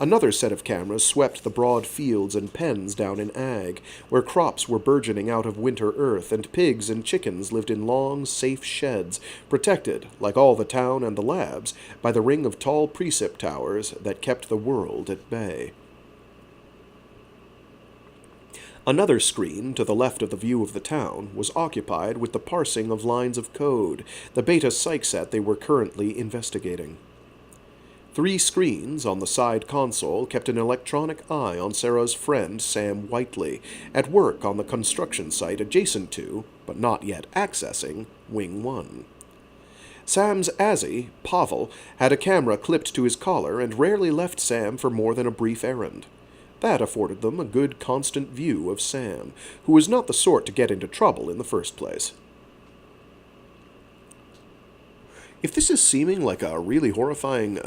Another set of cameras swept the broad fields and pens down in Ag, where crops were burgeoning out of winter earth, and pigs and chickens lived in long, safe sheds, protected, like all the town and the labs, by the ring of tall precip towers that kept the world at bay. Another screen, to the left of the view of the town, was occupied with the parsing of lines of code, the beta psych set they were currently investigating. 3 screens on the side console kept an electronic eye on Sarah's friend Sam Whiteley, at work on the construction site adjacent to, but not yet accessing, Wing 1. Sam's Azzy, Pavel, had a camera clipped to his collar and rarely left Sam for more than a brief errand. That afforded them a good constant view of Sam, who was not the sort to get into trouble in the first place. If this is seeming like a really horrifying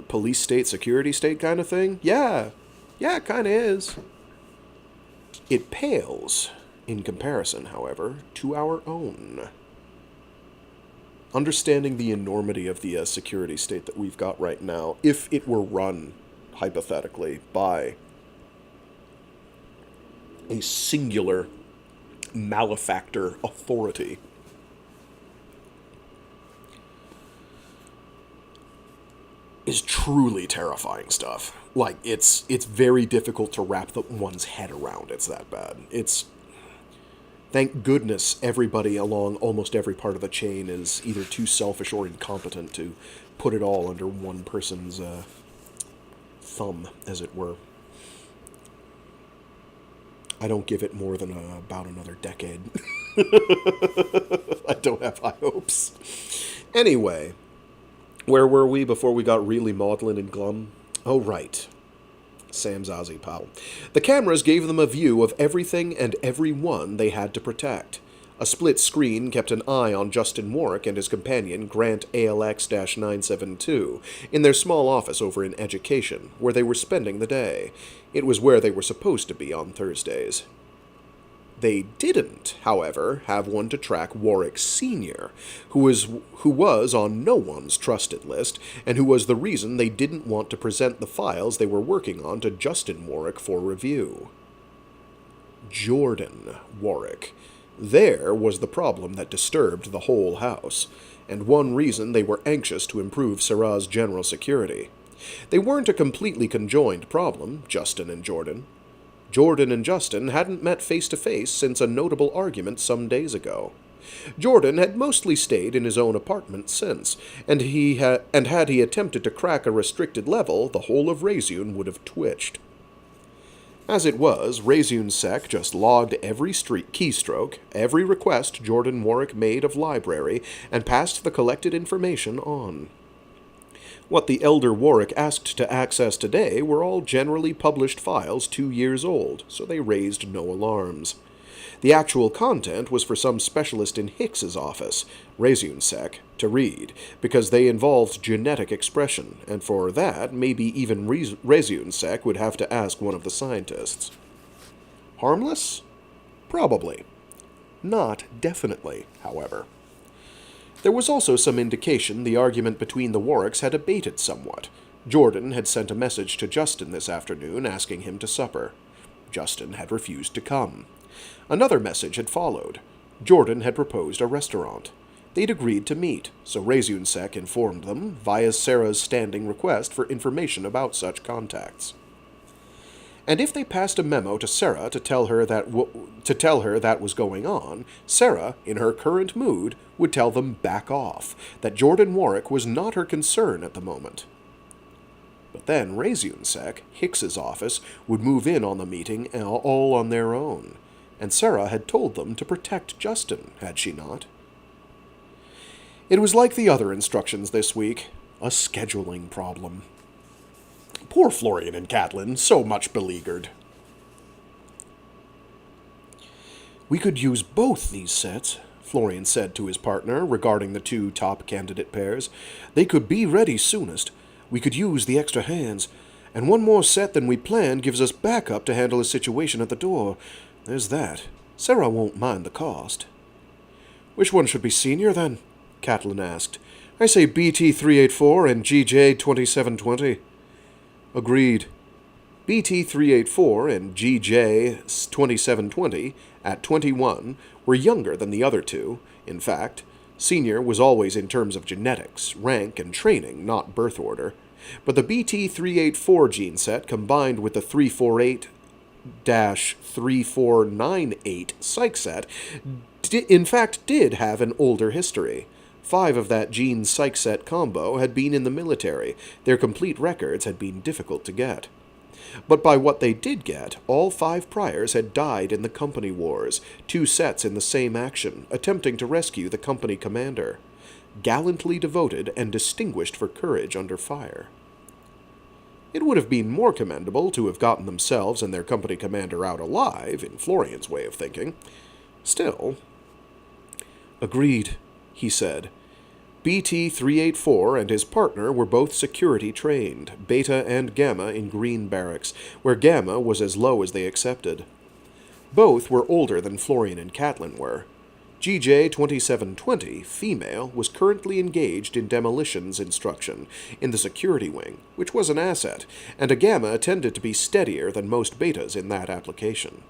police state, security state kind of thing, yeah, it kind of is. It pales, in comparison, however, to our own. Understanding the enormity of the security state that we've got right now, if it were run, hypothetically, by a singular malefactor authority, is truly terrifying stuff. Like, it's very difficult to wrap one's head around. It's that bad. Thank goodness everybody along almost every part of the chain is either too selfish or incompetent to put it all under one person's thumb, as it were. I don't give it more than about another decade. I don't have high hopes. Anyway, where were we before we got really maudlin and glum? Oh, right. Sam's Ozzy pal. The cameras gave them a view of everything and everyone they had to protect. A split screen kept an eye on Justin Warwick and his companion, Grant ALX-972, in their small office over in Education, where they were spending the day. It was where they were supposed to be on Thursdays. They didn't, however, have one to track Warwick Sr., who was on no one's trusted list, and who was the reason they didn't want to present the files they were working on to Justin Warwick for review. Jordan Warwick. There was the problem that disturbed the whole house, and one reason they were anxious to improve Sarah's general security. They weren't a completely conjoined problem, Justin and Jordan. Jordan and Justin hadn't met face-to-face since a notable argument some days ago. Jordan had mostly stayed in his own apartment since, and had he attempted to crack a restricted level, the whole of Reseune would have twitched. As it was, Reseune Sec just logged every keystroke, every request Jordan Warwick made of library, and passed the collected information on. What the elder Warwick asked to access today were all generally published files 2 years old, so they raised no alarms. The actual content was for some specialist in Hicks's office, Reseune Sec, to read, because they involved genetic expression, and for that, maybe even Reseune Sec would have to ask one of the scientists. Harmless? Probably. Not definitely, however. There was also some indication the argument between the Warwicks had abated somewhat. Jordan had sent a message to Justin this afternoon asking him to supper. Justin had refused to come. Another message had followed. Jordan had proposed a restaurant. They'd agreed to meet, so Reseune Sec informed them, via Sarah's standing request for information about such contacts. And if they passed a memo to Sarah to tell her that was going on, Sarah, in her current mood, would tell them back off, that Jordan Warwick was not her concern at the moment. But then Reseune Sec, Hicks's office, would move in on the meeting all on their own, and Sarah had told them to protect Justin, had she not? It was like the other instructions this week, a scheduling problem. Poor Florian and Catelyn, so much beleaguered. We could use both these sets, Florian said to his partner, regarding the 2 top candidate pairs. They could be ready soonest. We could use the extra hands. And one more set than we planned gives us backup to handle a situation at the door. There's that. Sarah won't mind the cost. Which one should be senior, then? Catelyn asked. I say BT-384 and GJ-2720. Agreed. BT-384 and GJ-2720, at 21, were younger than the other 2. In fact, senior was always in terms of genetics, rank, and training, not birth order. But the BT-384 gene set, combined with the 348-3498 psych set, in fact did have an older history. 5 of that gene psych set combo had been in the military. Their complete records had been difficult to get. But by what they did get, all 5 priors had died in the company wars, 2 sets in the same action, attempting to rescue the company commander. Gallantly devoted and distinguished for courage under fire. It would have been more commendable to have gotten themselves and their company commander out alive, in Florian's way of thinking. Still. Agreed, he said. BT-384 and his partner were both security trained, Beta and Gamma in Green Barracks, where Gamma was as low as they accepted. Both were older than Florian and Catelyn were. GJ-2720, female, was currently engaged in demolitions instruction in the security wing, which was an asset, and a Gamma tended to be steadier than most Betas in that application.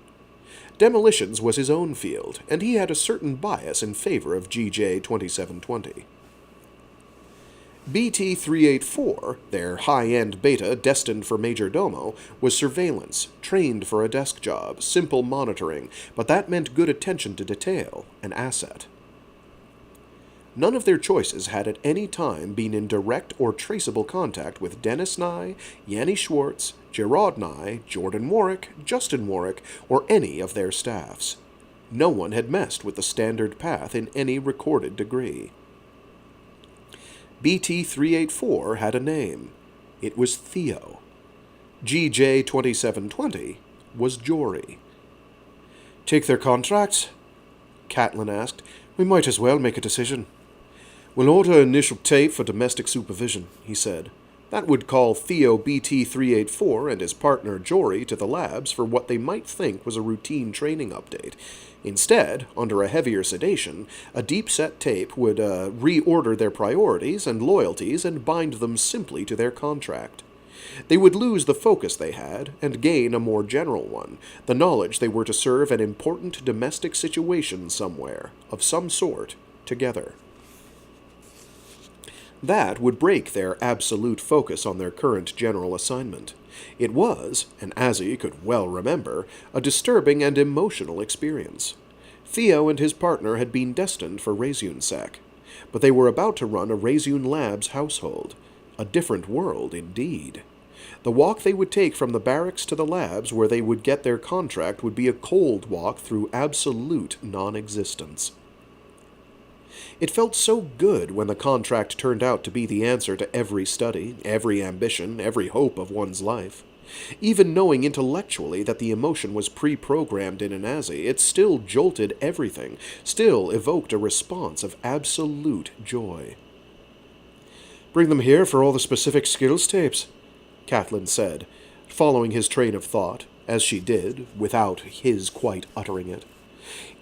Demolitions was his own field, and he had a certain bias in favor of GJ-2720. BT-384, their high-end beta destined for Major Domo, was surveillance, trained for a desk job, simple monitoring, but that meant good attention to detail, an asset. None of their choices had at any time been in direct or traceable contact with Dennis Nye, Yanni Schwartz, Gerard Nye, Jordan Warwick, Justin Warwick, or any of their staffs. No one had messed with the standard path in any recorded degree. BT-384 had a name. It was Theo. GJ-2720 was Jory. Take their contracts? Catelyn asked. "We might as well make a decision." "We'll order initial tape for domestic supervision," he said. "That would call Theo BT-384 and his partner Jory to the labs for what they might think was a routine training update. Instead, under a heavier sedation, a deep-set tape would reorder their priorities and loyalties and bind them simply to their contract. They would lose the focus they had and gain a more general one, the knowledge they were to serve an important domestic situation somewhere, of some sort, together. That would break their absolute focus on their current general assignment. It was, and Azzy could well remember, a disturbing and emotional experience. Theo and his partner had been destined for Reseune Sec, but they were about to run a Reseune Labs household. A different world, indeed. The walk they would take from the barracks to the labs where they would get their contract would be a cold walk through absolute non-existence. It felt so good when the contract turned out to be the answer to every study, every ambition, every hope of one's life. Even knowing intellectually that the emotion was pre-programmed in an Azzy, it still jolted everything, still evoked a response of absolute joy. "Bring them here for all the specific skills tapes," Catelyn said, following his train of thought, as she did, without his quite uttering it.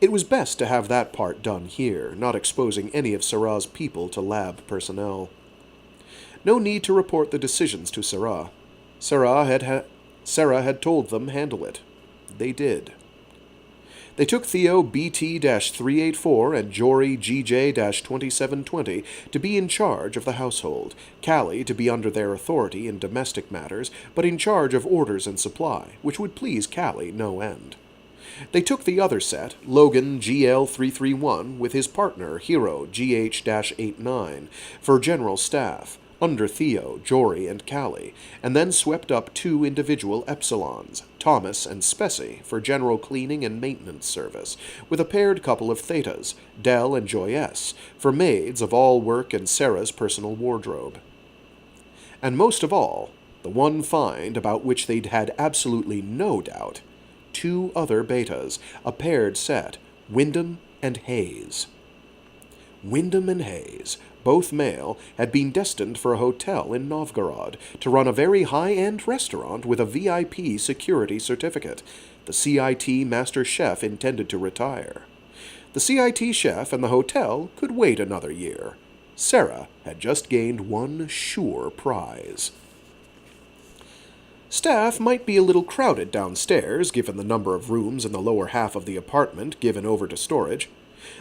It was best to have that part done here, not exposing any of Serah's people to lab personnel. No need to report the decisions to Cherryh. Sarah had told them handle it. They did. They took Theo BT-384 and Jory GJ-2720 to be in charge of the household, Callie to be under their authority in domestic matters, but in charge of orders and supply, which would please Callie no end. They took the other set, Logan GL331, with his partner, Hero GH-89, for general staff, under Theo, Jory, and Callie, and then swept up 2 individual Epsilons, Thomas and Spessy, for general cleaning and maintenance service, with a paired couple of Thetas, Dell and Joyess, for maids of all work and Sarah's personal wardrobe. And most of all, the one find about which they'd had absolutely no doubt, 2 other betas, a paired set, Wyndham and Hayes. Wyndham and Hayes, both male, had been destined for a hotel in Novgorod to run a very high-end restaurant with a VIP security certificate. The CIT master chef intended to retire. The CIT chef and the hotel could wait another year. Sarah had just gained one sure prize. Staff might be a little crowded downstairs, given the number of rooms in the lower half of the apartment given over to storage.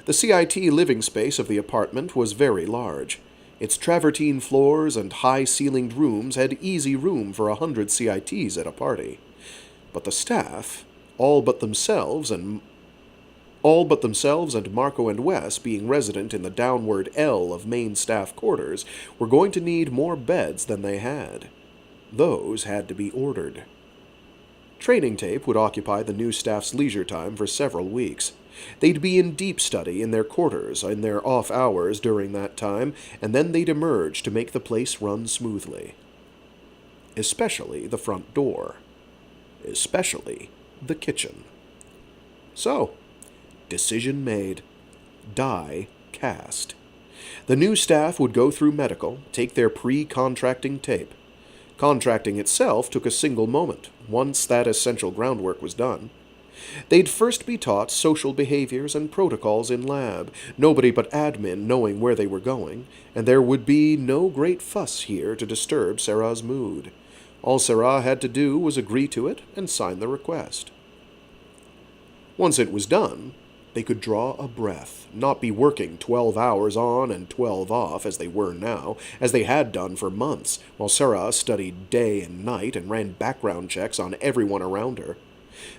The CIT living space of the apartment was very large. Its travertine floors and high-ceilinged rooms had easy room for 100 CITs at a party. But the staff, all but themselves and Marco and Wes, being resident in the downward L of main staff quarters, were going to need more beds than they had. Those had to be ordered. Training tape would occupy the new staff's leisure time for several weeks. They'd be in deep study in their quarters in their off hours during that time, and then they'd emerge to make the place run smoothly. Especially the front door. Especially the kitchen. So, decision made. Die cast. The new staff would go through medical, take their pre-contracting tape. Contracting itself took a single moment, once that essential groundwork was done. They'd first be taught social behaviors and protocols in lab, nobody but admin knowing where they were going, and there would be no great fuss here to disturb Sarah's mood. All Sarah had to do was agree to it and sign the request. Once it was done, they could draw a breath, not be working 12 hours on and 12 off as they were now, as they had done for months, while Sarah studied day and night and ran background checks on everyone around her.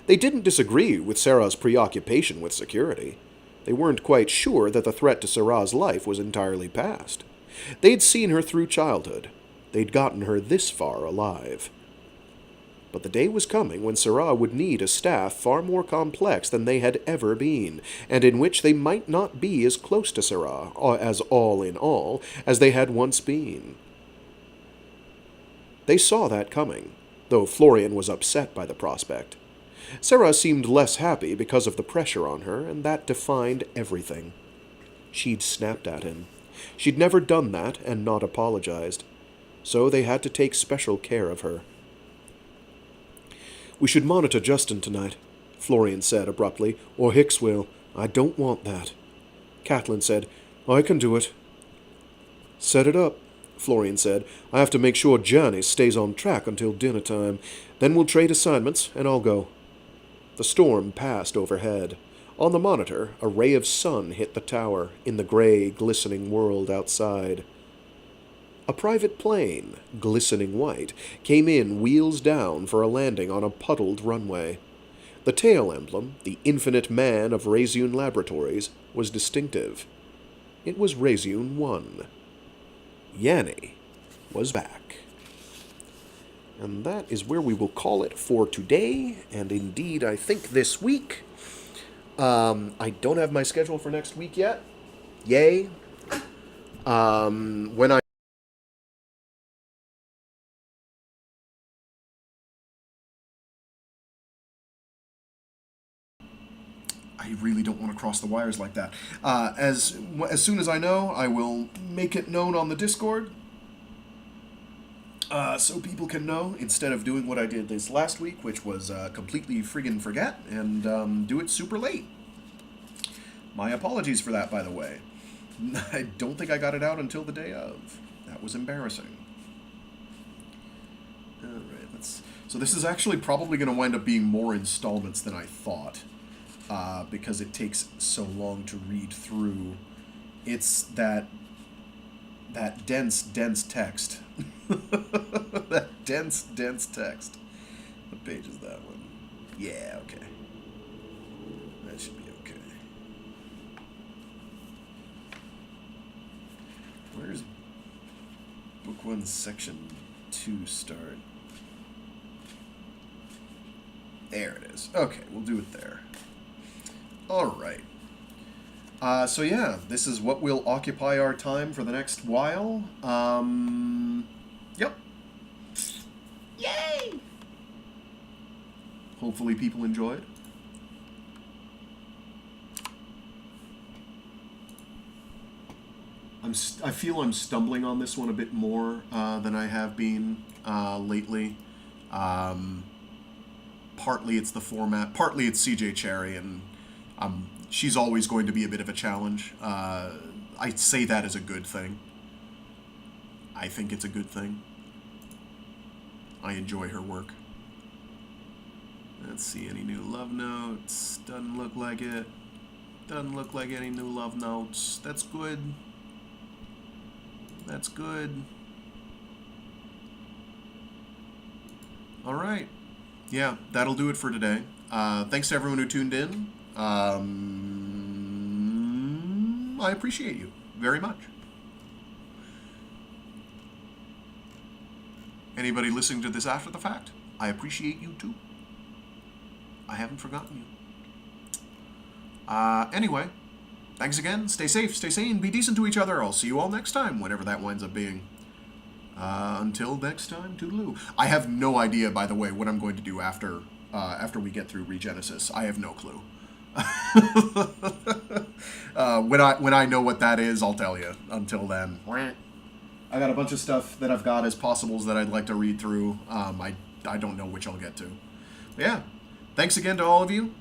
They didn't disagree with Sarah's preoccupation with security. They weren't quite sure that the threat to Sarah's life was entirely past. They'd seen her through childhood. They'd gotten her this far alive. But the day was coming when Sarah would need a staff far more complex than they had ever been, and in which they might not be as close to Sarah, as all in all, as they had once been. They saw that coming, though Florian was upset by the prospect. Sarah seemed less happy because of the pressure on her, and that defined everything. She'd snapped at him. She'd never done that and not apologized. So they had to take special care of her. "We should monitor Justin tonight," Florian said abruptly, "or Hicks will. I don't want that." Catelyn said, "I can do it." "Set it up," Florian said. "I have to make sure Yanni stays on track until dinner time. Then we'll trade assignments, and I'll go." The storm passed overhead. On the monitor, a ray of sun hit the tower in the gray, glistening world outside. A private plane, glistening white, came in wheels down for a landing on a puddled runway. The tail emblem, the infinite man of Reseune Laboratories, was distinctive. It was Reseune 1. Yanni was back. And that is where we will call it for today, and indeed I think this week. I don't have my schedule for next week yet. Yay. When I really don't want to cross the wires like that. As soon as I know, I will make it known on the Discord, so people can know, instead of doing what I did this last week, which was completely friggin' forget and do it super late. My apologies for that, by the way. I don't think I got it out until the day of. That was embarrassing. Alright, so this is actually probably going to wind up being more installments than I thought. Because it takes so long to read through. It's that dense text. That dense text. What page is that one? Yeah, okay. That should be okay. Where's Book 1, Section 2 start? There it is. Okay, we'll do it there. Alright. So yeah, this is what will occupy our time for the next while. Yep. Yay! Hopefully people enjoyed. I feel I'm stumbling on this one a bit more than I have been lately. Partly it's the format, partly it's CJ Cherryh, and she's always going to be a bit of a challenge. I say that as a good thing. I think it's a good thing. I enjoy her work. Let's see, any new love notes? Doesn't look like it. Doesn't look like any new love notes. That's good. That's good. Alright. Yeah, that'll do it for today. Thanks to everyone who tuned in. I appreciate you very much. Anybody listening to this after the fact, I appreciate you too. I haven't forgotten you. Anyway, thanks again. Stay safe, stay sane, be decent to each other. I'll see you all next time, whenever that winds up being. Until next time, toodaloo. I have no idea, by the way, what I'm going to do after we get through Regenesis. I have no clue. When I know what that is, I'll tell you. Until then, I got a bunch of stuff that I've got as possibles that I'd like to read through. I don't know which I'll get to. But yeah, thanks again to all of you.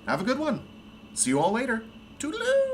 Have a good one. See you all later. Toodaloo!